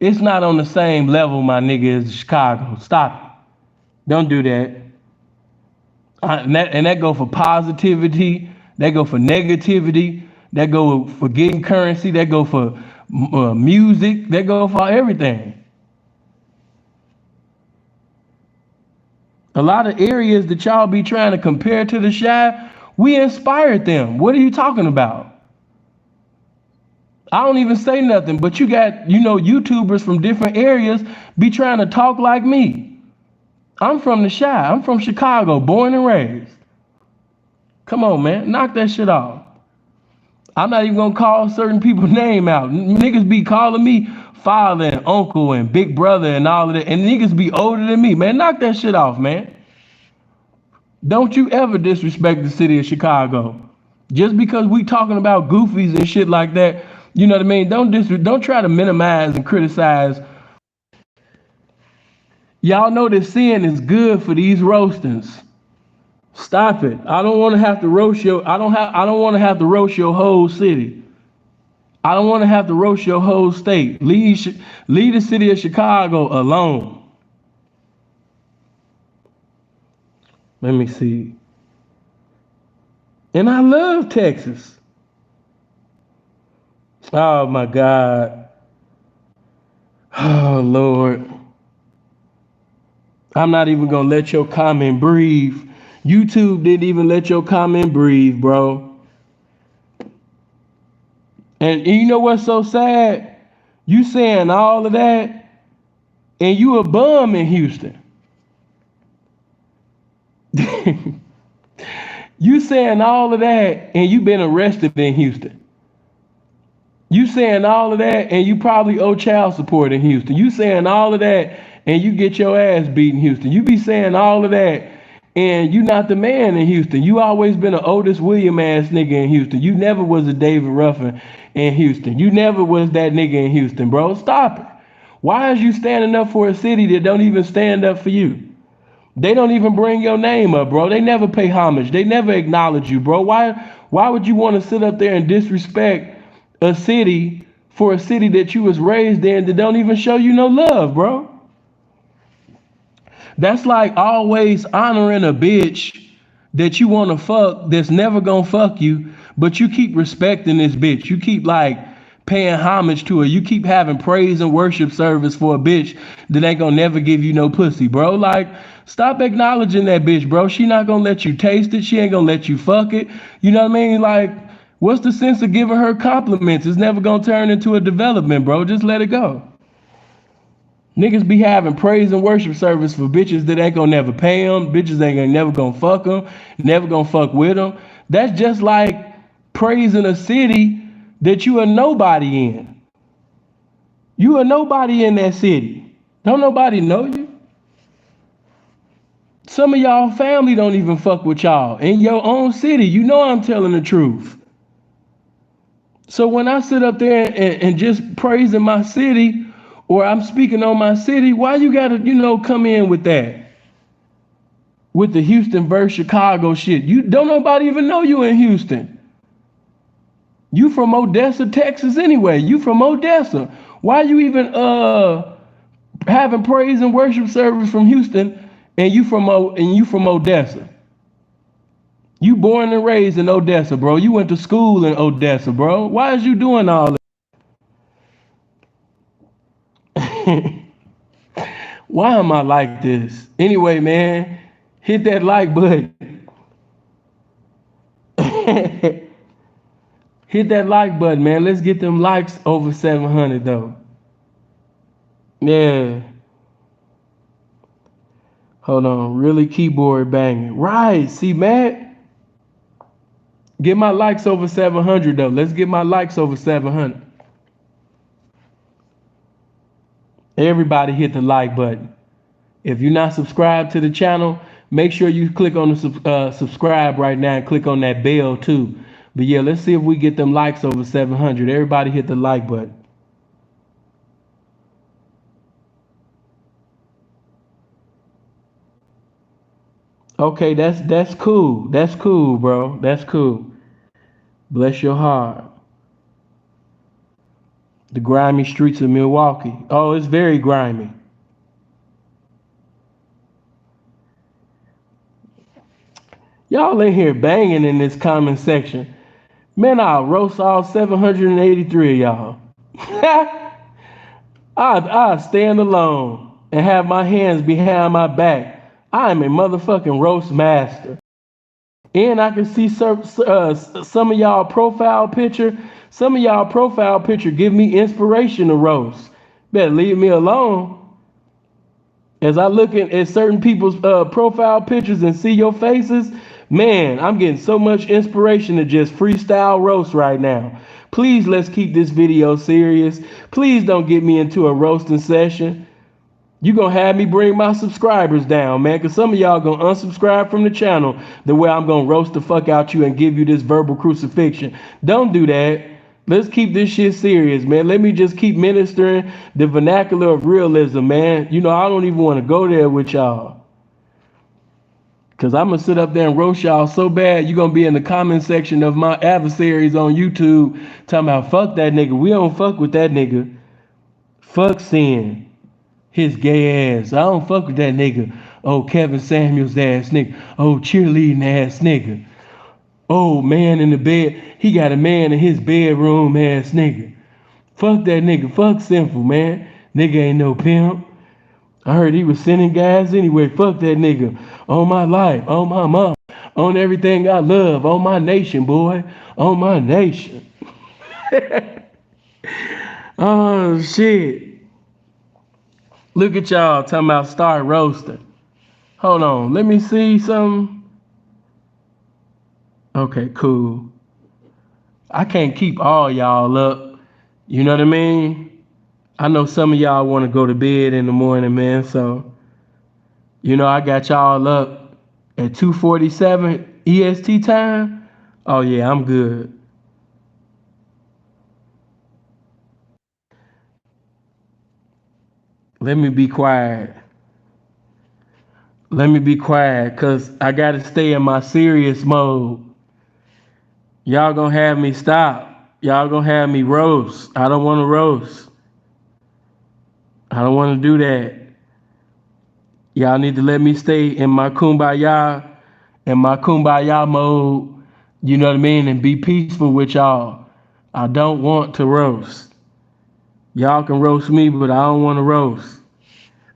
on the same level, my nigga, as Chicago. Stop it. Don't do that. And that go for positivity. That go for negativity. That go for getting currency. That go for music. That go for everything. A lot of areas that y'all be trying to compare to the Chi, we inspired them. What are you talking about? I don't even say nothing, but you got, YouTubers from different areas be trying to talk like me. I'm from the Chi. I'm from Chicago, born and raised. Come on, man. Knock that shit off. I'm not even gonna call certain people's name out. Niggas be calling me father and uncle and big brother and all of that, and niggas be older than me, man. Knock that shit off, man. Don't you ever disrespect the city of Chicago. Just because we talking about goofies and shit like that, you know what I mean? Don't try to minimize and criticize. Y'all know that sin is good for these roastings. Stop it. I don't want to have to roast your I don't want to have to roast your whole city. I don't want to have to roast your whole state. Leave the city of Chicago alone. Let me see. And I love Texas. Oh my God. Oh Lord. I'm not even gonna let your comment breathe. YouTube didn't even let your comment breathe, bro. And you know what's so sad? You saying all of that, and you a bum in Houston. You saying all of that, and you been arrested in Houston. You saying all of that, and you probably owe child support in Houston. You saying all of that, and you get your ass beat in Houston. You be saying all of that, And you not the man in Houston. You always been an Otis William ass nigga in Houston. You never was a David Ruffin in Houston. You never was that nigga in Houston, bro. Stop it. Why is you standing up for a city that don't even stand up for you? They don't even bring your name up, bro. They never pay homage. They never acknowledge you, bro. Why would you want to sit up there and disrespect a city for a city that you was raised in that don't even show you no love, bro? That's like always honoring a bitch that you want to fuck that's never gonna fuck you, but you keep respecting this bitch. You keep like paying homage to her. You keep having praise and worship service for a bitch that ain't gonna never give you no pussy, bro. Like, stop acknowledging that bitch, bro. She not gonna let you taste it. She ain't gonna let you fuck it. You know what I mean? Like, what's the sense of giving her compliments? It's never gonna turn into a development, bro. Just let it go. Niggas be having praise and worship service for bitches that ain't gonna never pay them, bitches ain't gonna never gonna fuck them, never gonna fuck with them. That's just like praising a city that you a nobody in. You a nobody in that city. Don't nobody know you. Some of y'all family don't even fuck with y'all in your own city. You know I'm telling the truth. So when I sit up there and just praising my city, or I'm speaking on my city, why you gotta, come in with that? With the Houston versus Chicago shit. You don't nobody even know you in Houston. You from Odessa, Texas anyway. You from Odessa. Why you even having praise and worship service from Houston and you from Odessa? You born and raised in Odessa, bro. You went to school in Odessa, bro. Why is you doing all that? Why am I like this? Anyway, man, hit that like button. Hit that like button, man. Let's get them likes over 700 though. Yeah. Hold on. Really keyboard banging. Right. See, man. Get my likes over 700 though. Let's get my likes over 700. Everybody hit the like button. If you're not subscribed to the channel, make sure you click on the subscribe right now and click on that bell too. But yeah, let's see if we get them likes over 700. Everybody hit the like button. Okay, that's cool. That's cool, bro. That's cool. Bless your heart. The grimy streets of Milwaukee. Oh, it's very grimy. Y'all in here banging in this comment section. Man, I'll roast all 783 of y'all. I stand alone and have my hands behind my back. I am a motherfucking roast master. And I can see some of y'all profile picture. Some of y'all profile picture give me inspiration to roast. Better leave me alone. As I look at certain people's profile pictures and see your faces, man, I'm getting so much inspiration to just freestyle roast right now. Please, let's keep this video serious. Please don't get me into a roasting session. You gonna have me bring my subscribers down, man, because some of y'all gonna unsubscribe from the channel the way I'm gonna roast the fuck out you and give you this verbal crucifixion. Don't do that. Let's keep this shit serious, man. Let me just keep ministering the vernacular of realism, man. I don't even want to go there with y'all. Because I'm going to sit up there and roast y'all so bad, you're going to be in the comment section of my adversaries on YouTube talking about, fuck that nigga. We don't fuck with that nigga. Fuck sin. His gay ass. I don't fuck with that nigga. Oh, Kevin Samuels ass nigga. Oh, cheerleading ass nigga. Oh, man in the bed. He got a man in his bedroom ass nigga. Fuck that nigga. Fuck Sinful, man. Nigga ain't no pimp. I heard he was sending guys anyway. Fuck that nigga. On my life. On my mom. On everything I love. On my nation, boy. On my nation. Oh, shit. Look at y'all talking about start roasting. Hold on. Let me see something. Okay, cool. I can't keep all y'all up. You know what I mean? I know some of y'all want to go to bed in the morning, man. So, I got y'all up. at 2:47 EST time, oh yeah, I'm good. Let me be quiet. Let me be quiet, cause I gotta stay in my serious mode. Y'all gonna have me stop. Y'all gonna have me roast. I don't want to roast. I don't want to do that. Y'all need to let me stay in my kumbaya mode. You know what I mean, and be peaceful with y'all. I don't want to roast. Y'all can roast me, but I don't want to roast.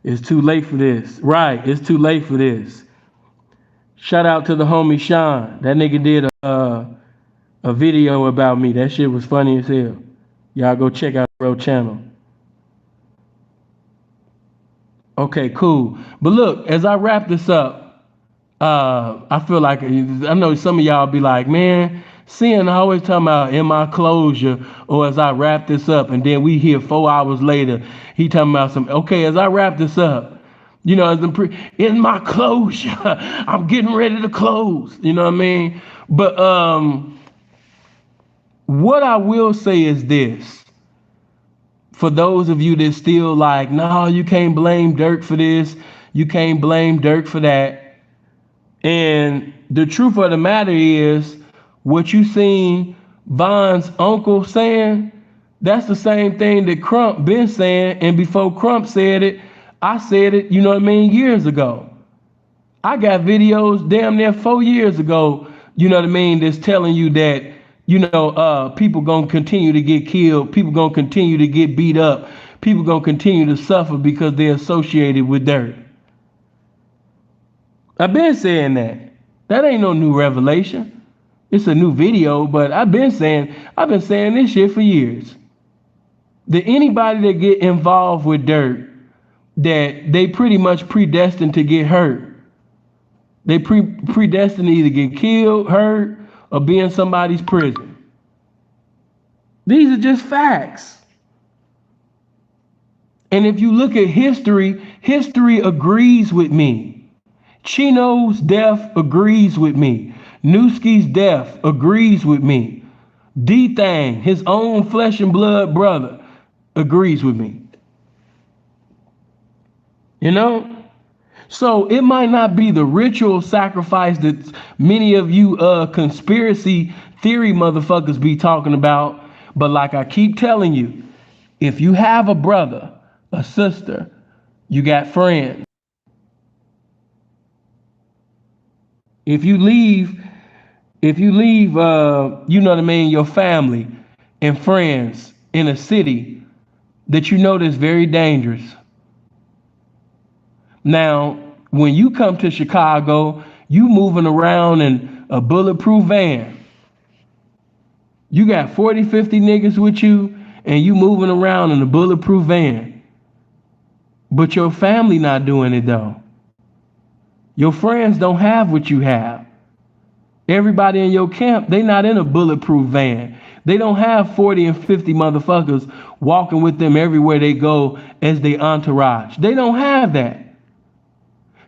It's too late for this. Right, it's too late for this. Shout out to the homie Sean. That nigga did a video about me. That shit was funny as hell. Y'all go check out bro channel. Okay, cool. But look, as I wrap this up, I feel like I know some of y'all be like, man, seeing always talking about in my closure, or as I wrap this up, and then we hear 4 hours later, he talking about some. Okay, as I wrap this up, you know, in my closure, I'm getting ready to close. You know what I mean? But what I will say is this: for those of you that still like, no, you can't blame Durk for this, you can't blame Durk for that. And the truth of the matter is, what you seen Von's uncle saying, that's the same thing that Crump been saying. And before Crump said it, I said it, you know what I mean, years ago. I got videos damn near 4 years ago, you know what I mean, that's telling you that, people gonna continue to get killed, people gonna continue to get beat up, people gonna continue to suffer because they're associated with dirt. I've been saying that. That ain't no new revelation. It's a new video, but I've been saying this shit for years. That anybody that get involved with dirt, that they pretty much predestined to get hurt. They predestined to either get killed, hurt, or be in somebody's prison. These are just facts. And if you look at history, history agrees with me. Chino's death agrees with me. Nuski's death agrees with me. DThang, his own flesh and blood brother, agrees with me. You know? So it might not be the ritual sacrifice that many of you conspiracy theory motherfuckers be talking about, but like I keep telling you, if you have a brother, a sister, you got friends. If you leave, you know what I mean, your family and friends in a city that you know that's very dangerous. Now, when you come to Chicago, you moving around in a bulletproof van. You got 40, 50 niggas with you, and you moving around in a bulletproof van. But your family not doing it though. Your friends don't have what you have. Everybody in your camp, they not in a bulletproof van. They don't have 40 and 50 motherfuckers walking with them everywhere they go as they entourage. They don't have that.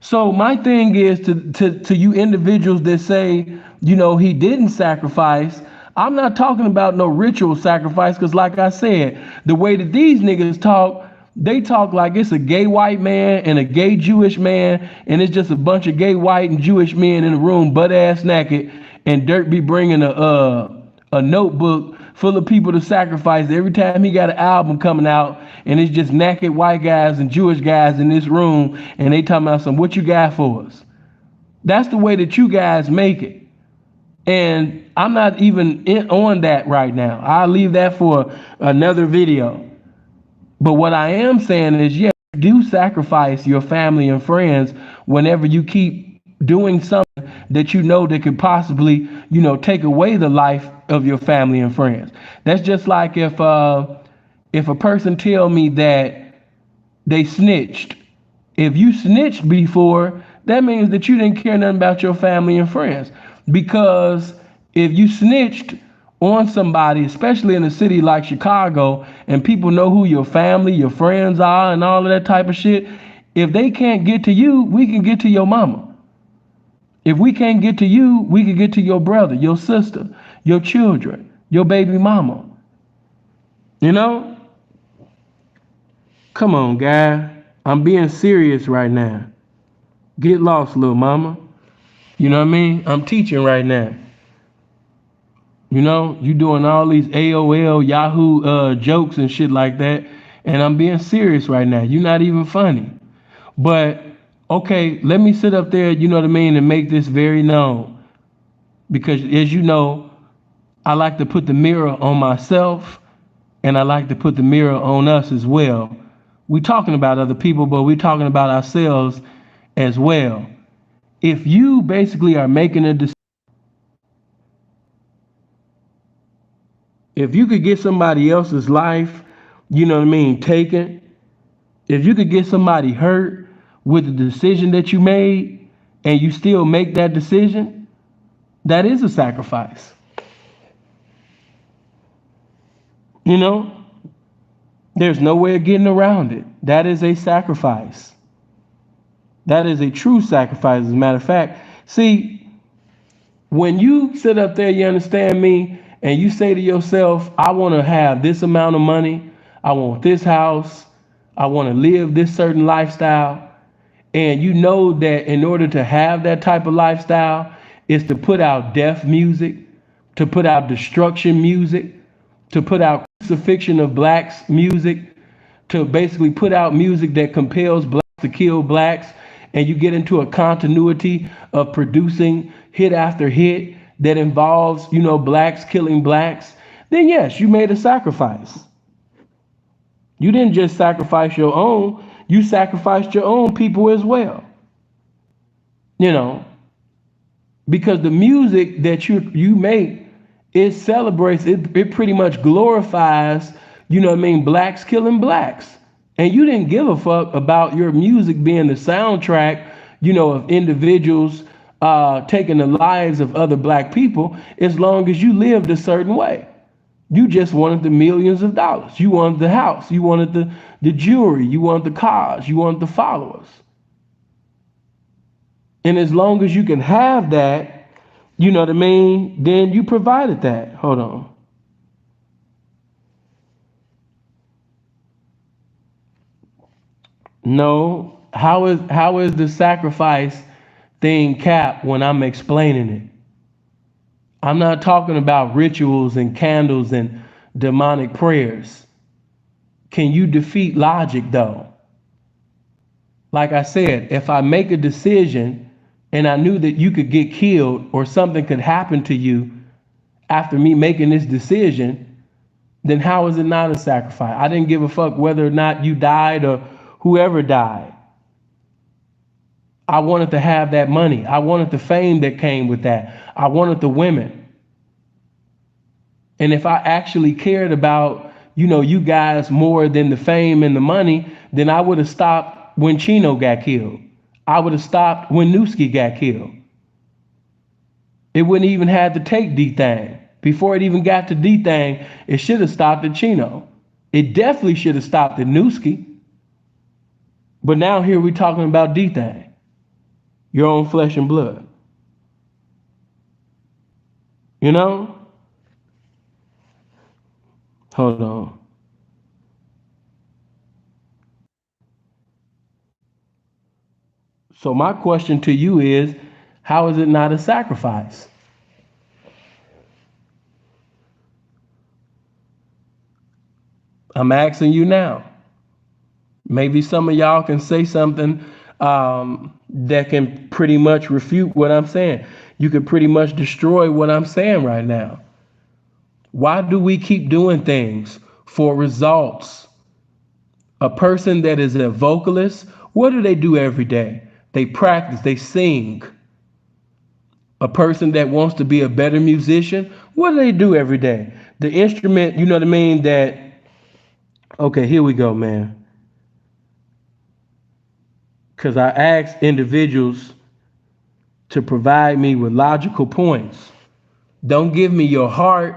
So my thing is to you individuals that say, he didn't sacrifice. I'm not talking about no ritual sacrifice, because like I said, the way that these niggas talk, they talk like it's a gay white man and a gay Jewish man, and it's just a bunch of gay white and Jewish men in the room, butt ass naked, and Durk be bringing a notebook full of people to sacrifice every time he got an album coming out, and it's just naked white guys and Jewish guys in this room, and they talking about what you got for us. That's the way that you guys make it. And I'm not even on that right now. I'll leave that for another video. But what I am saying is, yes, do sacrifice your family and friends whenever you keep doing something that you know that could possibly, take away the life of your family and friends. That's just like if a person tell me that they snitched. If you snitched before, that means that you didn't care nothing about your family and friends. Because if you snitched on somebody, especially in a city like Chicago, and people know who your family, your friends are, and all of that type of shit, if they can't get to you, we can get to your mama. If we can't get to you, we can get to your brother, your sister, your children, your baby mama. You know? Come on, guy. I'm being serious right now. Get lost, little mama. You know what I mean? I'm teaching right now. You know, you doing all these AOL, Yahoo jokes and shit like that. And I'm being serious right now. You're not even funny. But okay, let me sit up there, you know what I mean, and make this very known. Because as you know, I like to put the mirror on myself and I like to put the mirror on us as well. We're talking about other people, but we're talking about ourselves as well. If you basically are making a decision, if you could get somebody else's life, you know what I mean, taken, if you could get somebody hurt with the decision that you made and you still make that decision, that is a sacrifice. You know, there's no way of getting around it. That is a sacrifice. That is a true sacrifice, as a matter of fact. See, when you sit up there, you understand me, and you say to yourself, I want to have this amount of money, I want this house, I want to live this certain lifestyle, and you know that in order to have that type of lifestyle is to put out death music, to put out destruction music, to put out crucifixion of blacks music, to basically put out music that compels blacks to kill blacks, and you get into a continuity of producing hit after hit that involves, you know, blacks killing blacks, then yes, you made a sacrifice. You didn't just sacrifice your own, you sacrificed your own people as well. You know, because the music that you make, it celebrates, it pretty much glorifies, you know what I mean, blacks killing blacks. And you didn't give a fuck about your music being the soundtrack, you know, of individuals taking the lives of other black people, as long as you lived a certain way. You just wanted the millions of dollars. You wanted the house. You wanted the jewelry. You wanted the cars. You wanted the followers. And as long as you can have that, you know what I mean, then you provided that. Hold on. No, how is the sacrifice thing cap when I'm explaining it? I'm not talking about rituals and candles and demonic prayers. Can you defeat logic though? Like I said, if I make a decision and I knew that you could get killed or something could happen to you after me making this decision, then how is it not a sacrifice? I didn't give a fuck whether or not you died or whoever died. I wanted to have that money. I wanted the fame that came with that. I wanted the women. And if I actually cared about, you know, you guys more than the fame and the money, then I would have stopped when Chino got killed. I would have stopped when Nuski got killed. It wouldn't even have to take DThang. Before it even got to DThang, it should have stopped at Chino. It definitely should have stopped at Nuski. But now here we're talking about DThang, your own flesh and blood. You know? Hold on. So my question to you is, how is it not a sacrifice? I'm asking you now. Maybe some of y'all can say something that can pretty much refute what I'm saying. You can pretty much destroy what I'm saying right now. Why do we keep doing things for results? A person that is a vocalist, what do they do every day? They practice, they sing. A person that wants to be a better musician, what do they do every day? The instrument, you know what I mean, that, okay, here we go, man. Because I asked individuals to provide me with logical points. Don't give me your heart,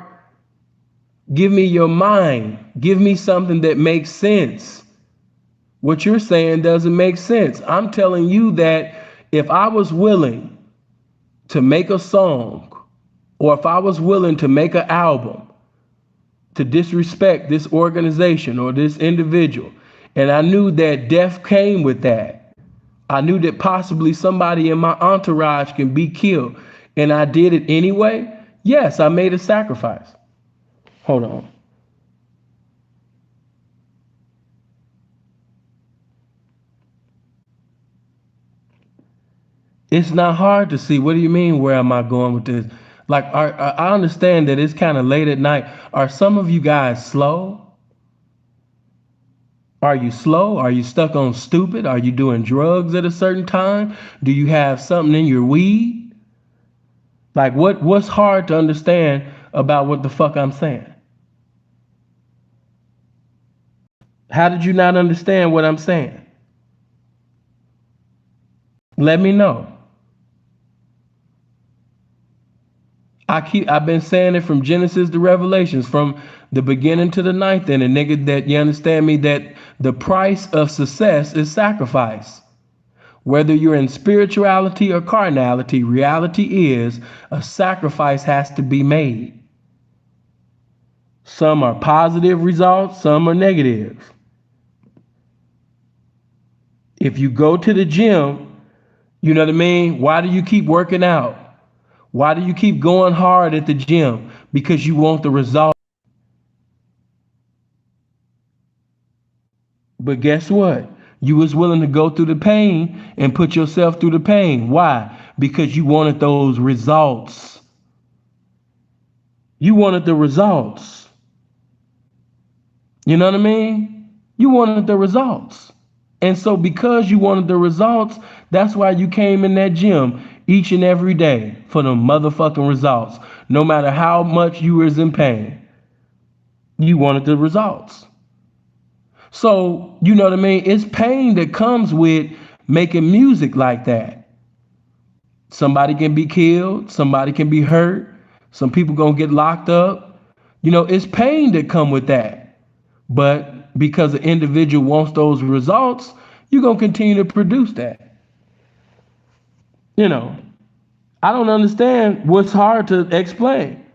give me your mind. Give me something that makes sense. What you're saying doesn't make sense. I'm telling you that if I was willing to make a song, or if I was willing to make an album to disrespect this organization or this individual, and I knew that death came with that, I knew that possibly somebody in my entourage can be killed, and I did it anyway, yes, I made a sacrifice. Hold on. It's not hard to see. What do you mean, where am I going with this? Like, I understand that it's kind of late at night. Are some of you guys slow? Are you slow? Are you stuck on stupid? Are you doing drugs at a certain time? Do you have something in your weed? Like, what's hard to understand about what the fuck I'm saying? How did you not understand what I'm saying? Let me know. I've been saying it from Genesis to Revelations, from the beginning to the ninth, and nigga, that you understand me, that the price of success is sacrifice. Whether you're in spirituality or carnality, reality is a sacrifice has to be made. Some are positive results, some are negative. If you go to the gym, you know what I mean? Why do you keep working out? Why do you keep going hard at the gym? Because you want the result. But guess what? You was willing to go through the pain and put yourself through the pain. Why? Because you wanted those results. You wanted the results. You know what I mean? You wanted the results. And so because you wanted the results, that's why you came in that gym each and every day for the motherfucking results. No matter how much you was in pain, you wanted the results. So, you know what I mean? It's pain that comes with making music like that. Somebody can be killed, somebody can be hurt, some people gonna get locked up. You know, it's pain that come with that. But because the individual wants those results, you're gonna continue to produce that. You know, I don't understand what's hard to explain.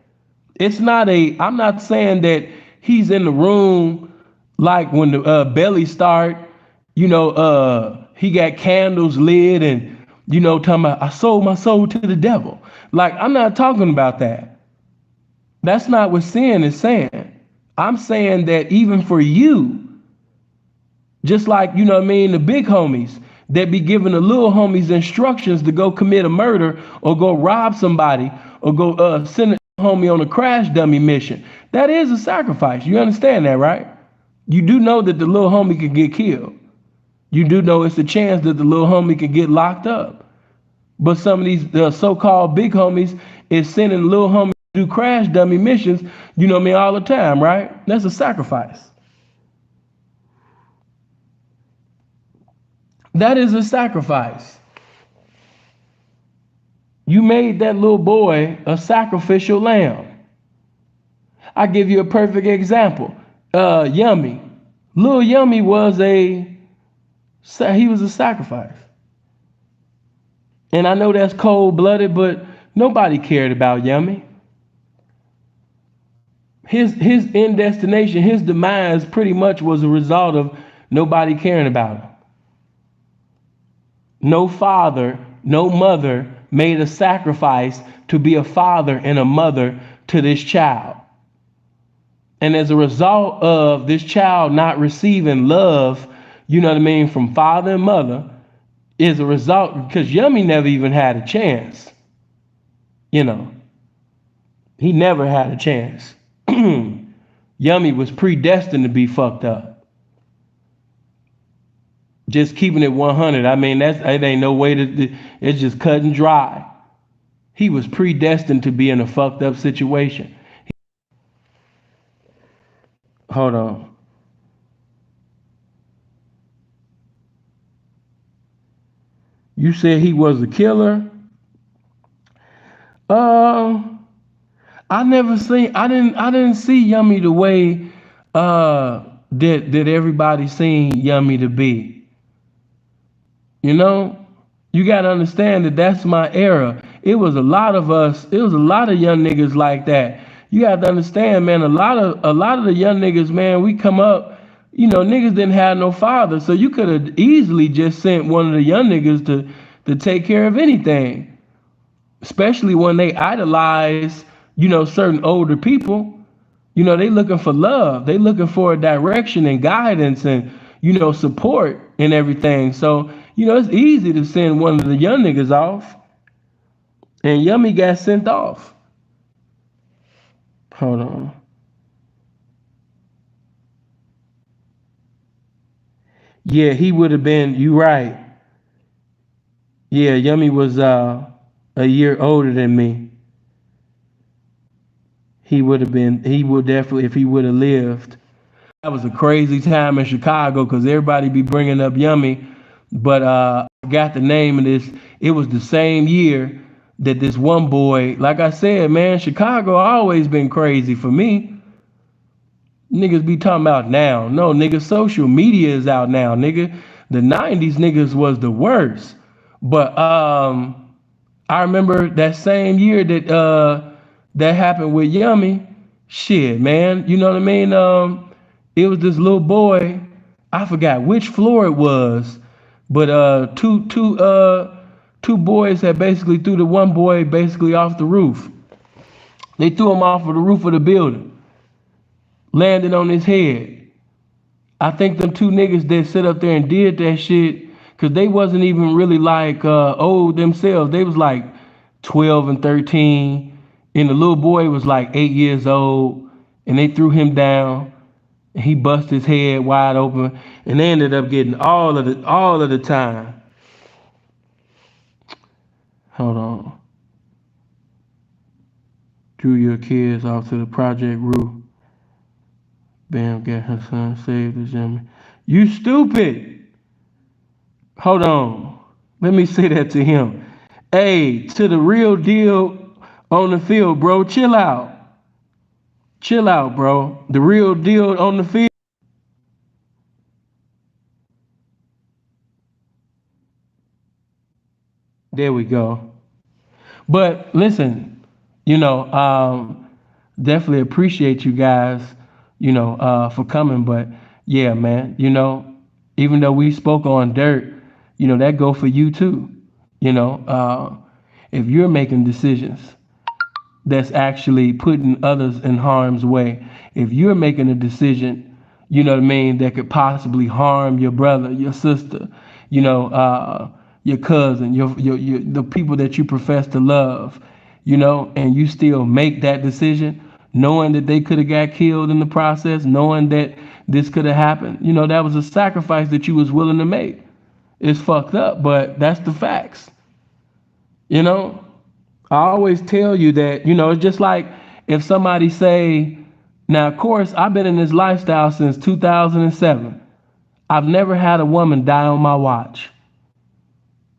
I'm not saying that he's in the room like when the belly start, he got candles lit and, talking about, I sold my soul to the devil. Like, I'm not talking about that. That's not what sin is saying. I'm saying that even for you, just like, the big homies that be giving the little homies instructions to go commit a murder or go rob somebody or go send a homie on a crash dummy mission. That is a sacrifice. You understand that, right? You do know that the little homie could get killed. You do know it's a chance that the little homie could get locked up. But some of these so-called big homies is sending little homies to do crash dummy missions, all the time, right? That's a sacrifice. That is a sacrifice. You made that little boy a sacrificial lamb. I give you a perfect example. Yummy. Lil Yummy was a sacrifice. And I know that's cold-blooded, but nobody cared about Yummy. His end destination, his demise pretty much was a result of nobody caring about him. No father, no mother made a sacrifice to be a father and a mother to this child. And as a result of this child not receiving love, from father and mother, is a result because Yummy never even had a chance. He never had a chance. Yummy was predestined to be fucked up. Just keeping it 100. It ain't no way it's just cut and dry. He was predestined to be in a fucked up situation. Hold on. You said he was a killer? I didn't see Yummy the way that everybody seen Yummy to be. You gotta understand that that's my era. it was a lot of us, it was a lot of young niggas like that. You have to understand, man, a lot of the young niggas, man, we come up, niggas didn't have no father. So you could have easily just sent one of the young niggas to take care of anything. Especially when they idolize, certain older people. They looking for love. They looking for a direction and guidance and, support and everything. So, it's easy to send one of the young niggas off. And Yummy got sent off. Hold on. Yeah, he would have been, you right. Yeah, Yummy was a year older than me. He would definitely, if he would have lived. That was a crazy time in Chicago because everybody be bringing up Yummy, but I got the name of this. It was the same year that this one boy, like I said, man, Chicago always been crazy for me. Niggas be talking about now. No, nigga, social media is out now, nigga. The 90s niggas was the worst. But I remember that same year that happened with Yummy. Shit, man. You know what I mean? It was this little boy. I forgot which floor it was, but two boys had basically threw the one boy basically off the roof. They threw him off of the roof of the building, landed on his head. I think them two niggas that sit up there and did that shit, cause they wasn't even really like old themselves. They was like 12 and 13, and the little boy was like 8 years old, and they threw him down. And he bust his head wide open, and they ended up getting all of the time. Hold on. Drew your kids off to the Project Roof. Bam, got her son saved the Jimmy. You stupid. Hold on. Let me say that to him. Hey, to the real deal on the field, bro. Chill out. Chill out, bro. The real deal on the field. There we go. But listen, definitely appreciate you guys, for coming. But yeah, man, even though we spoke on dirt, that go for you too. If you're making decisions that's actually putting others in harm's way, if you're making a decision, what I mean, that could possibly harm your brother, your sister, your cousin, your the people that you profess to love, and you still make that decision, knowing that they could have got killed in the process, knowing that this could have happened, that was a sacrifice that you was willing to make. It's fucked up, but that's the facts. You know, I always tell you that, it's just like if somebody say, now of course I've been in this lifestyle since 2007. I've never had a woman die on my watch.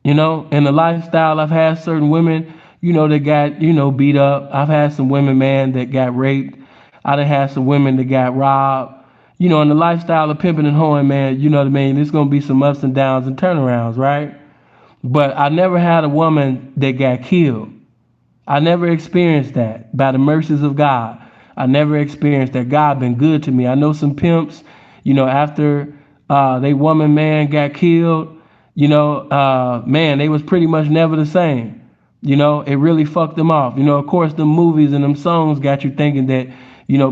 In the lifestyle I've had certain women, that got, beat up. I've had some women, man, that got raped. I done had some women that got robbed. In the lifestyle of pimping and hoeing, man, you know what I mean? There's gonna be some ups and downs and turnarounds, right? But I never had a woman that got killed. I never experienced that by the mercies of God. I never experienced that. God been good to me. I know some pimps, after they woman man got killed, man, they was pretty much never the same. It really fucked them off. Of course, the movies and them songs got you thinking that,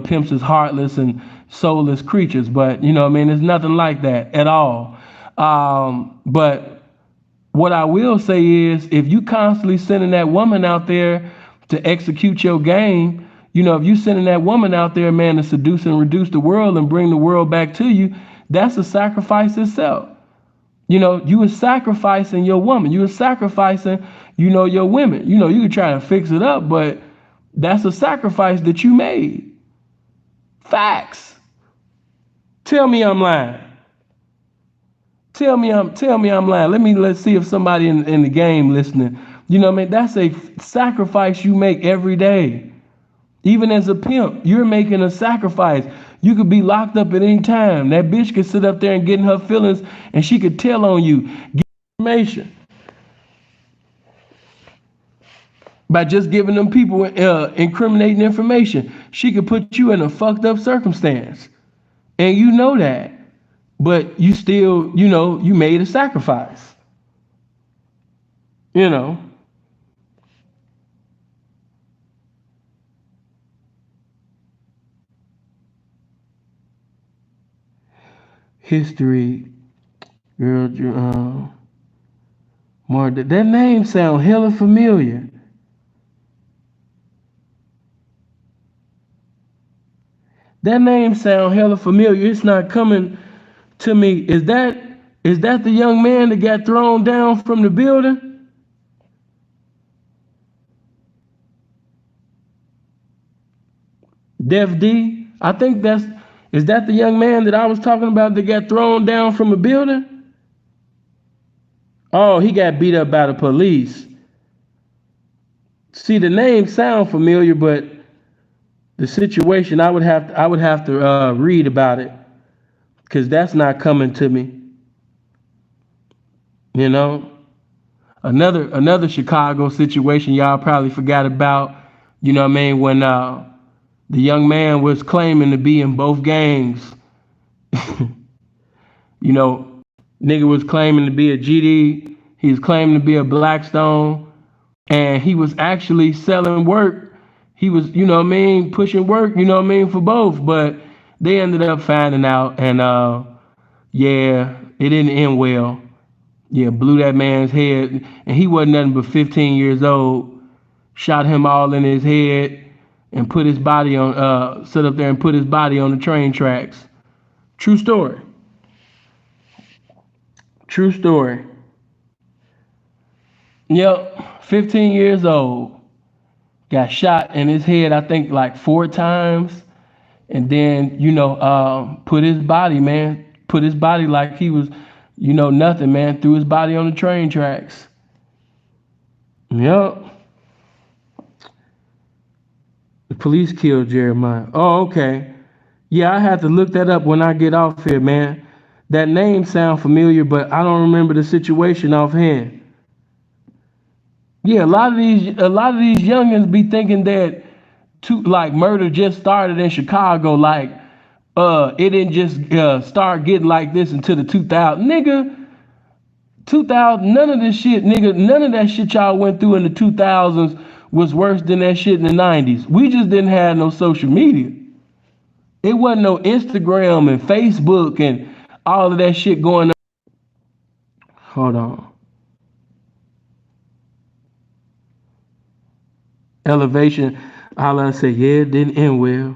pimps is heartless and soulless creatures. But, it's nothing like that at all. But what I will say is, if you constantly sending that woman out there to execute your game, if you sending that woman out there, man, to seduce and reduce the world and bring the world back to you, that's a sacrifice itself. You are sacrificing your woman. You are sacrificing, your women. You can try to fix it up, but that's a sacrifice that you made. Facts. Tell me I'm lying. Tell me I'm lying. Let's see if somebody in the game listening. That's a sacrifice you make every day. Even as a pimp, you're making a sacrifice. You could be locked up at any time. That bitch could sit up there and get in her feelings, and she could tell on you, get information. by just giving them people incriminating information. She could put you in a fucked up circumstance, and you know that, but you still, you made a sacrifice. You know, history, girl. More that name sound hella familiar. That name sound hella familiar. It's not coming to me. Is that the young man that got thrown down from the building? Def D? I think is that the young man that I was talking about that got thrown down from a building? Oh, he got beat up by the police. See, the name sound familiar, but the situation I would have to read about it because that's not coming to me. You know, another Chicago situation y'all probably forgot about. You know what I mean? When the young man was claiming to be in both gangs. You know, nigga was claiming to be a GD. He was claiming to be a Blackstone, and he was actually selling work. He was, pushing work, for both. But they ended up finding out, and yeah, it didn't end well. Yeah, blew that man's head, and he wasn't nothing but 15 years old. Shot him all in his head, and put his body on, sit up there and put his body on the train tracks. True story. True story. Yep, 15 years old. Got shot in his head, I think like 4 times. And then, put his body, man. Put his body like he was, nothing, man. Threw his body on the train tracks. Yep. The police killed Jeremiah. Oh, okay. Yeah, I have to look that up when I get off here, man. That name sound familiar, but I don't remember the situation offhand. Yeah, a lot of these youngins be thinking that like murder just started in Chicago, like it didn't just start getting like this until the 2000s. Nigga, 2000, none of this shit, nigga, none of that shit y'all went through in the 2000s was worse than that shit in the 90s. We just didn't have no social media. It wasn't no Instagram and Facebook and all of that shit going on. Hold on. Elevation. All I said, yeah, it didn't end well.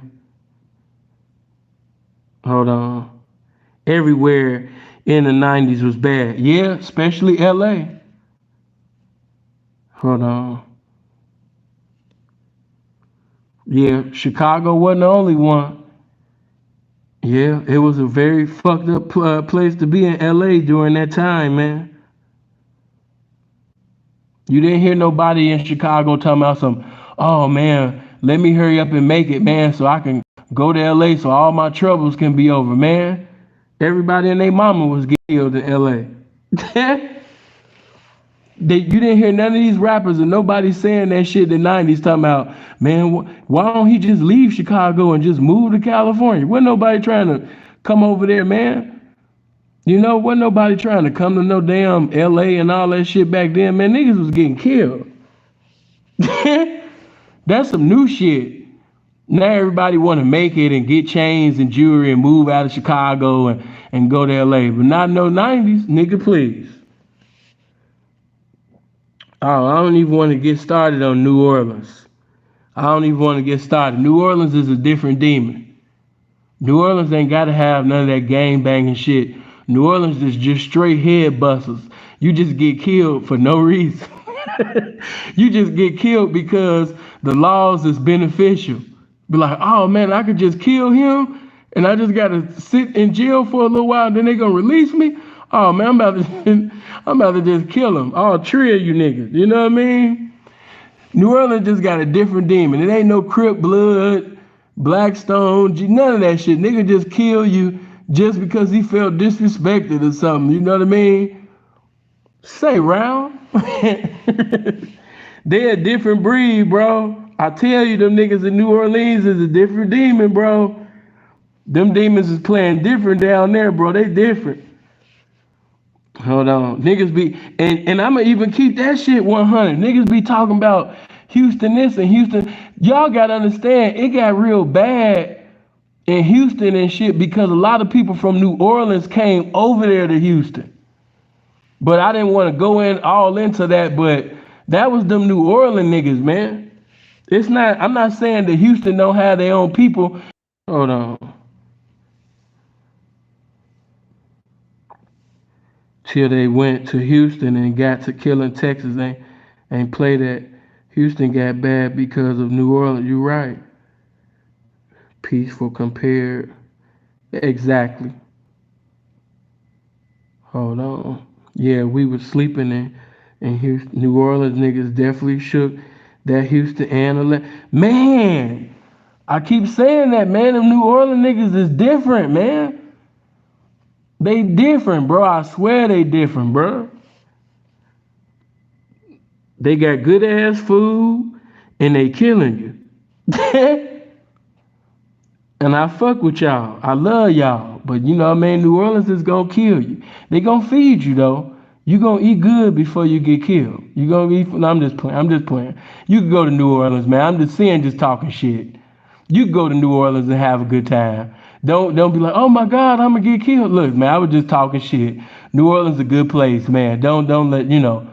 Hold on. Everywhere in the 90s was bad. Yeah, especially LA. Hold on. Yeah, Chicago wasn't the only one. Yeah, it was a very fucked up place to be in LA during that time, man. You didn't hear nobody in Chicago talking about some, oh man, let me hurry up and make it, man, so I can go to LA so all my troubles can be over, man. Everybody and their mama was killed in LA. You didn't hear none of these rappers and nobody saying that shit in the 90s talking about, man, why don't he just leave Chicago and just move to California? Wasn't nobody trying to come over there, man. Wasn't nobody trying to come to no damn LA and all that shit back then, man. Niggas was getting killed. That's some new shit. Now everybody want to make it and get chains and jewelry and move out of Chicago and go to LA. But not no 90s, nigga, please. Oh, I don't even want to get started on New Orleans. I don't even want to get started. New Orleans is a different demon. New Orleans ain't got to have none of that gang banging shit. New Orleans is just straight head busters. You just get killed for no reason. You just get killed because the laws is beneficial. Be like, oh man, I could just kill him and I just gotta sit in jail for a little while and then they gonna release me. Oh man, I'm about to just kill him. All three of you niggas. You know what I mean? New Orleans just got a different demon. It ain't no Crip blood, Blackstone, none of that shit. Nigga just kill you just because he felt disrespected or something. You know what I mean? Say round. They a different breed, bro. I tell you, them niggas in New Orleans is a different demon, bro. Them demons is playing different down there, bro. They different. Hold on. Niggas be and I'ma even keep that shit 100. Niggas be talking about Houston this and Houston. Y'all gotta understand it got real bad in Houston and shit because a lot of people from New Orleans came over there to Houston. But I didn't want to go in all into that, but that was them New Orleans niggas, man. It's not I'm not saying that Houston don't have their own people. Hold on. Till they went to Houston and got to killing Texas ain't play that. Houston got bad because of New Orleans. You right. Peaceful compared. Exactly. Hold on. Yeah, we was sleeping in Houston. New Orleans niggas definitely shook that Houston and man. I keep saying that, man. Them New Orleans niggas is different, man. They different, bro. I swear they different, bro. They got good ass food and they killing you. And I fuck with y'all. I love y'all. But you know what I mean? New Orleans is gonna kill you. They gonna feed you though. You gonna eat good before you get killed. You gonna eat. No, I'm just playing. I'm just playing. You can go to New Orleans, man. I'm just saying, just talking shit. You can go to New Orleans and have a good time. Don't be like, oh my God, I'm gonna get killed. Look, man, I was just talking shit. New Orleans is a good place, man. Don't let you know.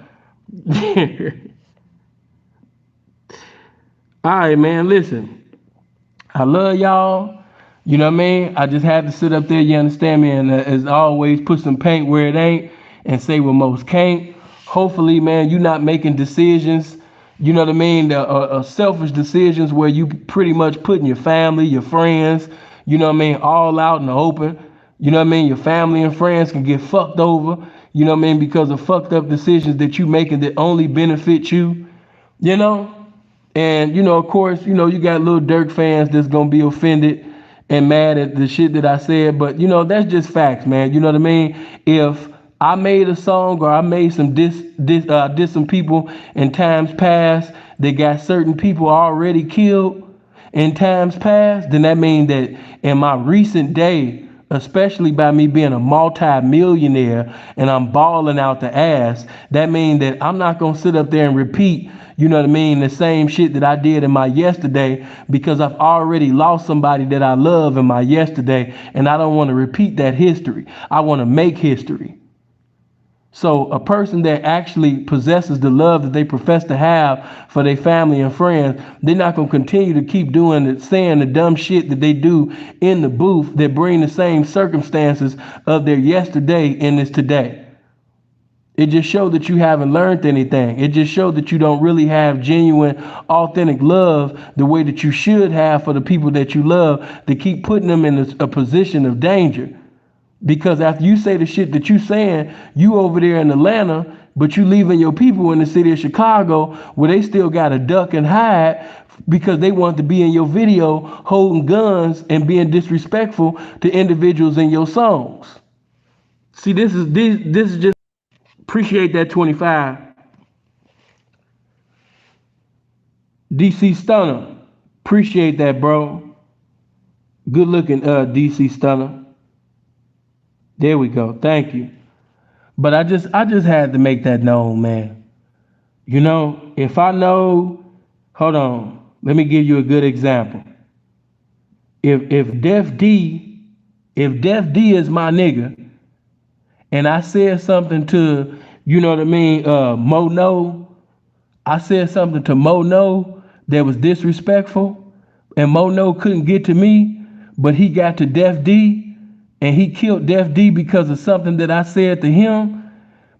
All right, man. Listen. I love y'all. You know what I mean? I just had to sit up there, you understand me, and as always, put some paint where it ain't and say what most can't. Hopefully, man, you not making decisions, you know what I mean, selfish decisions where you pretty much putting your family, your friends, you know what I mean, all out in the open. You know what I mean? Your family and friends can get fucked over, you know what I mean, because of fucked up decisions that you making that only benefit you, you know? And you know, of course, you know, you got Lil Durk fans that's gonna be offended and mad at the shit that I said, but you know, that's just facts, man. You know what I mean? If I made a song or I made some diss some people in times past that got certain people already killed in times past, then that means that in my recent day, especially by me being a multi-millionaire and I'm balling out the ass, that means that I'm not gonna sit up there and repeat, you know what I mean, the same shit that I did in my yesterday because I've already lost somebody that I love in my yesterday and I don't want to repeat that history. I want to make history. So a person that actually possesses the love that they profess to have for their family and friends, they're not going to continue to keep doing it, saying the dumb shit that they do in the booth that bring the same circumstances of their yesterday in this today. It just showed that you haven't learned anything. It just showed that you don't really have genuine, authentic love the way that you should have for the people that you love to keep putting them in a position of danger. Because after you say the shit that you saying, you over there in Atlanta, but you leaving your people in the city of Chicago where they still got to duck and hide because they want to be in your video holding guns and being disrespectful to individuals in your songs. See, this is just appreciate that 25. DC Stunner. Appreciate that, bro. Good looking DC Stunner. There we go. Thank you. But I just had to make that known, man. You know, if I know, hold on, let me give you a good example. If Def D is my nigga, and I said something to, you know what I mean, Mo No, I said something to Mo No that was disrespectful, and Mo No couldn't get to me, but he got to Def D, and he killed Def D because of something that I said to him.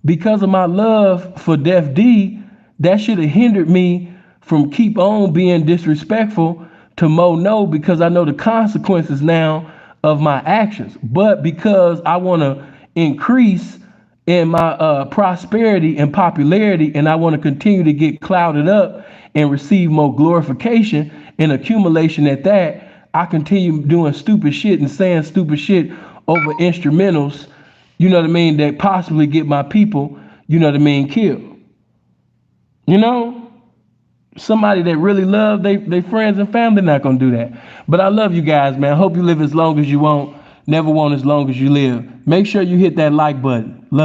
Because of my love for Def D, that should have hindered me from keep on being disrespectful to Mo No because I know the consequences now of my actions. But because I want to increase in my prosperity and popularity, and I want to continue to get clouded up and receive more glorification and accumulation at that, I continue doing stupid shit and saying stupid shit over instrumentals, you know what I mean, that possibly get my people, you know what I mean, killed. You know? somebody that really love they friends and family not gonna do that. But I love you guys, man. Hope you live as long as you want, never want as long as you live. Make sure you hit that like button. Love.